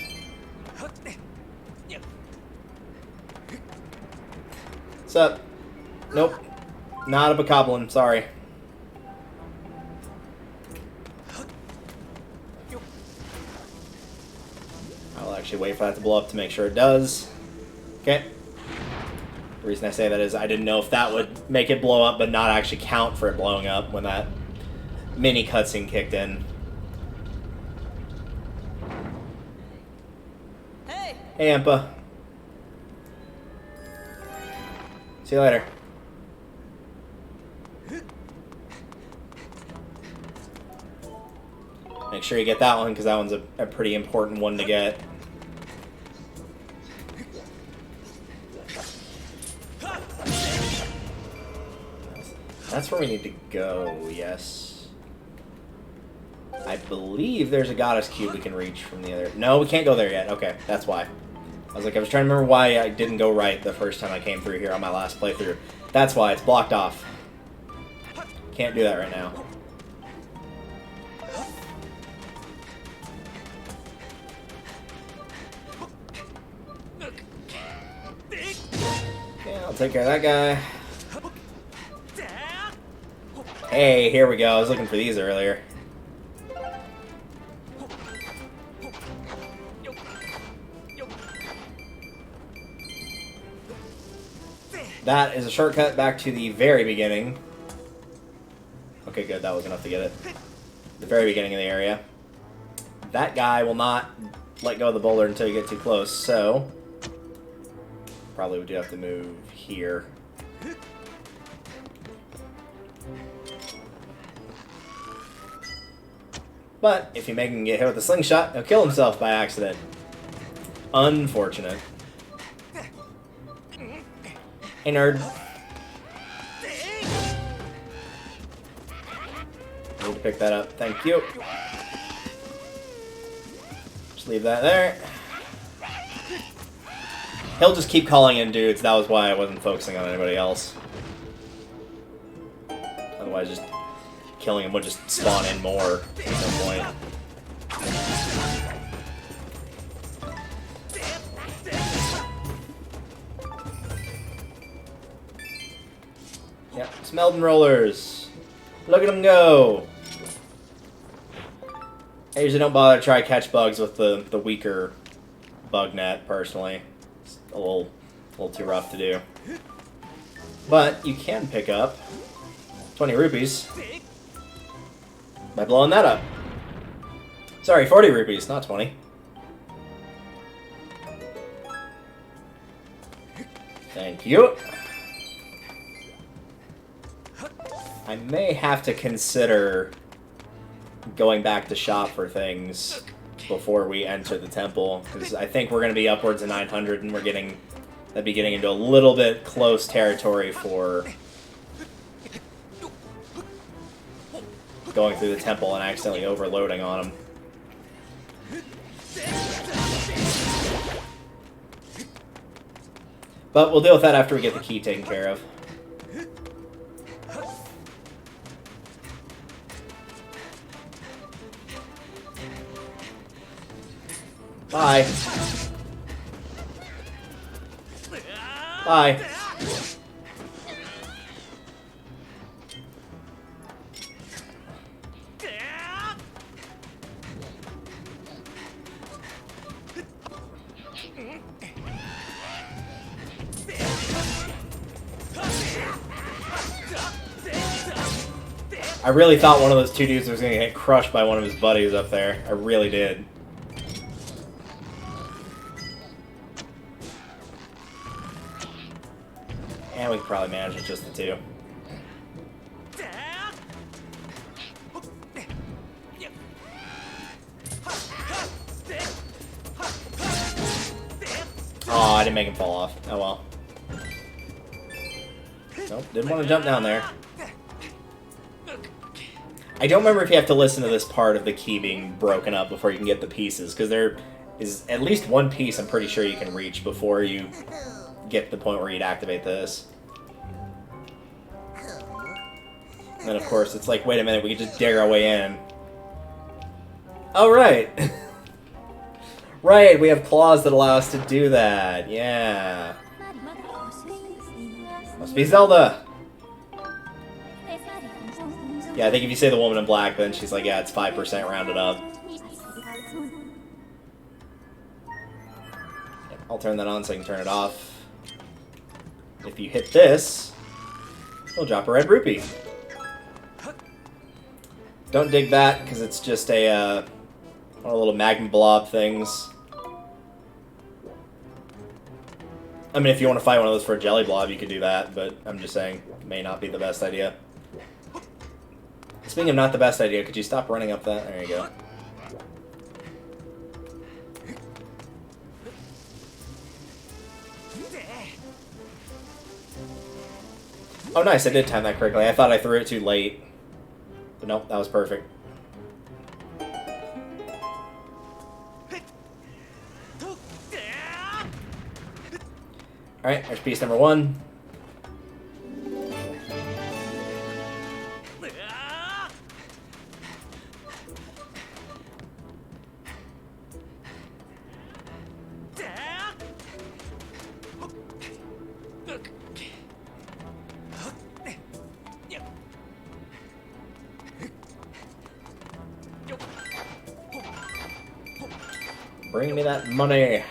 What's up? Nope. Not a bokoblin, sorry. actually wait for that to blow up to make sure it does. Okay. The reason I say that is I didn't know if that would make it blow up, but not actually count for it blowing up when that mini cutscene kicked in. Hey, Ampa. See you later. Make sure you get that one, because that one's a pretty important one to get. That's where we need to go, yes. I believe there's a goddess cube we can reach from the other... No, we can't go there yet. Okay, that's why. I was trying to remember why I didn't go right the first time I came through here on my last playthrough. That's why, it's blocked off. Can't do that right now. Okay, I'll take care of that guy. Hey, here we go. I was looking for these earlier. That is a shortcut back to the very beginning. Okay, good. That was enough to get it. The very beginning of the area. That guy will not let go of the boulder until you get too close, so... Probably we do have to move here. But if you make him get hit with a slingshot, he'll kill himself by accident. Unfortunate. Hey, nerd. Need to pick that up. Thank you. Just leave that there. He'll just keep calling in dudes. That was why I wasn't focusing on anybody else. Otherwise, just killing him would just spawn in more at some point. Yep, Smeldon rollers. Look at them go. I usually don't bother to try catch bugs with the weaker bug net, personally. It's a little too rough to do. But you can pick up 20 rupees by blowing that up. Sorry, 40 rupees, not 20. Thank you. I may have to consider going back to shop for things before we enter the temple, because I think we're going to be upwards of 900, and that'd be getting into a little bit close territory for going through the temple and accidentally overloading on them. But we'll deal with that after we get the key taken care of. Bye. Bye. I really thought one of those two dudes was going to get crushed by one of his buddies up there. I really did. And we could probably manage with just the two. Oh, I didn't make him fall off. Oh well. Nope, didn't want to jump down there. I don't remember if you have to listen to this part of the key being broken up before you can get the pieces, because there is at least one piece I'm pretty sure you can reach before you get to the point where you'd activate this. And then, of course, it's like, wait a minute, we can just dare our way in. Oh, right. Right, we have claws that allow us to do that. Yeah. Must be Zelda. Yeah, I think if you say the woman in black, then she's like, yeah, it's 5% rounded up. I'll turn that on so I can turn it off. If you hit this, it'll drop a red rupee. Don't dig that, because it's just a one of the little magma blob things. I mean, if you want to fight one of those for a jelly blob, you could do that, but I'm just saying, it may not be the best idea. Speaking of not the best idea, could you stop running up that? There you go. Oh, nice, I did time that correctly. I thought I threw it too late. But nope, that was perfect. Alright, there's piece number 1. Bring me that money.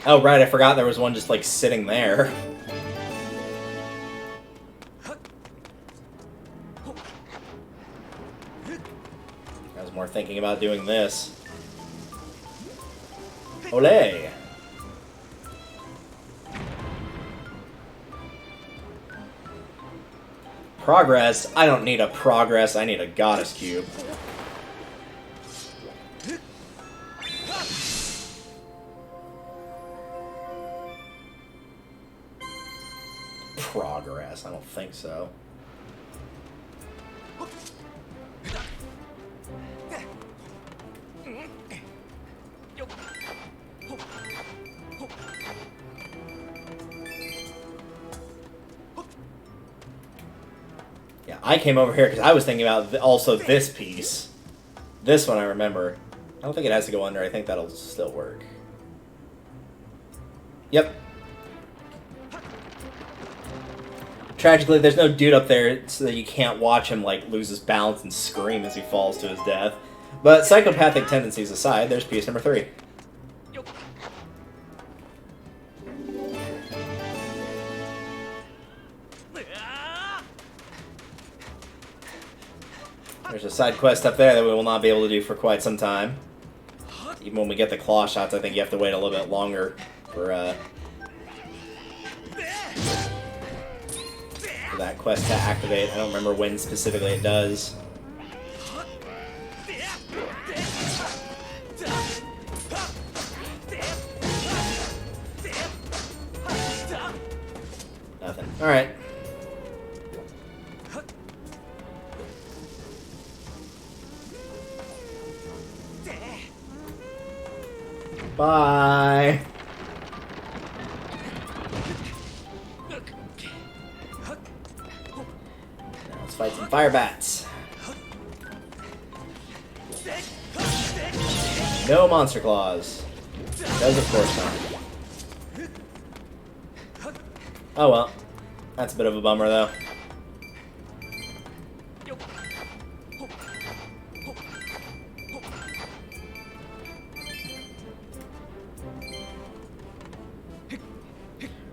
Oh, right, I forgot there was one just, like, sitting there. I was more thinking about doing this. Olé! Progress? I don't need a progress, I need a goddess cube. Progress? I don't think so. Yeah, I came over here because I was thinking about also this piece. This one I remember. I don't think it has to go under. I think that'll still work. Yep. Tragically, there's no dude up there so that you can't watch him, like, lose his balance and scream as he falls to his death. But psychopathic tendencies aside, there's piece number 3. There's a side quest up there that we will not be able to do for quite some time. Even when we get the claw shots, I think you have to wait a little bit longer for that quest to activate. I don't remember when specifically it does. Nothing. Alright. Bye. Let's fight some fire bats. No monster claws. Does of course not. Oh well. That's a bit of a bummer though.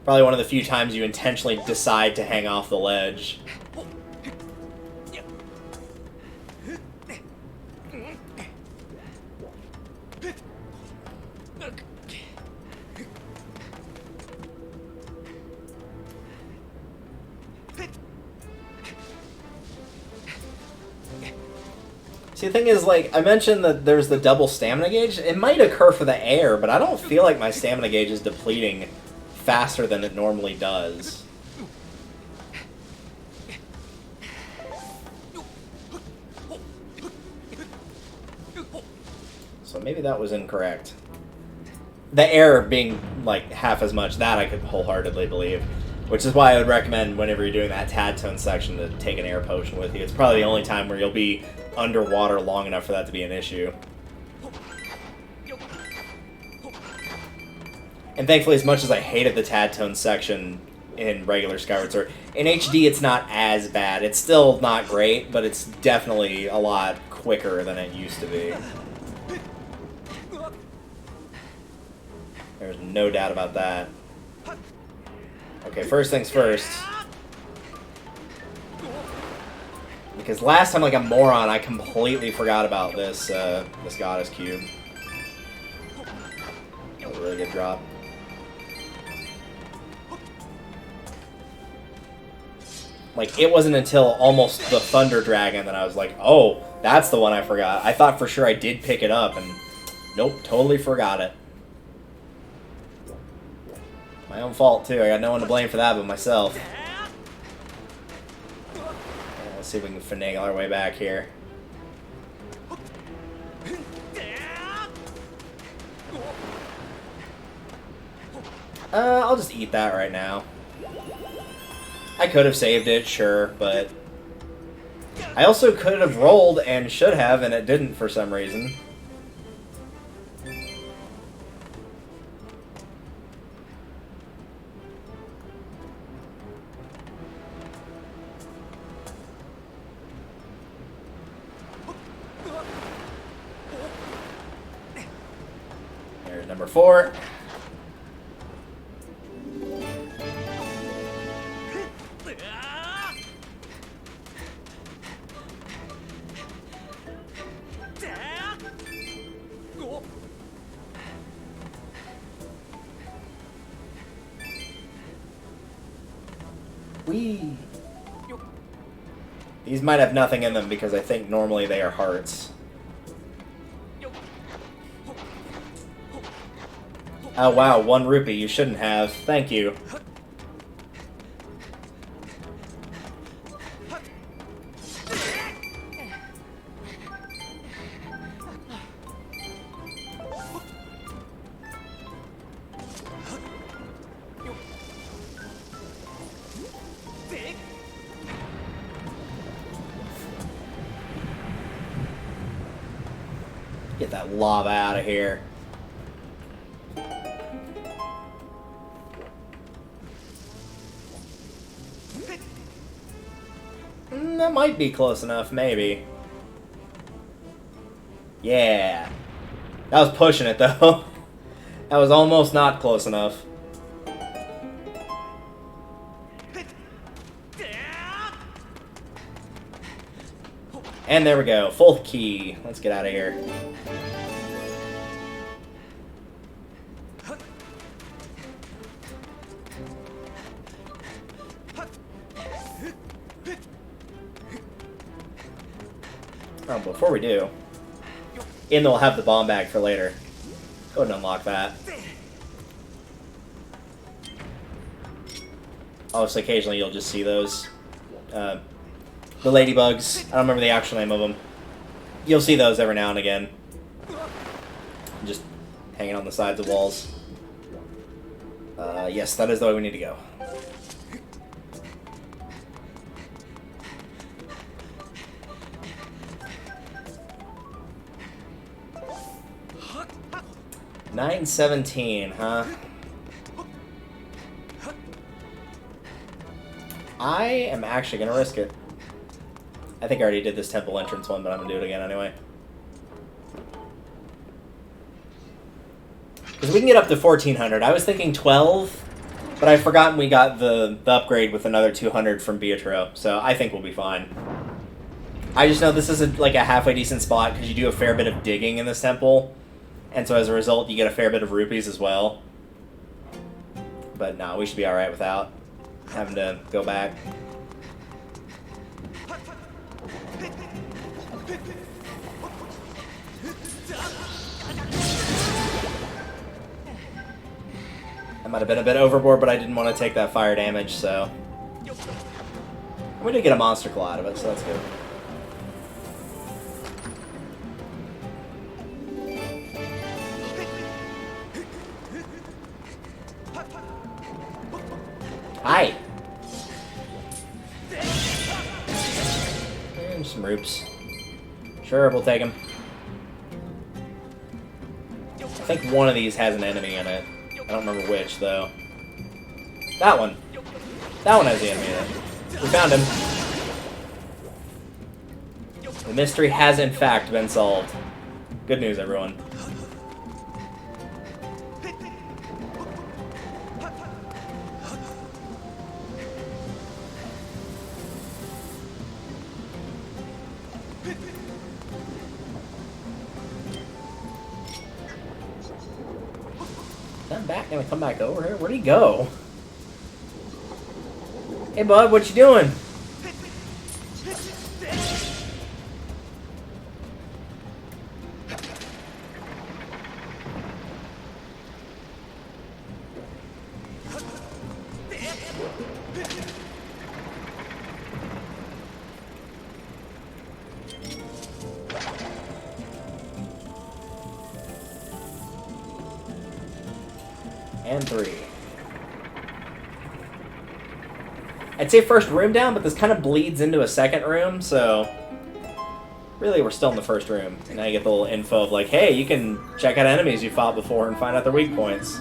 Probably one of the few times you intentionally decide to hang off the ledge. See, the thing is, like, I mentioned that there's the double stamina gauge. It might occur for the air, but I don't feel like my stamina gauge is depleting faster than it normally does. So maybe that was incorrect. The air being, like, half as much, that I could wholeheartedly believe. Which is why I would recommend, whenever you're doing that tad tone section, to take an air potion with you. It's probably the only time where you'll be underwater long enough for that to be an issue. And thankfully, as much as I hated the tad tone section in regular Skyward Sword, in HD it's not as bad. It's still not great, but it's definitely a lot quicker than it used to be. There's no doubt about that. Okay, first things first. Because last time, like a moron, I completely forgot about this this goddess cube. That was a really good drop. Like, it wasn't until almost the Thunder Dragon that I was like, oh, that's the one I forgot. I thought for sure I did pick it up, and nope, totally forgot it. My own fault, too. I got no one to blame for that but myself. Let's see if we can finagle our way back here. I'll just eat that right now. I could have saved it, sure, but I also could have rolled and should have, and it didn't for some reason. There's number 4. Whee! These might have nothing in them because I think normally they are hearts. Oh wow, 1 rupee. You shouldn't have. Thank you. Get that lava out of here. That might be close enough, maybe. Yeah. That was pushing it, though. That was almost not close enough. And there we go. Full key. Let's get out of here. Oh, before we do, and they'll have the bomb bag for later. Go ahead and unlock that. Obviously, occasionally you'll just see those. The ladybugs. I don't remember the actual name of them. You'll see those every now and again. Just hanging on the sides of walls. Yes, that is the way we need to go. $9.17, huh? I am actually gonna risk it. I think I already did this temple entrance one, but I'm gonna do it again anyway. Because we can get up to 1,400. I was thinking 12, but I've forgotten we got the upgrade with another 200 from Beatrice, so I think we'll be fine. I just know this is like a halfway decent spot because you do a fair bit of digging in this temple, and so as a result, you get a fair bit of rupees as well. But no, we should be alright without having to go back. I might have been a bit overboard, but I didn't want to take that fire damage, so... We did get a monster claw out of it, so that's good. Hi! And some roops. Sure, we'll take them. I think one of these has an enemy in it. I don't remember which, though. That one. That one has the enemy in it. We found him. The mystery has, in fact, been solved. Good news, everyone. Gonna come back over here? Where'd he go? Hey, bud, what you doing? And 3. I'd say first room down, but this kind of bleeds into a second room, so really we're still in the first room. And now you get the little info of like, hey, you can check out enemies you fought before and find out their weak points.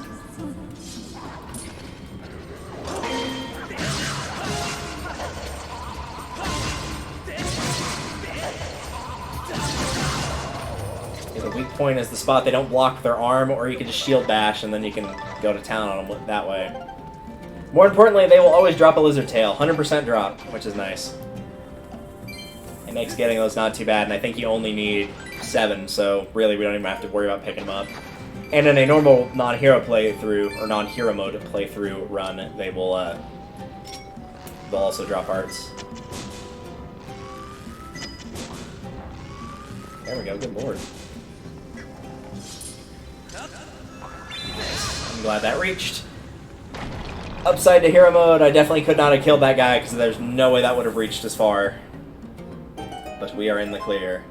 The weak point is the spot they don't block their arm, or you can just shield bash and then you can go to town on them that way. More importantly, they will always drop a lizard tail. 100% drop, which is nice. It makes getting those not too bad, and I think you only need 7, so really we don't even have to worry about picking them up. And in a normal non-hero playthrough, or non-hero mode playthrough run, they will they'll also drop hearts. There we go, good lord. I'm glad that reached. Upside to hero mode, I definitely could not have killed that guy because there's no way that would have reached as far. But we are in the clear.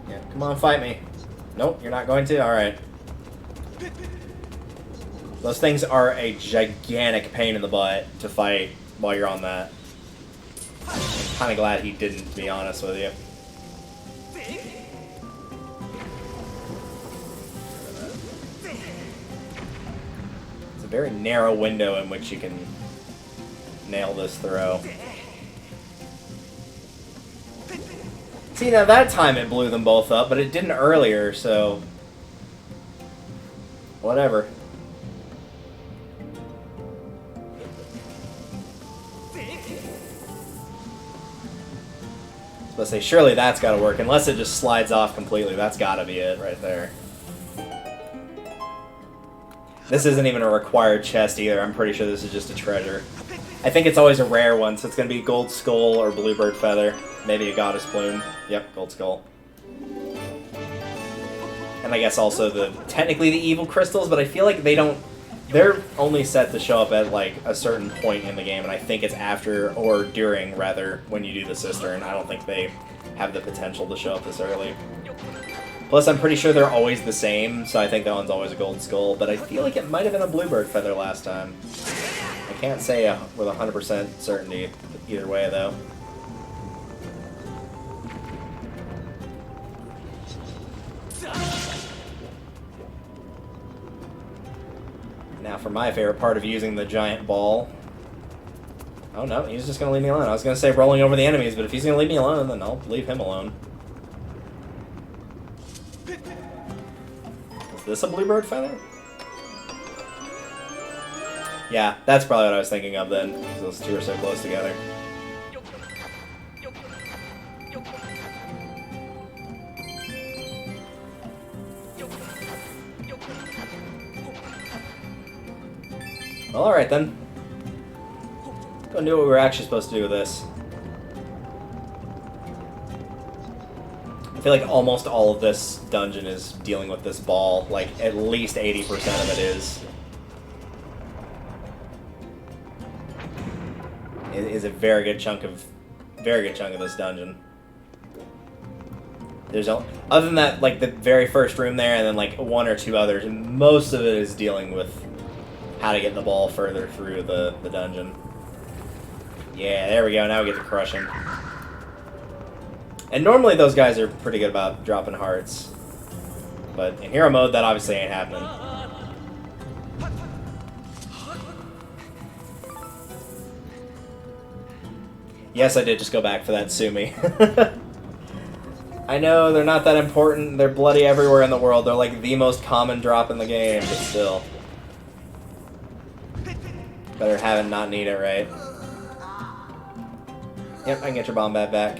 Yeah, come on, fight me. Nope, you're not going to? Alright. Those things are a gigantic pain in the butt to fight while you're on that. I'm kind of glad he didn't, to be honest with you. It's a very narrow window in which you can nail this throw. See, now that time it blew them both up, but it didn't earlier, so... whatever. Let's say, surely that's got to work, unless it just slides off completely. That's got to be it right there. This isn't even a required chest either. I'm pretty sure this is just a treasure. I think it's always a rare one, so it's going to be gold skull or bluebird feather. Maybe a goddess plume. Yep, gold skull. And I guess also technically the evil crystals, but I feel like they're only set to show up at like a certain point in the game, and I think it's after, or during rather, when you do the cistern. I don't think they have the potential to show up this early. Plus, I'm pretty sure they're always the same, so I think that one's always a gold skull, but I feel like it might have been a bluebird feather last time. I can't say with 100% certainty either way, though. Now for my favorite part of using the giant ball. Oh no, he's just going to leave me alone. I was going to say rolling over the enemies, but if he's going to leave me alone, then I'll leave him alone. Is this a bluebird feather? Yeah, that's probably what I was thinking of then, because those two are so close together. Well, alright then. Go do what we were actually supposed to do with this. I feel like almost all of this dungeon is dealing with this ball. Like, at least 80% of it is. It is a very good chunk of this dungeon. Other than that, like the very first room there, and then like 1 or 2 others, and most of it is dealing with how to get the ball further through the dungeon. Yeah, there we go. Now we get to crush him. And normally those guys are pretty good about dropping hearts. But in hero mode, that obviously ain't happening. Yes, I did just go back for that Sumi. I know, they're not that important. They're bloody everywhere in the world. They're like the most common drop in the game, but still. Better have it not need it, right? Yep, I can get your bomb bat back.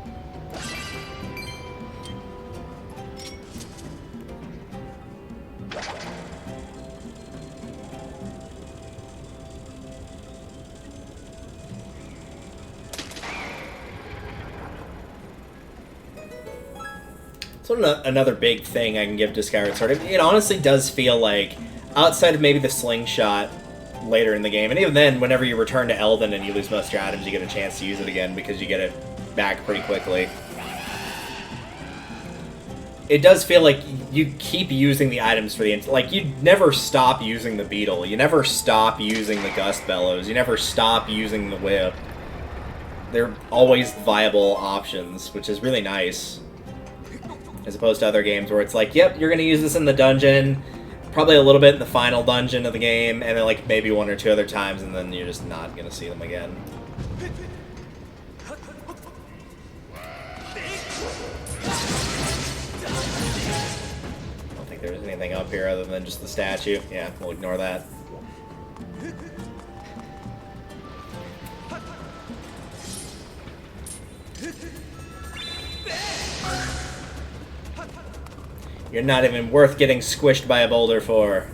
So another big thing I can give to Skyward Sword. It honestly does feel like, outside of maybe the slingshot later in the game, and even then, whenever you return to Eldin and you lose most of your items, you get a chance to use it again because you get it back pretty quickly. It does feel like you keep using the items for the... Like, you never stop using the Beetle. You never stop using the Gust Bellows. You never stop using the Whip. They're always viable options, which is really nice. As opposed to other games where it's like, yep, you're going to use this in the dungeon, probably a little bit in the final dungeon of the game, and then like maybe one or two other times, and then you're just not going to see them again. I don't think there's anything up here other than just the statue. Yeah, we'll ignore that. You're not even worth getting squished by a boulder for.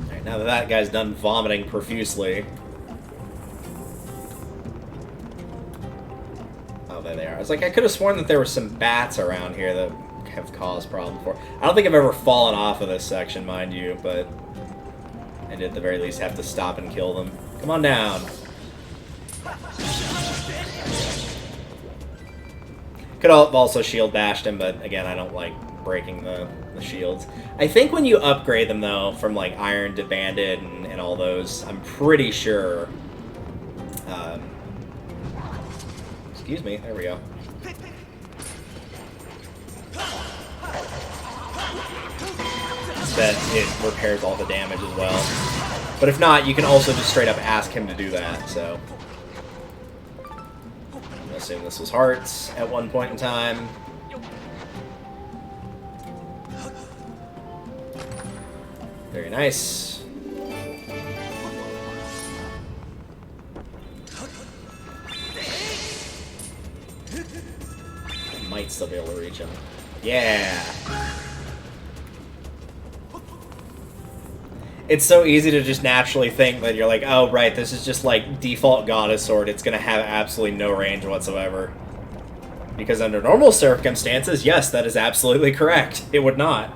Alright, now that that guy's done vomiting profusely. Oh, there they are. I was like, I could have sworn that there were some bats around here that have caused problems before. I don't think I've ever fallen off of this section, mind you, but I did at the very least have to stop and kill them. Come on down. Could have also shield bashed him, but again, I don't like breaking the shields. I think when you upgrade them, though, from like Iron to Bandit and all those, I'm pretty sure... excuse me, there we go. That it repairs all the damage as well. But if not, you can also just straight up ask him to do that, so... I assume this was hearts at one point in time. Very nice. I might still be able to reach him. Yeah! It's so easy to just naturally think that you're like, oh, right, this is just like default Goddess Sword. It's going to have absolutely no range whatsoever. Because under normal circumstances, yes, that is absolutely correct. It would not.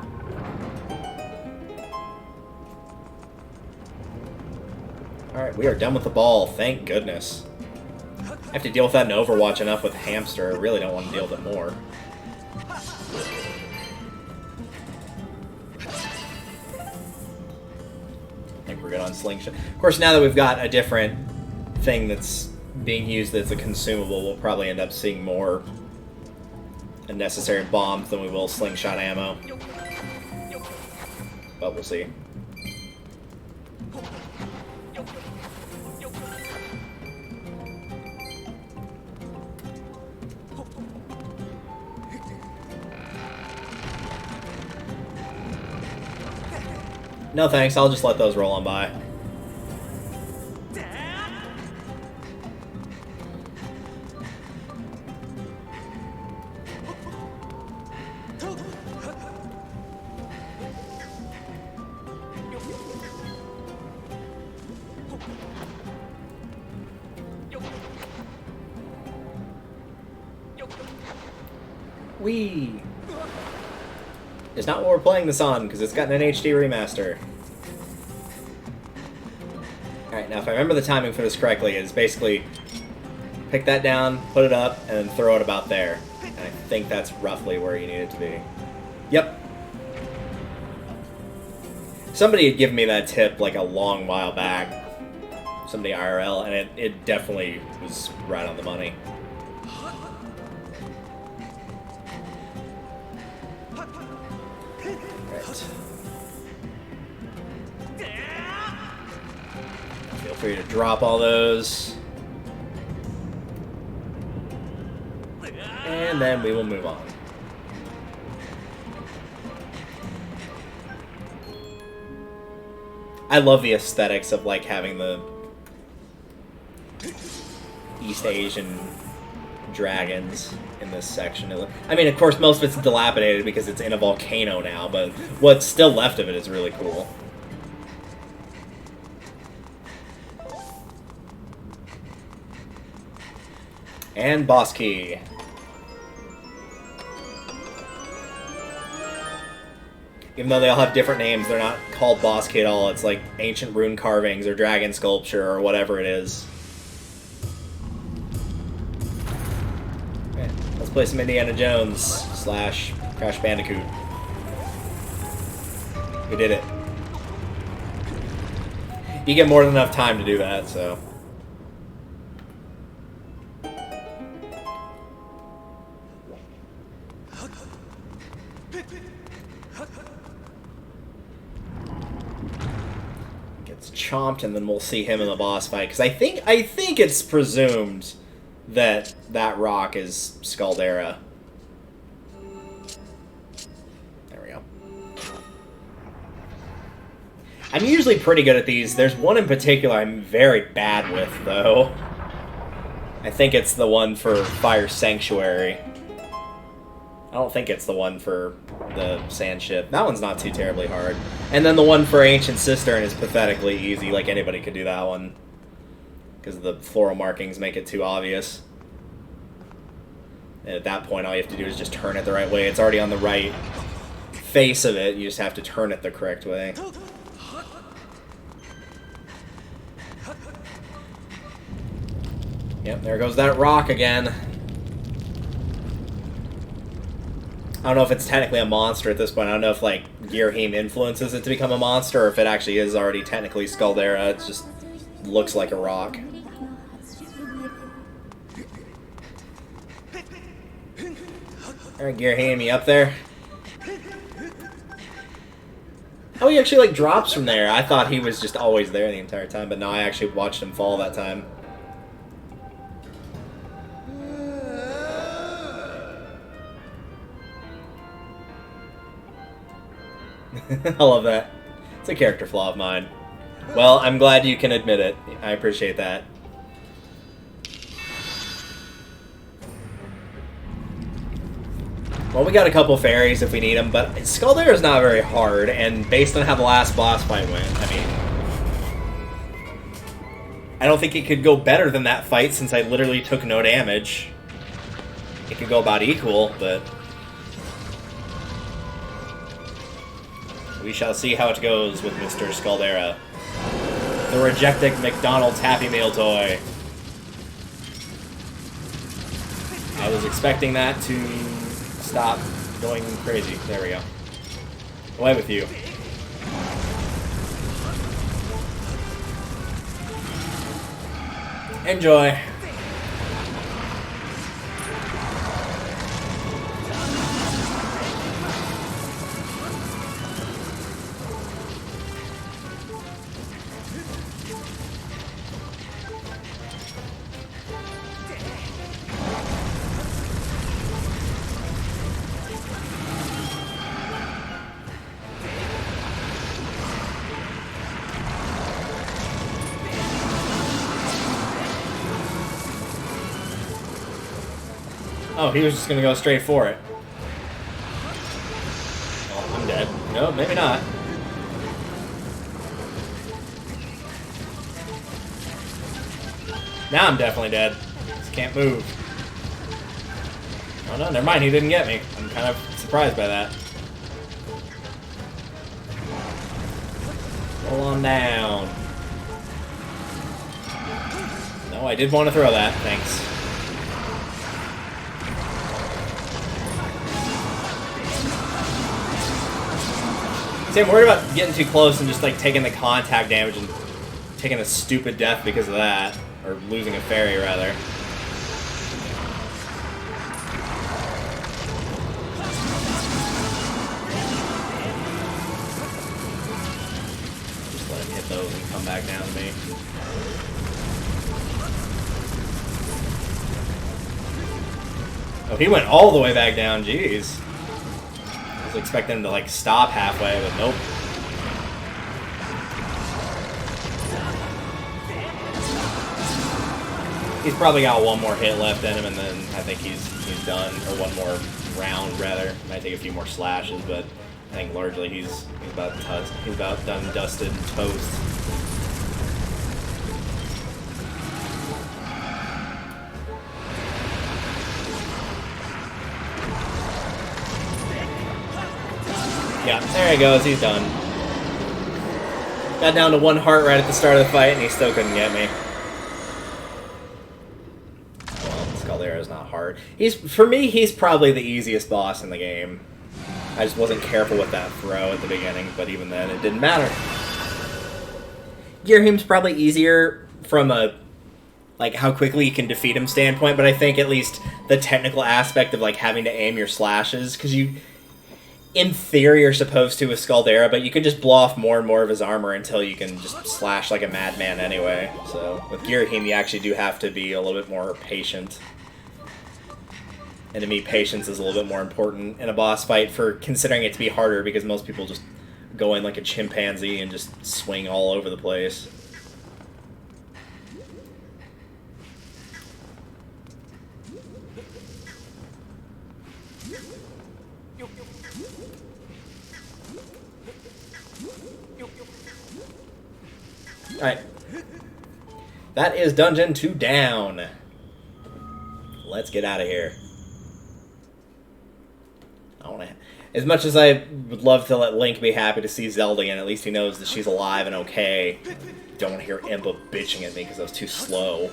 Alright, we are done with the ball. Thank goodness. I have to deal with that in Overwatch enough with Hamster. I really don't want to deal with it more. I think we're good on Slingshot. Of course, now that we've got a different thing that's being used as a consumable, we'll probably end up seeing more unnecessary bombs than we will Slingshot ammo. But we'll see. No thanks, I'll just let those roll on by. Whee! It's not what we're playing this on, because it's gotten an HD remaster. Alright, now if I remember the timing for this correctly, it's basically pick that down, put it up, and then throw it about there. And I think that's roughly where you need it to be. Yep. Somebody had given me that tip like a long while back. Somebody IRL, and it definitely was right on the money. Feel free to drop all those. And then we will move on. I love the aesthetics of like having the East Asian dragons in this section. I mean, of course, most of it's dilapidated because it's in a volcano now, but what's still left of it is really cool. And boss key. Even though they all have different names, they're not called boss key at all. It's like ancient rune carvings or dragon sculpture or whatever it is. Okay, let's play some Indiana Jones / Crash Bandicoot. We did it. You get more than enough time to do that, so... Gets chomped, and then we'll see him in the boss fight. Because I think it's presumed that that rock is Scaldera. There we go. I'm usually pretty good at these. There's one in particular I'm very bad with, though. I think it's the one for Fire Sanctuary. I don't think it's the one for the sand ship. That one's not too terribly hard. And then the one for Ancient Cistern is pathetically easy. Like, anybody could do that one. Because the floral markings make it too obvious. And at that point, all you have to do is just turn it the right way. It's already on the right face of it. You just have to turn it the correct way. Yep, there goes that rock again. I don't know if it's technically a monster at this point. I don't know if, like, Girahim influences it to become a monster, or if it actually is already technically Scaldera. It just looks like a rock. Alright, Girahim, you up there? Oh, he actually, like, drops from there. I thought he was just always there the entire time, but no, I actually watched him fall that time. I love that. It's a character flaw of mine. Well, I'm glad you can admit it. I appreciate that. Well, we got a couple fairies if we need them, but Scaldera is not very hard, and based on how the last boss fight went, I mean... I don't think it could go better than that fight, since I literally took no damage. It could go about equal, but... we shall see how it goes with Mr. Scaldera. The rejected McDonald's Happy Meal toy. I was expecting that to stop going crazy. There we go. Away with you. Enjoy. Oh, he was just gonna go straight for it. Oh, I'm dead. No, maybe not. Now I'm definitely dead. Just can't move. Oh no, never mind, he didn't get me. I'm kind of surprised by that. Roll on down. No, I did want to throw that, thanks. See, I'm worried about getting too close and just, like, taking the contact damage and taking a stupid death because of that. Or losing a fairy, rather. Just let him hit those and come back down to me. Oh, he went all the way back down, jeez. I was expecting him to, like, stop halfway, but nope. He's probably got one more hit left in him, and then I think he's done, or one more round, rather. Might take a few more slashes, but I think largely he's about done, dusted, and toast. Yeah, there he goes. He's done. Got down to 1 heart right at the start of the fight, and he still couldn't get me. Well, Scaldero's not hard. For me, he's probably the easiest boss in the game. I just wasn't careful with that throw at the beginning, but even then, it didn't matter. Girahim's probably easier from a, like, how quickly you can defeat him standpoint, but I think at least the technical aspect of, like, having to aim your slashes, because you, in theory, are supposed to with Scaldera, but you can just blow off more and more of his armor until you can just slash like a madman anyway. So, with Girahim, you actually do have to be a little bit more patient. And to me, patience is a little bit more important in a boss fight for considering it to be harder, because most people just go in like a chimpanzee and just swing all over the place. Alright. That is Dungeon 2 down. Let's get out of here. As much as I would love to let Link be happy to see Zelda again, at least he knows that she's alive and okay. Don't want to hear Impa bitching at me because I was too slow.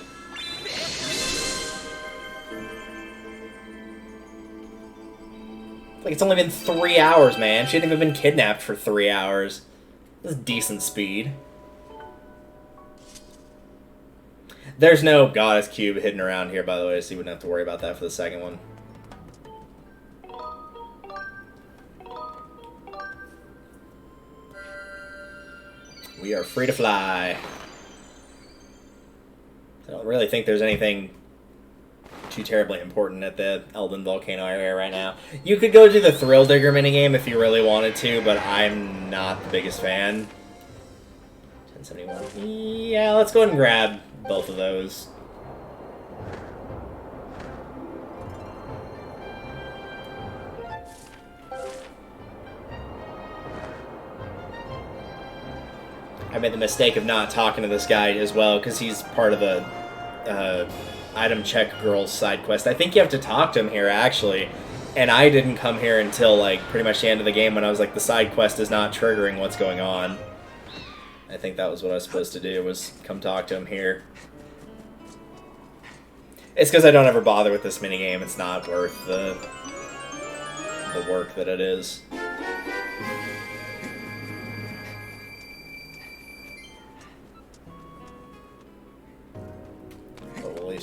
Like, it's only been 3 hours, man. She hadn't even been kidnapped for 3 hours. That's decent speed. There's no Goddess Cube hidden around here, by the way, so you wouldn't have to worry about that for the second one. We are free to fly. I don't really think there's anything too terribly important at the Elden Volcano area right now. You could go do the Thrill Digger minigame if you really wanted to, but I'm not the biggest fan. 1071. Yeah, let's go ahead and grab both of those. I made the mistake of not talking to this guy as well, because he's part of the item check girls side quest. I think you have to talk to him here, actually. And I didn't come here until, like, pretty much the end of the game when I was like, the side quest is not triggering what's going on. I think that was what I was supposed to do, was come talk to him here. It's because I don't ever bother with this minigame. It's not worth the work that it is.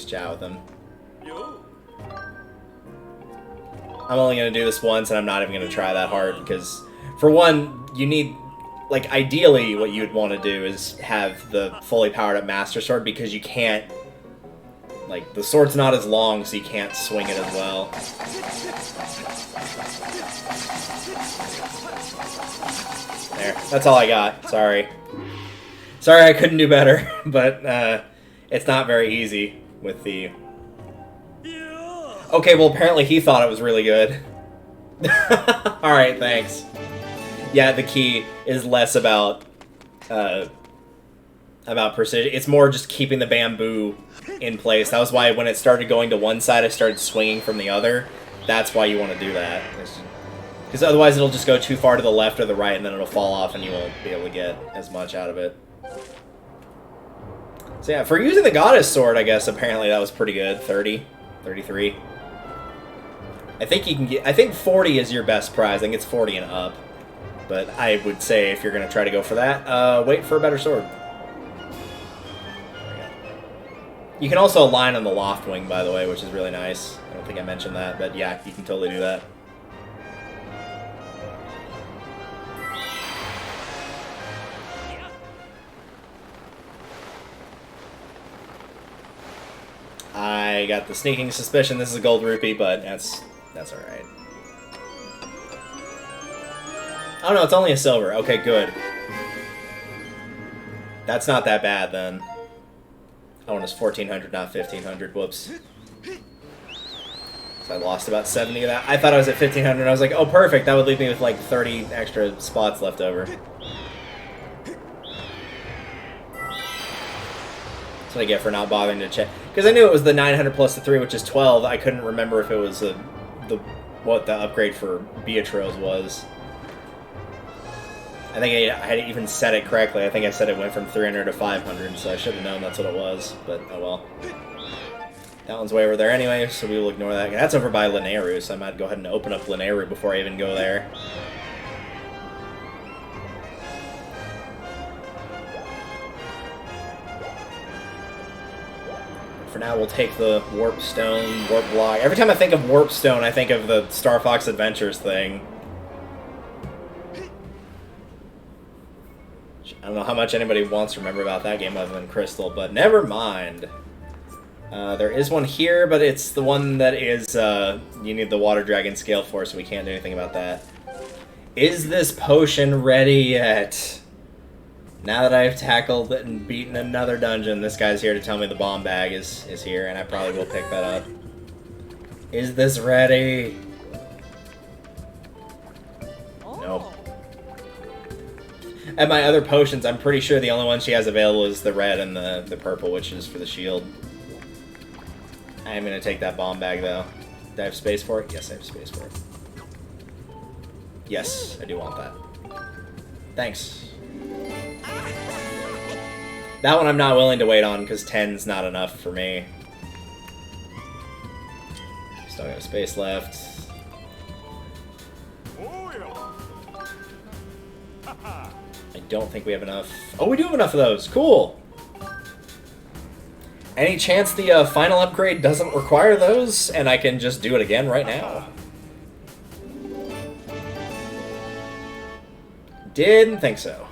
Chat with him. I'm only going to do this once, and I'm not even going to try that hard, because, for one, you need, like, ideally what you'd want to do is have the fully powered up Master Sword, because you can't, like, the sword's not as long, so you can't swing it as well. There, that's all I got. Sorry. Sorry I couldn't do better, but, it's not very easy with the... Okay, well, apparently he thought it was really good. Alright, thanks. Yeah, the key is less about precision. It's more just keeping the bamboo in place. That was why when it started going to one side, I started swinging from the other. That's why you want to do that. Because otherwise it'll just go too far to the left or the right, and then it'll fall off, and you won't be able to get as much out of it. So yeah, for using the Goddess Sword, I guess, apparently that was pretty good. 30, 33. I think you can get... I think 40 is your best prize. I think it's 40 and up. But I would say if you're going to try to go for that, wait for a better sword. You can also align on the Loft wing, by the way, which is really nice. I don't think I mentioned that, but yeah, you can totally do that. I got the sneaking suspicion this is a gold rupee, but that's alright. Oh no, it's only a silver. Okay, good. That's not that bad, then. Oh, and it's 1,400, not 1,500. Whoops. So I lost about 70 of that. I thought I was at 1,500, and I was like, oh, perfect. That would leave me with, like, 30 extra spots left over. That's what I get for not bothering to check. Because I knew it was the 900 plus the 3, which is 12. I couldn't remember if it was what the upgrade for Beatrice was. I think I had even said it correctly. I think I said it went from 300 to 500, so I should have known that's what it was, but oh well. That one's way over there anyway, so we will ignore that. That's over by Linearu, so I might go ahead and open up Linearu before I even go there. For now, we'll take the Warp Stone, Warp Block. Every time I think of Warp Stone, I think of the Star Fox Adventures thing. I don't know how much anybody wants to remember about that game other than Crystal, but never mind. There is one here, but it's the one that is, you need the Water Dragon scale for, so we can't do anything about that. Is this potion ready yet? Now that I've tackled and beaten another dungeon, this guy's here to tell me the bomb bag is here, and I probably will pick that up. Is this ready? Nope. At my other potions, I'm pretty sure the only one she has available is the red and the purple, which is for the shield. I am going to take that bomb bag, though. Do I have space for it? Yes, I have space for it. Yes, I do want that. Thanks. That one I'm not willing to wait on, because 10's not enough for me. Still got a space left. I don't think we have enough. Oh, we do have enough of those. Cool! Any chance the final upgrade doesn't require those, and I can just do it again right now? Didn't think so.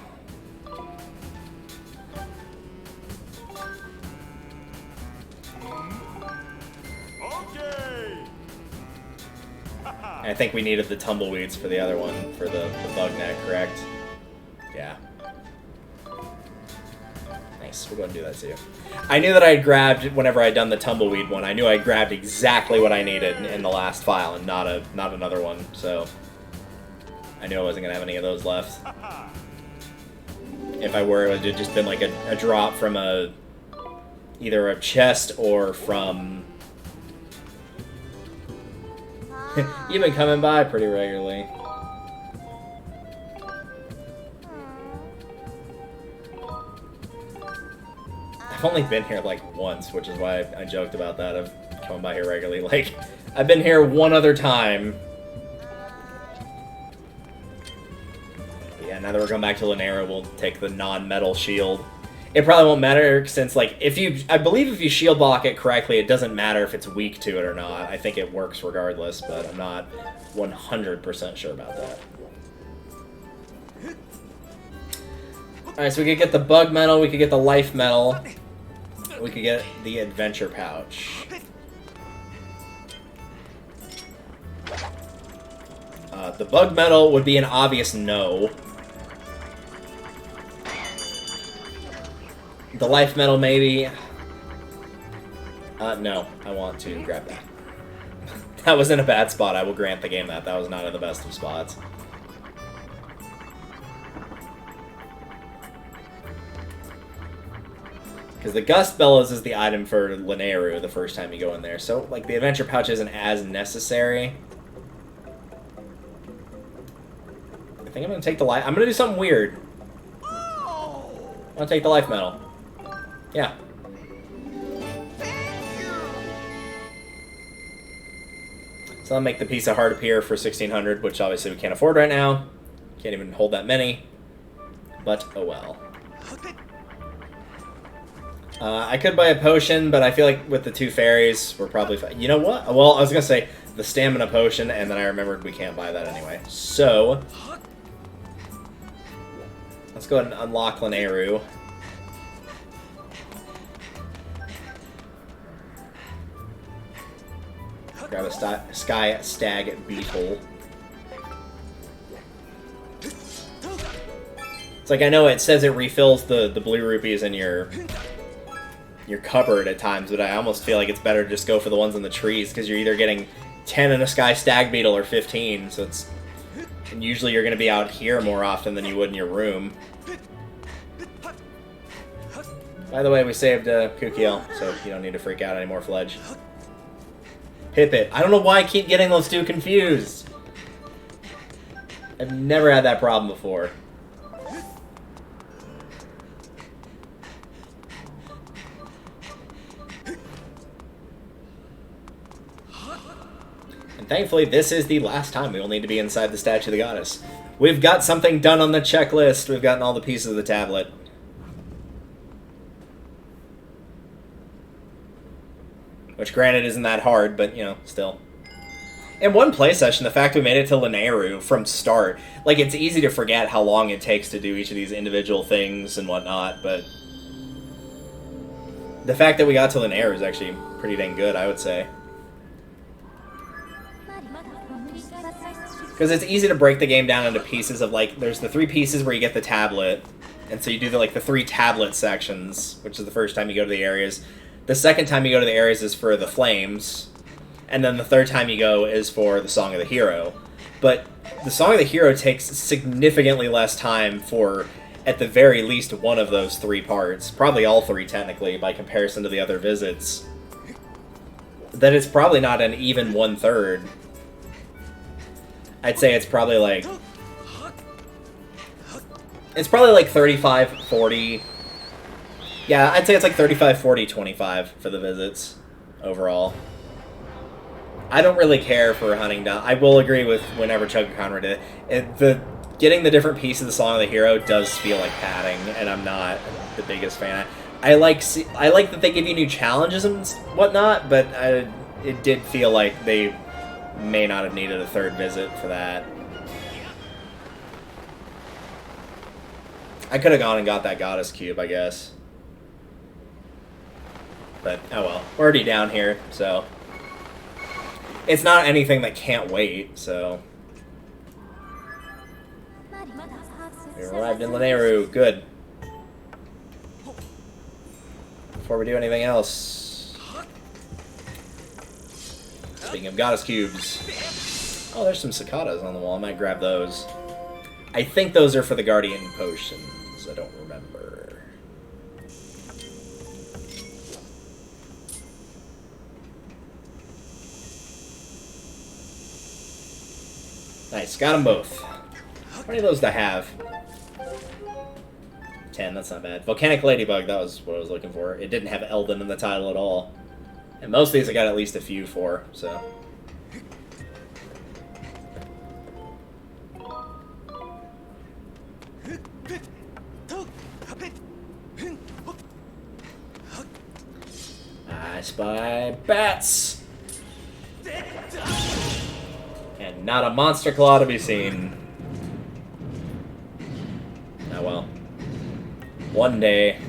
I think we needed the tumbleweeds for the other one, for the bug net, correct? Yeah. Nice, we'll go ahead and do that too. I knew that I had grabbed, whenever I'd done the tumbleweed one, I knew I grabbed exactly what I needed in the last file and not another one, so I knew I wasn't going to have any of those left. If I were, it would have just been like a drop from either a chest or from... You've been coming by pretty regularly. I've only been here like once, which is why I joked about that of coming by here regularly. Like, I've been here one other time. But yeah, now that we're going back to Linearu, we'll take the non-metal shield. It probably won't matter since, like, I believe if you shield block it correctly, it doesn't matter if it's weak to it or not. I think it works regardless, but I'm not 100% sure about that. Alright, so we could get the bug medal, we could get the life medal, we could get the adventure pouch. The bug medal would be an obvious no. The life medal, maybe. No, I want to grab that. That was in a bad spot. I will grant the game that. That was not in the best of spots. Because the Gust Bellows is the item for Linearu the first time you go in there. So, like, the adventure pouch isn't as necessary. I think I'm going to take the life... I'm going to do something weird. I'm going to take the life medal. Yeah. So I'll make the piece of heart appear for 1,600, which obviously we can't afford right now. Can't even hold that many. But, oh well. I could buy a potion, but I feel like with the two fairies, we're probably fine. You know what? Well, I was going to say the stamina potion, and then I remembered we can't buy that anyway. So, let's go ahead and unlock Linearu. Grab a Sky Stag Beetle. It's like, I know it says it refills the blue rupees in your cupboard at times, but I almost feel like it's better to just go for the ones in the trees, because you're either getting 10 in a Sky Stag Beetle or 15, so it's... And usually you're going to be out here more often than you would in your room. By the way, we saved Kukiel, so you don't need to freak out anymore, Fledge. Pipit. I don't know why I keep getting those two confused. I've never had that problem before. thankfully, this is the last time we will need to be inside the statue of the goddess. We've got something done on the checklist. We've gotten all the pieces of the tablet. Which, granted, isn't that hard, but, you know, still. In one play session, the fact we made it to Lanayru from start, like, it's easy to forget how long it takes to do each of these individual things and whatnot, but the fact that we got to Lanayru is actually pretty dang good, I would say. Because it's easy to break the game down into pieces of, like, there's the 3 pieces where you get the tablet, and so you do, the 3 tablet sections, which is the first time you go to the areas. The second time you go to the areas is for the flames, and then the third time you go is for the Song of the Hero. But the Song of the Hero takes significantly less time for, at the very least, one of those 3 parts. Probably all 3, technically, by comparison to the other visits. That it's probably not an even 1/3. I'd say it's probably like... It's probably like 35, 40... Yeah, I'd say it's like 35, 40, 25 for the visits, overall. I don't really care for hunting down... I will agree with whenever Chugga Conrad did it. Getting the different pieces of the Song of the Hero does feel like padding, and I'm not the biggest fan. I like that they give you new challenges and whatnot, but it did feel like they may not have needed a 3rd visit for that. I could have gone and got that Goddess Cube, I guess. But, oh well. We're already down here, so... It's not anything that can't wait, so... We arrived in Lanayru. Good. Before we do anything else... Speaking of Goddess Cubes... Oh, there's some cicadas on the wall. I might grab those. I think those are for the Guardian Potions. I don't remember. Nice, got them both. How many of those do I have? 10, that's not bad. Volcanic Ladybug, that was what I was looking for. It didn't have Elden in the title at all. And most of these I got at least a few for, so... I spy bats! And not a monster claw to be seen. Oh well. One day.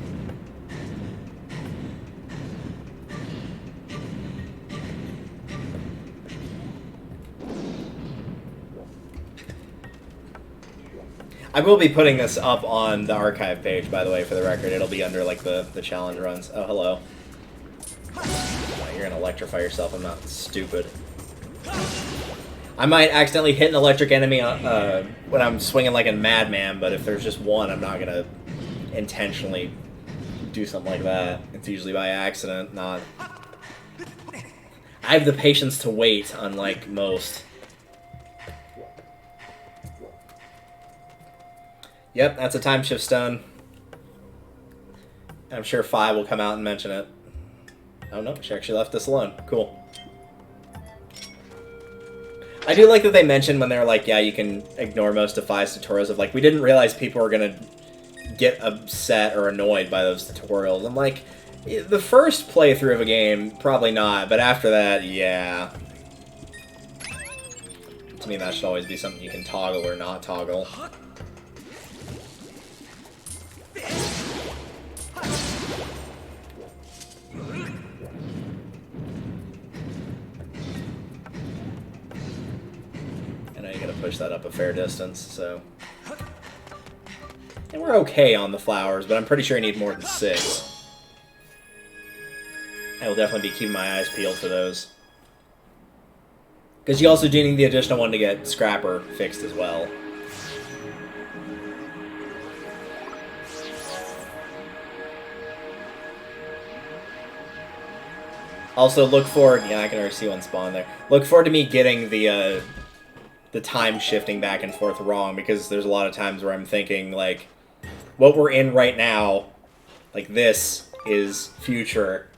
I will be putting this up on the archive page, by the way, for the record. It'll be under, like, the challenge runs. Oh, hello. Oh, you're gonna electrify yourself. I'm not stupid. I might accidentally hit an electric enemy when I'm swinging like a madman, but if there's just one, I'm not gonna intentionally do something like that. It's usually by accident, not... I have the patience to wait, unlike most. Yep, that's a time shift stone. I'm sure Fi will come out and mention it. Oh no, she actually left this alone. Cool. I do like that they mentioned when they're like, yeah, you can ignore most of Fi's tutorials of like, we didn't realize people were gonna get upset or annoyed by those tutorials. I'm like, the first playthrough of a game, probably not, but after that, yeah. To me, that should always be something you can toggle or not toggle. Push that up a fair distance, so... And we're okay on the flowers, but I'm pretty sure I need more than 6. I will definitely be keeping my eyes peeled for those. Because you also do need the additional one to get Scrapper fixed as well. Also, look forward... Yeah, I can already see one spawn there. Look forward to me getting the time shifting back and forth wrong, because there's a lot of times where I'm thinking, like, what we're in right now, like, this is future,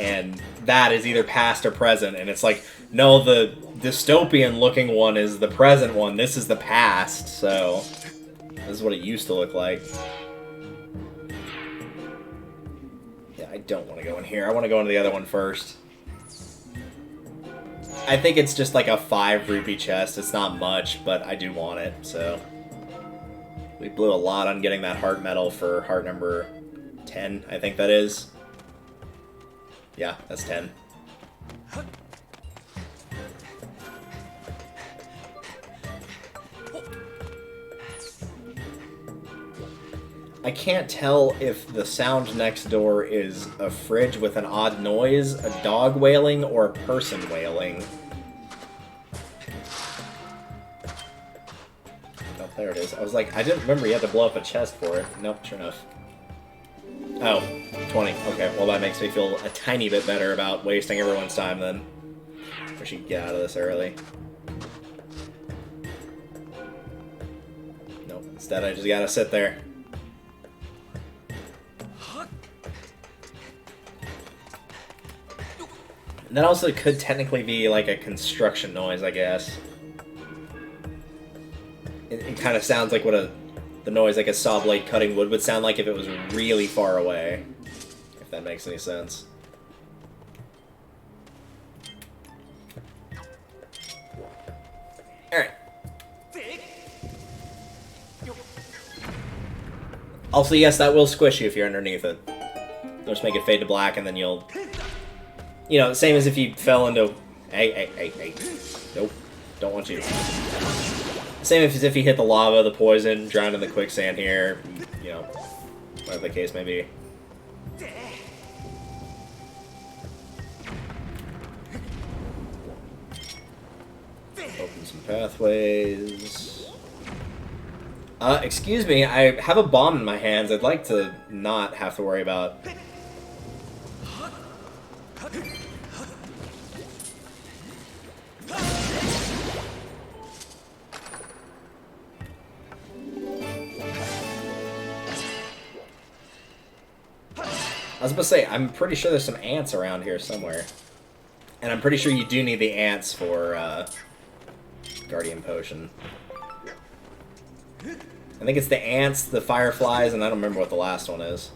and that is either past or present, and it's like, no, the dystopian-looking one is the present one, this is the past, so this is what it used to look like. Yeah, I don't want to go in here. I want to go into the other one first. I think it's just like a 5 rupee chest. It's not much, but I do want it, so... We blew a lot on getting that heart medal for heart number 10, I think that is. Yeah, that's 10. I can't tell if the sound next door is a fridge with an odd noise, a dog wailing, or a person wailing. Oh, there it is. I was like, I didn't remember you had to blow up a chest for it. Nope, sure enough. Oh, 20. Okay, well that makes me feel a tiny bit better about wasting everyone's time then. We should get out of this early. Nope, instead I just gotta sit there. And that also could technically be like a construction noise, I guess. It kind of sounds like what the noise like a saw blade cutting wood would sound like if it was really far away. If that makes any sense. Alright. Also, yes, that will squish you if you're underneath it. They'll just make it fade to black and then you'll... You know, same as if you fell into... Hey. Nope. Don't want you. Same as if you hit the lava, the poison, drowned in the quicksand here. You know, whatever the case may be. Open some pathways. Excuse me, I have a bomb in my hands. I'd like to not have to worry about... I was about to say, I'm pretty sure there's some ants around here somewhere. And I'm pretty sure you do need the ants for, Guardian Potion. I think it's the ants, the fireflies, and I don't remember what the last one is.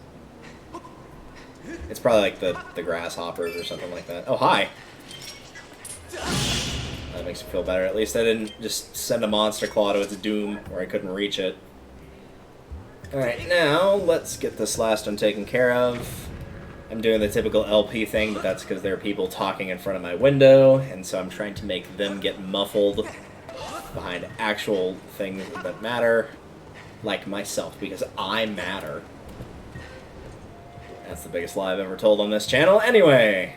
It's probably like the grasshoppers or something like that. Oh, hi! That makes me feel better. At least I didn't just send a monster claw to its doom where I couldn't reach it. Alright, now let's get this last one taken care of. I'm doing the typical LP thing, but that's because there are people talking in front of my window, and so I'm trying to make them get muffled behind actual things that matter, like myself, because I matter. That's the biggest lie I've ever told on this channel. Anyway!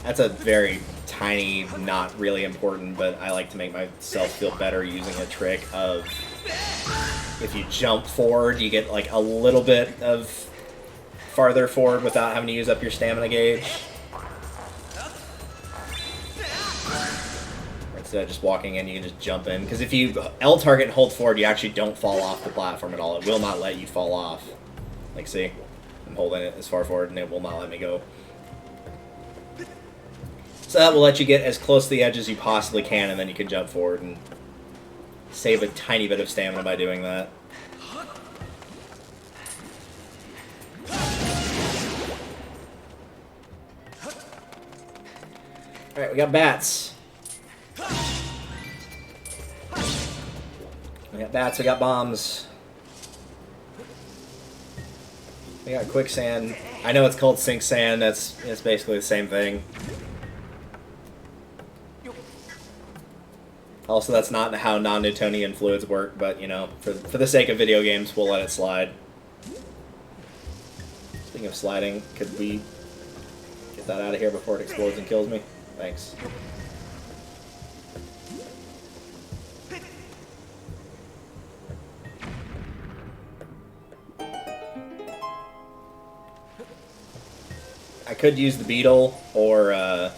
That's a very tiny, not really important, but I like to make myself feel better using a trick of if you jump forward, you get like a little bit of farther forward without having to use up your stamina gauge. Instead of just walking in, you can just jump in. Because if you L target and hold forward, you actually don't fall off the platform at all. It will not let you fall off. Like, see? I'm holding it as far forward and it will not let me go. So that will let you get as close to the edge as you possibly can, and then you can jump forward and save a tiny bit of stamina by doing that. Alright, we got bats. We got bats, we got bombs. We got quicksand. I know it's called sink sand, it's basically the same thing. Also, that's not how non-Newtonian fluids work, but, you know, for the sake of video games, we'll let it slide. Speaking of sliding, could we get that out of here before it explodes and kills me? Thanks. I could use the beetle or a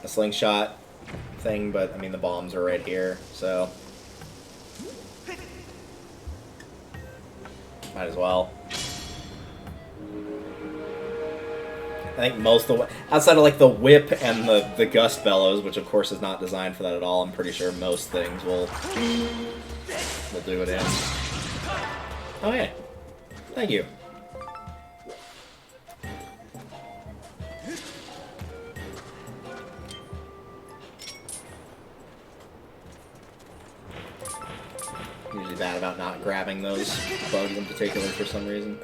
slingshot thing, but I mean the bombs are right here, so Might as well. I think most of the... outside of, like, the whip and the gust bellows, which, of course, is not designed for that at all, I'm pretty sure most things will do it in. Oh, yeah. Thank you. Usually bad about not grabbing those bugs in particular for some reason.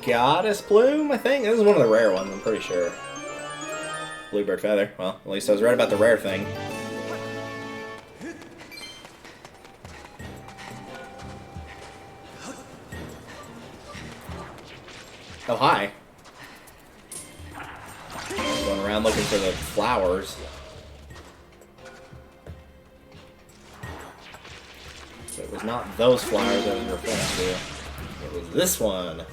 Goddess Plume, I think? This is one of the rare ones, I'm pretty sure. Bluebird Feather. Well, at least I was right about the rare thing. Oh, hi. Going around looking for the flowers. So it was not those flowers I was referring to. It was this one.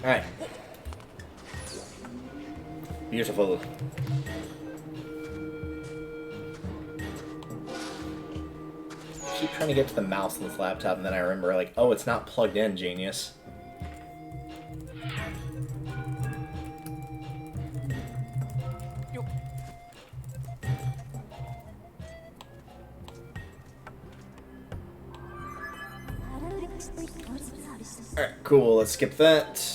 Alright. Beautiful. I keep trying to get to the mouse on this laptop, and then I remember, like, oh, it's not plugged in, genius. Alright, cool. Let's skip that.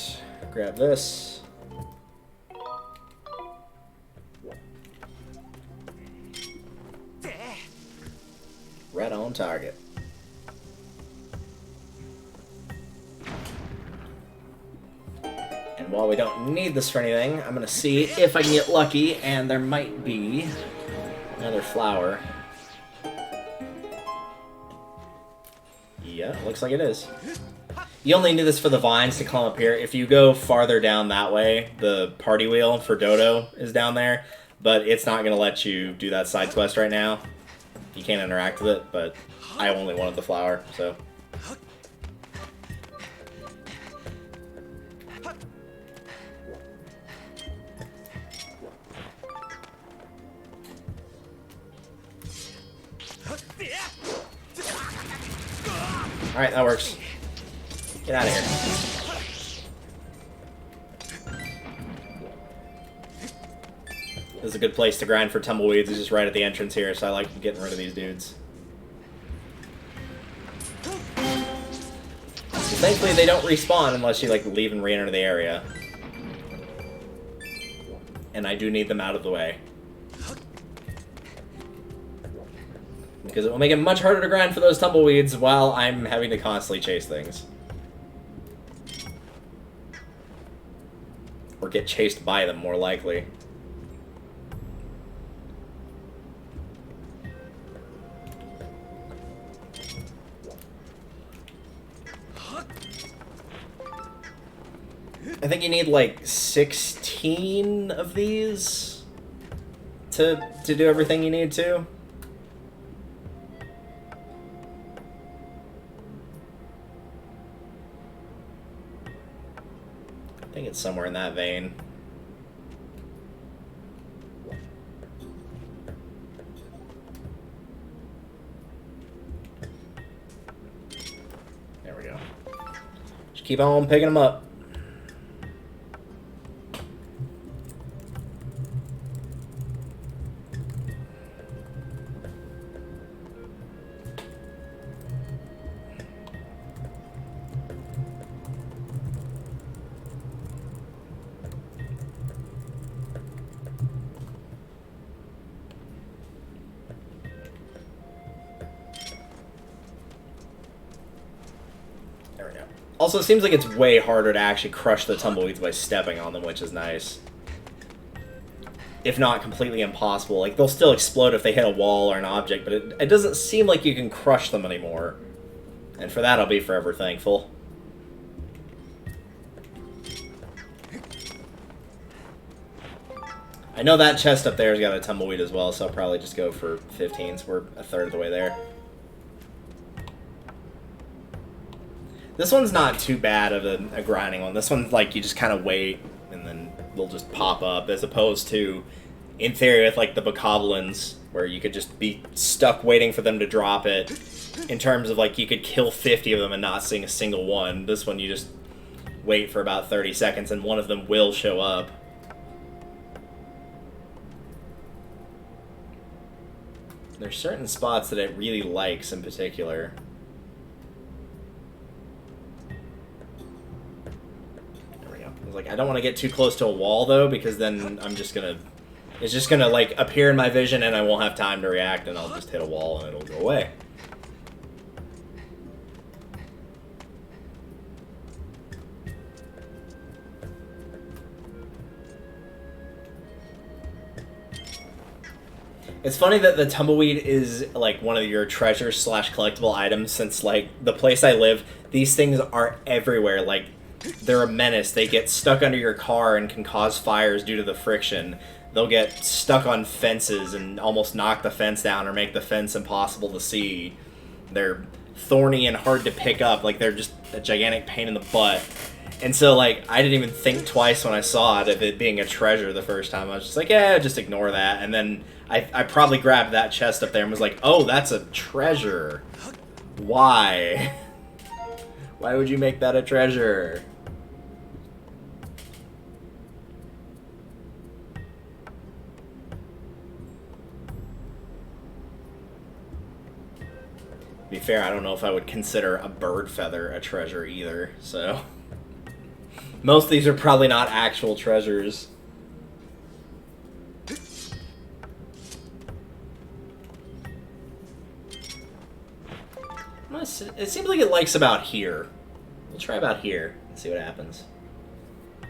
Grab this. Right on target. And while we don't need this for anything, I'm gonna see if I can get lucky, and there might be another flower. Yeah, looks like it is. You only need this for the vines to climb up here. If you go farther down that way, the party wheel for Dodo is down there, but it's not going to let you do that side quest right now. You can't interact with it, but I only wanted the flower, so... Alright, that works. Get out of here. This is a good place to grind for tumbleweeds. It's just right at the entrance here, so I like getting rid of these dudes. So thankfully, they don't respawn unless you like leave and re-enter the area. And I do need them out of the way. Because it will make it much harder to grind for those tumbleweeds while I'm having to constantly chase things. Or get chased by them, more likely. I think you need like 16 of these to do everything you need to. I think it's somewhere in that vein. There we go. Just keep on picking them up. Also, it seems like it's way harder to actually crush the tumbleweeds by stepping on them, which is nice. if not completely impossible. Like, they'll still explode if they hit a wall or an object, but it doesn't seem like you can crush them anymore. And for that, I'll be forever thankful. I know that chest up there has got a tumbleweed as well, so I'll probably just go for 15, so we're a third of the way there. This one's not too bad of a grinding one. This one's like you just kind of wait, and then they'll just pop up, as opposed to, in theory, with like the bokoblins, where you could just be stuck waiting for them to drop it. In terms of like you could kill 50 of them and not seeing a single one. This one you just wait for about 30 seconds and one of them will show up. There's certain spots that it really likes in particular. There we go. I was like, I don't want to get too close to a wall though, because then I'm just gonna... It's just gonna like appear in my vision and I won't have time to react and I'll just hit a wall and it'll go away. It's funny that the tumbleweed is like one of your treasures slash collectible items, since like the place I live, these things are everywhere. Like, they're a menace. They get stuck under your car and can cause fires due to the friction. They'll get stuck on fences and almost knock the fence down or make the fence impossible to see. They're thorny and hard to pick up. Like, they're just a gigantic pain in the butt. And so, like, I didn't even think twice when I saw it of it being a treasure the first time. I was just like, yeah, just ignore that. And then I probably grabbed that chest up there and was like, oh, that's a treasure. Why? Why would you make that a treasure? To be fair, I don't know if I would consider a bird feather a treasure either, so... Most of these are probably not actual treasures. It seems like it likes about here. We'll try about here and see what happens. I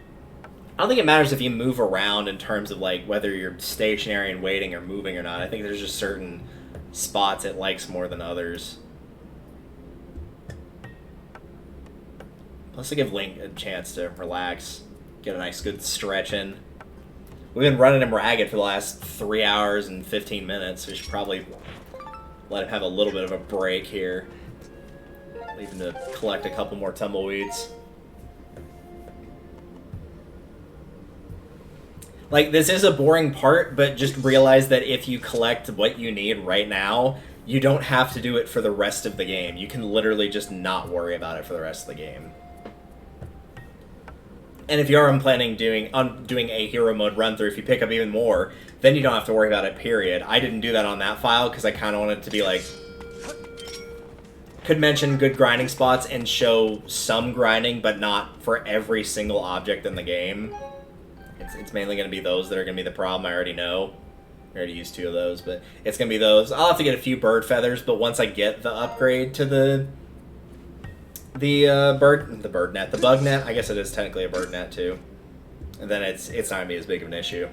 don't think it matters if you move around in terms of like whether you're stationary and waiting or moving or not. I think there's just certain spots it likes more than others. Plus, to give Link a chance to relax, get a nice good stretch in. We've been running him ragged for the last 3 hours and 15 minutes. We should probably let him have a little bit of a break here. Leave him to collect a couple more tumbleweeds. Like, this is a boring part, but just realize that if you collect what you need right now, you don't have to do it for the rest of the game. You can literally just not worry about it for the rest of the game. And if you are planning doing a hero mode run through, if you pick up even more, then you don't have to worry about it, period. I didn't do that on that file because I kind of wanted it to be like... Could mention good grinding spots and show some grinding, but not for every single object in the game. It's mainly going to be those that are going to be the problem, I already know. I already used 2 of those, but it's going to be those. I'll have to get a few bird feathers, but once I get the upgrade to the bug net, I guess it is technically a bird net too. And then it's not going to be as big of an issue.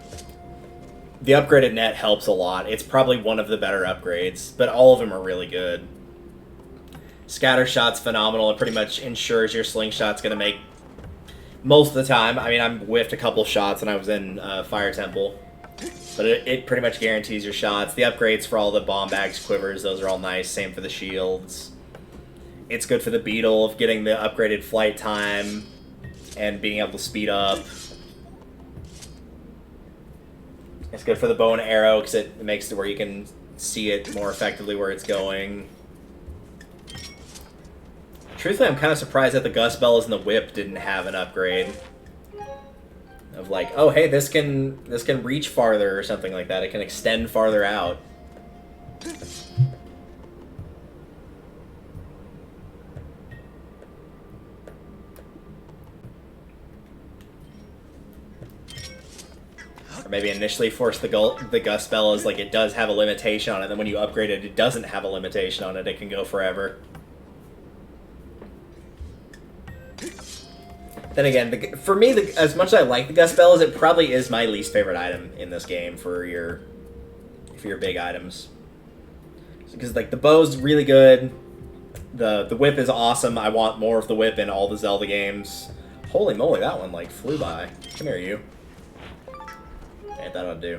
The upgraded net helps a lot. It's probably one of the better upgrades, but all of them are really good. Scatter shot's phenomenal. It pretty much ensures your slingshot's going to make most of the time. I mean, I whiffed a couple shots when I was in Fire Temple, but it pretty much guarantees your shots. The upgrades for all the bomb bags, quivers, those are all nice. Same for the shields. It's good for the beetle of getting the upgraded flight time and being able to speed up. It's good for the bow and arrow because it makes it where you can see it more effectively where it's going. Truthfully, I'm kind of surprised that the gust bells and the whip didn't have an upgrade. Of like, oh hey, this can reach farther or something like that. It can extend farther out. Or maybe initially force the gust spell as like it does have a limitation on it, then when you upgrade it, it doesn't have a limitation on it. It can go forever. Then again, for me, as much as I like the Gust Bells, it probably is my least favorite item in this game for your big items. Because like the bow's really good, the whip is awesome. I want more of the whip in all the Zelda games. Holy moly, that one like flew by. Come here, you. Okay, that ought to do.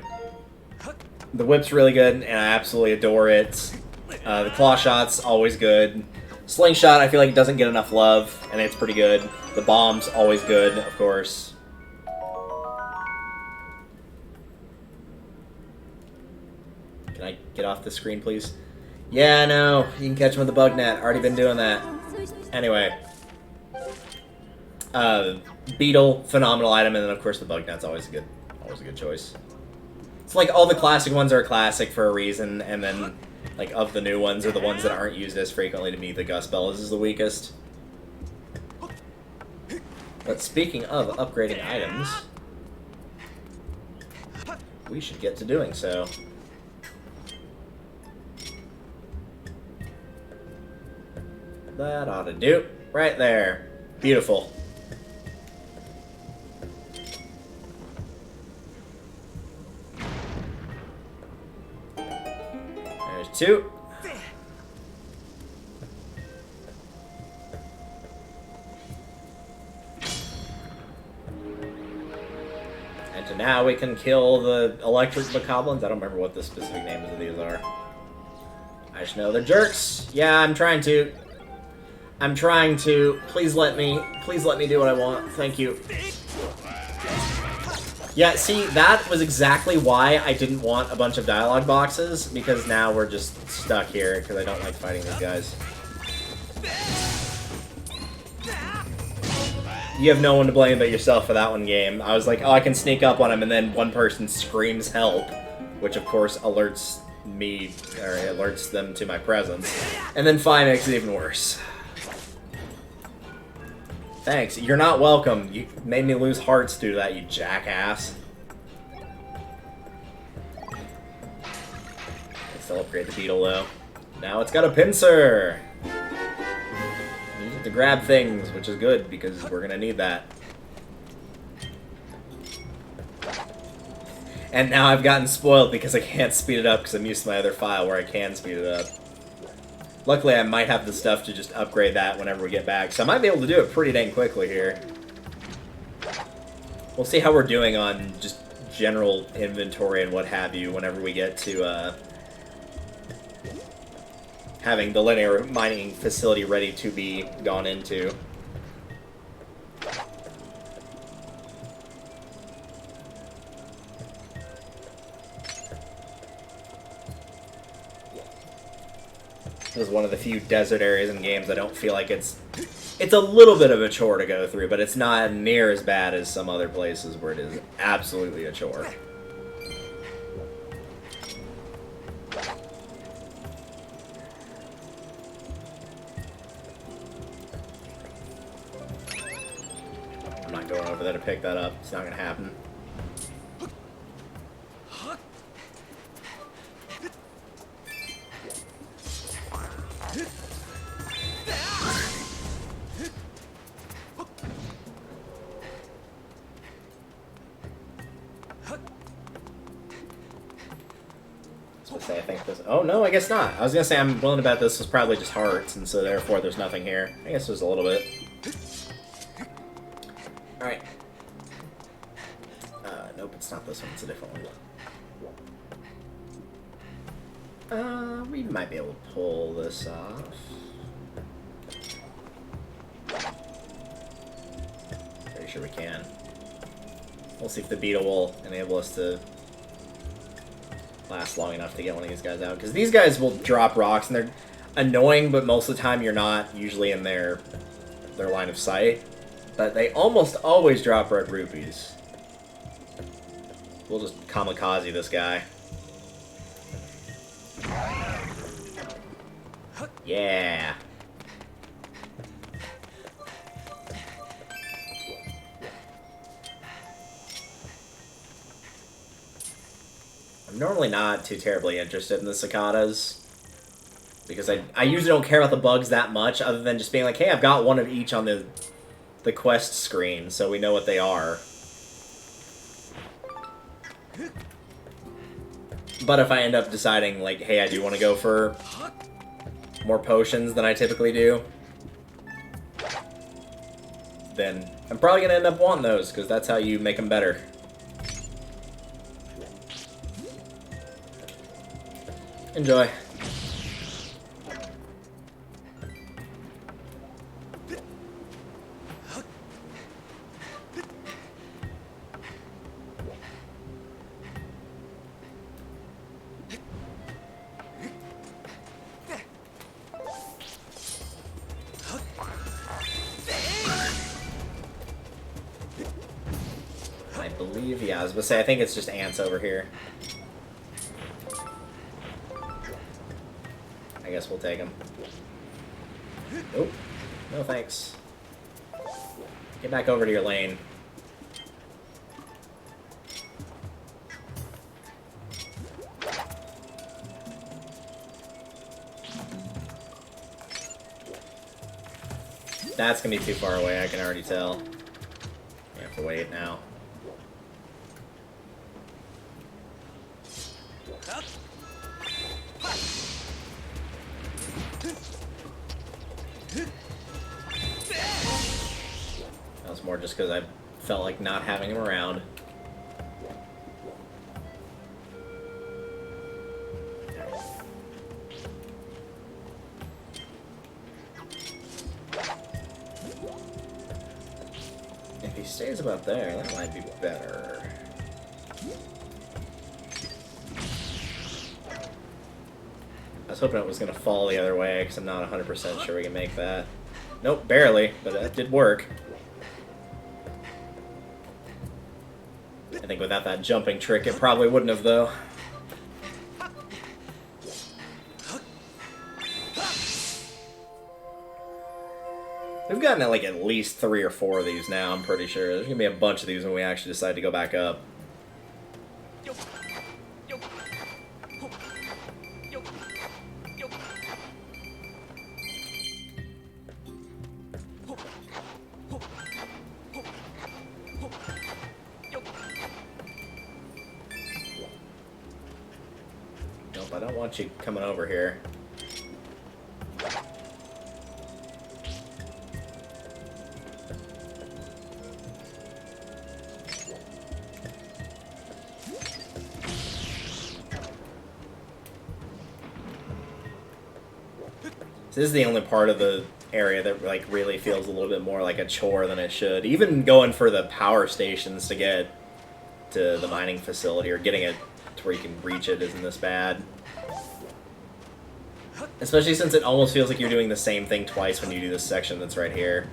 The whip's really good, and I absolutely adore it. The claw shot's always good. Slingshot, I feel like it doesn't get enough love, and it's pretty good. The bomb's always good, of course. Can I get off the screen, please? Yeah, no, you can catch him with the bug net. Already been doing that. Anyway. Beetle, phenomenal item, and then of course the bug net's always a good choice. It's like all the classic ones are classic for a reason, and then like of the new ones or the ones that aren't used as frequently, to me the Gust Bells is the weakest. But speaking of upgrading items, we should get to doing so. That ought to do. Right there. Beautiful. There's two. And so now we can kill the electric bokoblins. I don't remember what the specific names of these are. I just know they're jerks. Yeah, I'm trying to. Please let me do what I want. Thank you. Yeah, see, that was exactly why I didn't want a bunch of dialogue boxes, because now we're just stuck here, because I don't like fighting these guys. You have no one to blame but yourself for that one game. I was like, oh, I can sneak up on him, and then one person screams help, which of course alerts me, or alerts them to my presence. And then Fi makes it even worse. Thanks. You're not welcome. You made me lose hearts due to that, you jackass. I still upgrade the beetle, though. Now it's got a pincer! Use it to grab things, which is good, because we're gonna need that. And now I've gotten spoiled because I can't speed it up because I'm used to my other file where I can speed it up. Luckily, I might have the stuff to just upgrade that whenever we get back, so I might be able to do it pretty dang quickly here. We'll see how we're doing on just general inventory and what have you whenever we get to having the linear mining facility ready to be gone into. This is one of the few desert areas in games I don't feel like it's a little bit of a chore to go through, but it's not near as bad as some other places where it is absolutely a chore. I'm not going over there to pick that up. It's not going to happen. I think this. Oh no, I guess not. I was gonna say I'm willing to bet this was probably just hearts, and so therefore there's nothing here. I guess there's a little bit. All right. Nope, it's not this one. It's a different one. We might be able to pull this off. Pretty sure we can. We'll see if the beetle will enable us to last long enough to get one of these guys out, because these guys will drop rocks and they're annoying, but most of the time you're not usually in their line of sight, but they almost always drop red rupees. We'll just kamikaze this guy. Yeah. I'm normally not too terribly interested in the cicadas, because I usually don't care about the bugs that much, other than just being like, hey, I've got one of each on the the quest screen so we know what they are. But if I end up deciding, like, hey, I do want to go for more potions than I typically do, then I'm probably going to end up wanting those, because that's how you make them better. Enjoy. I believe, yeah, I was going to say, I think it's just ants over here. I guess we'll take them. Nope. No thanks. Get back over to your lane. That's gonna be too far away, I can already tell. You have to wait now. That was more just because I felt like not having him around. If he stays about there, that might be better. I was hoping it was going to fall the other way, because I'm not 100% sure we can make that. Nope, barely, but that did work. I think without that jumping trick, it probably wouldn't have, though. We've gotten like at least 3 or 4 of these now, I'm pretty sure. There's going to be a bunch of these when we actually decide to go back up. Nope, I don't want you coming over here. This is the only part of the area that like really feels a little bit more like a chore than it should. Even going for the power stations to get to the mining facility or getting it to where you can reach it isn't this bad. Especially since it almost feels like you're doing the same thing twice when you do this section that's right here.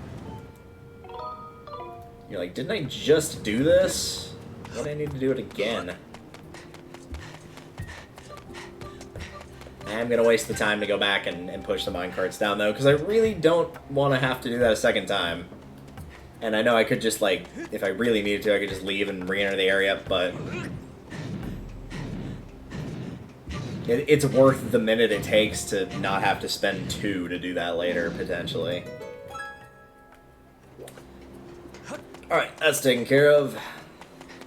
You're like, didn't I just do this? Why do I need to do it again? I'm going to waste the time to go back and push the minecarts down, though, because I really don't want to have to do that a second time. And I know I could just, like, if I really needed to, I could just leave and re-enter the area, but it's worth the minute it takes to not have to spend 2 to do that later, potentially. Alright, that's taken care of.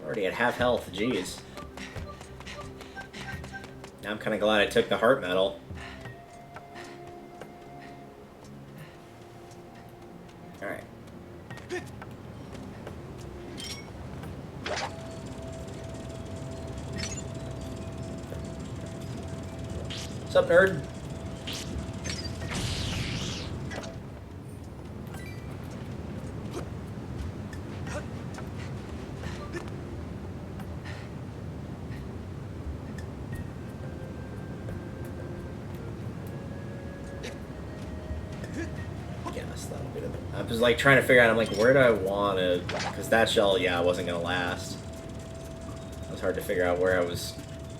Already at half health, jeez. Now I'm kind of glad I took the heart medal. Alright. What's up, nerd? I was like trying to figure out, I'm like, where do I want to, because that shell, yeah, wasn't going to last. It was hard to figure out where I was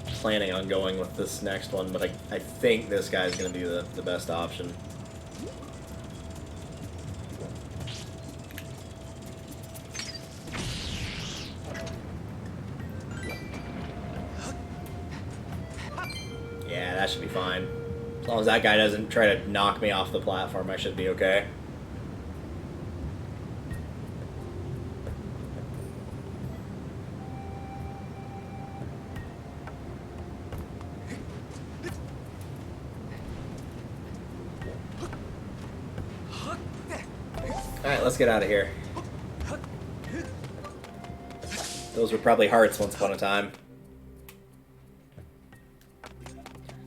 planning on going with this next one, but I think this guy's going to be the best option. Yeah, that should be fine. As long as that guy doesn't try to knock me off the platform, I should be okay. let's get out of here. Those were probably hearts once upon a time.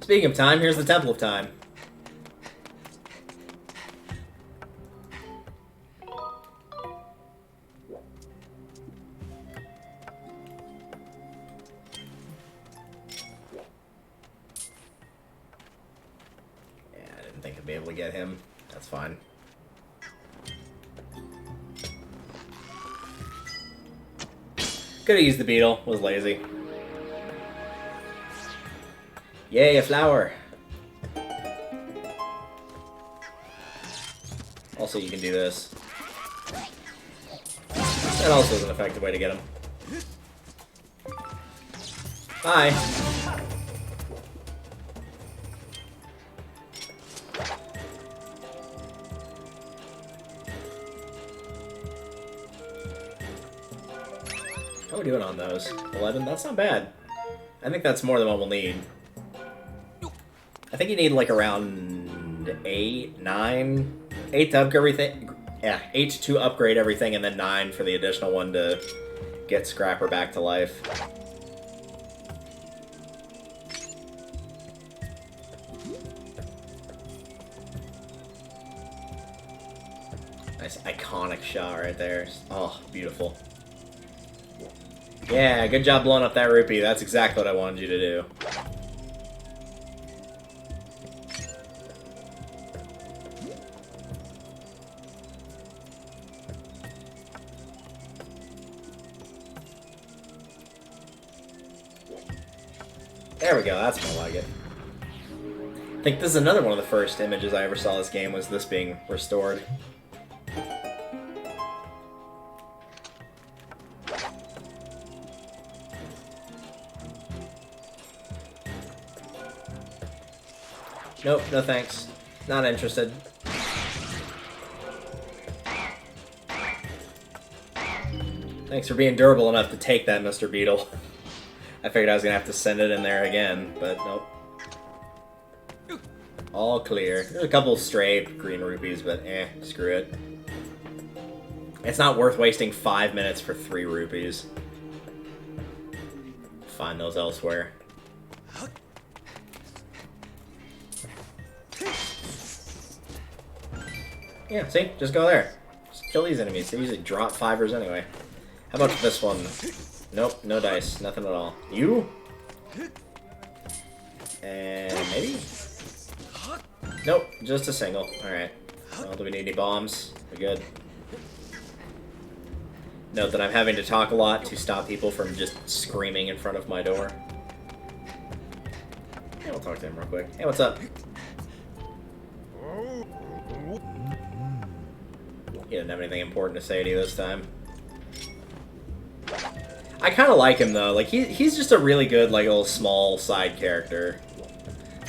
Speaking of time, here's the Temple of Time. Think I'd be able to get him. That's fine. Could have used the beetle. Was lazy. Yay, a flower. Also, you can do this. That also is an effective way to get him. Bye. How are we doing on those? 11? That's not bad. I think that's more than what we'll need. I think you need like around 8, 9, 8 to upgrade everything. Yeah, 8 to upgrade everything, and then 9 for the additional one to get Scrapper back to life. Nice iconic shot right there. Oh, beautiful. Yeah, good job blowing up that rupee. That's exactly what I wanted you to do. There we go, that's more like it. I think this is another one of the first images I ever saw this game, was this being restored. Nope, no thanks. Not interested. Thanks for being durable enough to take that, Mr. Beetle. I figured I was gonna have to send it in there again, but nope. All clear. There's a couple stray green rupees, but screw it. It's not worth wasting 5 minutes for 3 rupees. Find those elsewhere. Yeah, see? Just go there. Just kill these enemies. They usually drop 5ers anyway. How about this one? Nope, no dice. Nothing at all. You? And maybe? Nope, just a single. Alright. Well, do we need any bombs? We're good. Note that I'm having to talk a lot to stop people from just screaming in front of my door. Yeah, we'll talk to him real quick. Hey, what's up? He didn't have anything important to say to you this time. I kind of like him, though. Like, he's just a really good, like, little small side character.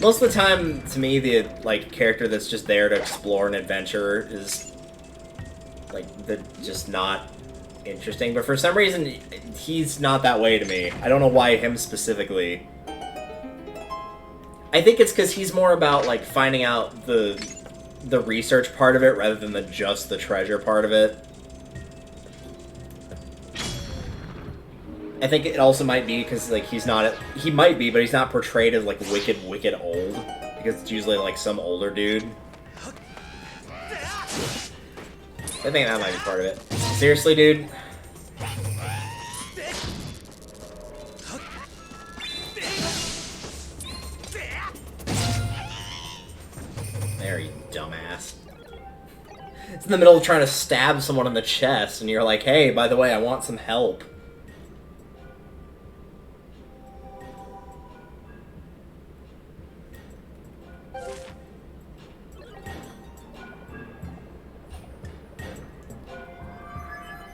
Most of the time, to me, the, like, character that's just there to explore an adventure is, like, just not interesting. But for some reason, he's not that way to me. I don't know why him specifically. I think it's because he's more about, like, finding out the research part of it rather than just the treasure part of it. I think it also might be because, like, he might be, but he's not portrayed as, like, wicked old. Because it's usually, like, some older dude. I think that might be part of it. Seriously, dude? There, you dumbass. It's in the middle of trying to stab someone in the chest, and you're like, hey, by the way, I want some help.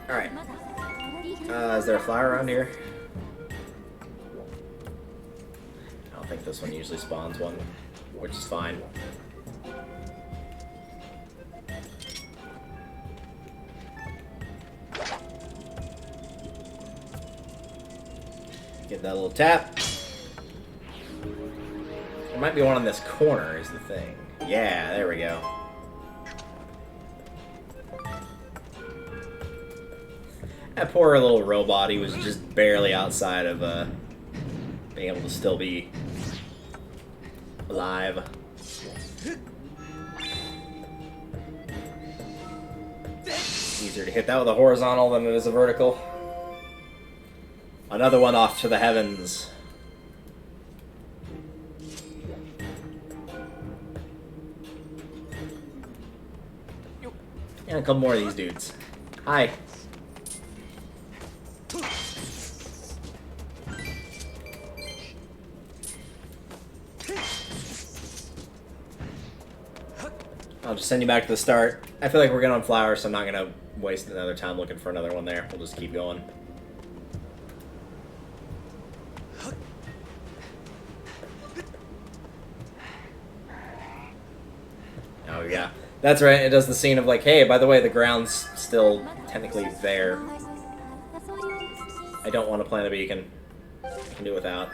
Alright. Is there a flower around here? I don't think this one usually spawns one, which is fine. Get that little tap. There might be one on this corner, is the thing. Yeah, there we go. That poor little robot, he was just barely outside of being able to still be alive. Easier to hit that with a horizontal than it is a vertical. Another one off to the heavens. And a couple more of these dudes. Hi. I'll just send you back to the start. I feel like we're good on flowers, so I'm not going to waste another time looking for another one there. We'll just keep going. Oh, yeah. That's right. It does the scene of like, hey, by the way, the ground's still technically there. I don't want to plant a beacon. I can do without.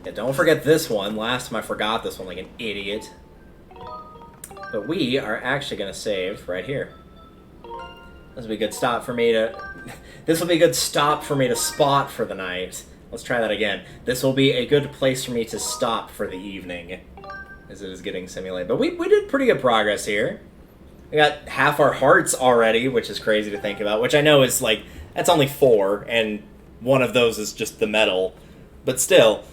Yeah, don't forget this one. Last time I forgot this one like an idiot. But we are actually going to save right here. This will be a good stop for me to... This will be a good stop for me to spot for the night. Let's try that again. This will be a good place for me to stop for the evening, as it is getting simulated. But we did pretty good progress here. We got half our hearts already, which is crazy to think about. Which I know is like... That's only 4, and one of those is just the metal. But still...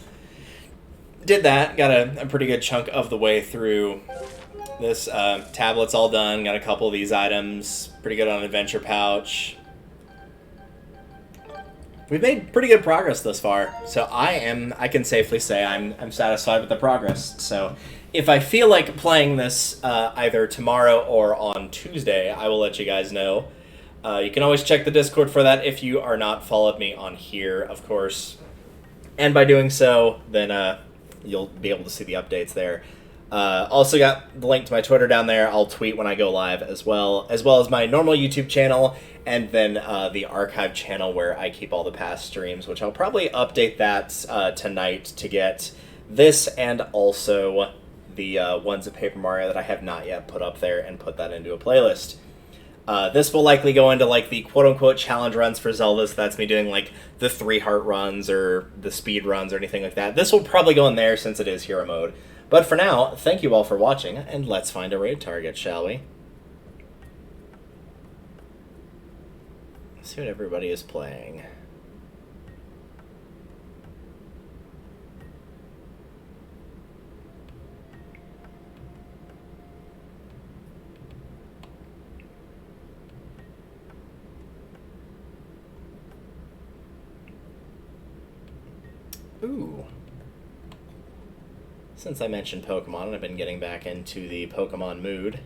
Did that, got a pretty good chunk of the way through this. Tablet's all done, got a couple of these items, pretty good on Adventure Pouch. We've made pretty good progress thus far, so I can safely say I'm satisfied with the progress. So if I feel like playing this either tomorrow or on Tuesday, I will let you guys know. You can always check the Discord for that if you are not followed me on here, of course. And by doing so, then... you'll be able to see the updates there. Also got the link to my Twitter down there. I'll tweet when I go live as well as my normal YouTube channel, and then the archive channel where I keep all the past streams, which I'll probably update that tonight to get this and also the ones of Paper Mario that I have not yet put up there and put that into a playlist. This will likely go into like the quote-unquote challenge runs for Zelda, so that's me doing like the 3 heart runs or the speed runs or anything like that. This will probably go in there since it is hero mode. But for now, thank you all for watching, and let's find a raid target, shall we? Let's see what everybody is playing. Ooh. Since I mentioned Pokemon, I've been getting back into the Pokemon mood.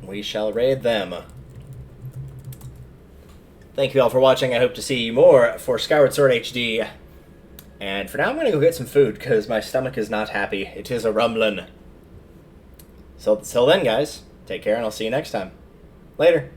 We shall raid them. Thank you all for watching. I hope to see you more for Skyward Sword HD. And for now, I'm going to go get some food, because my stomach is not happy. It is a rumbling. So, till then, guys, take care, and I'll see you next time. Later.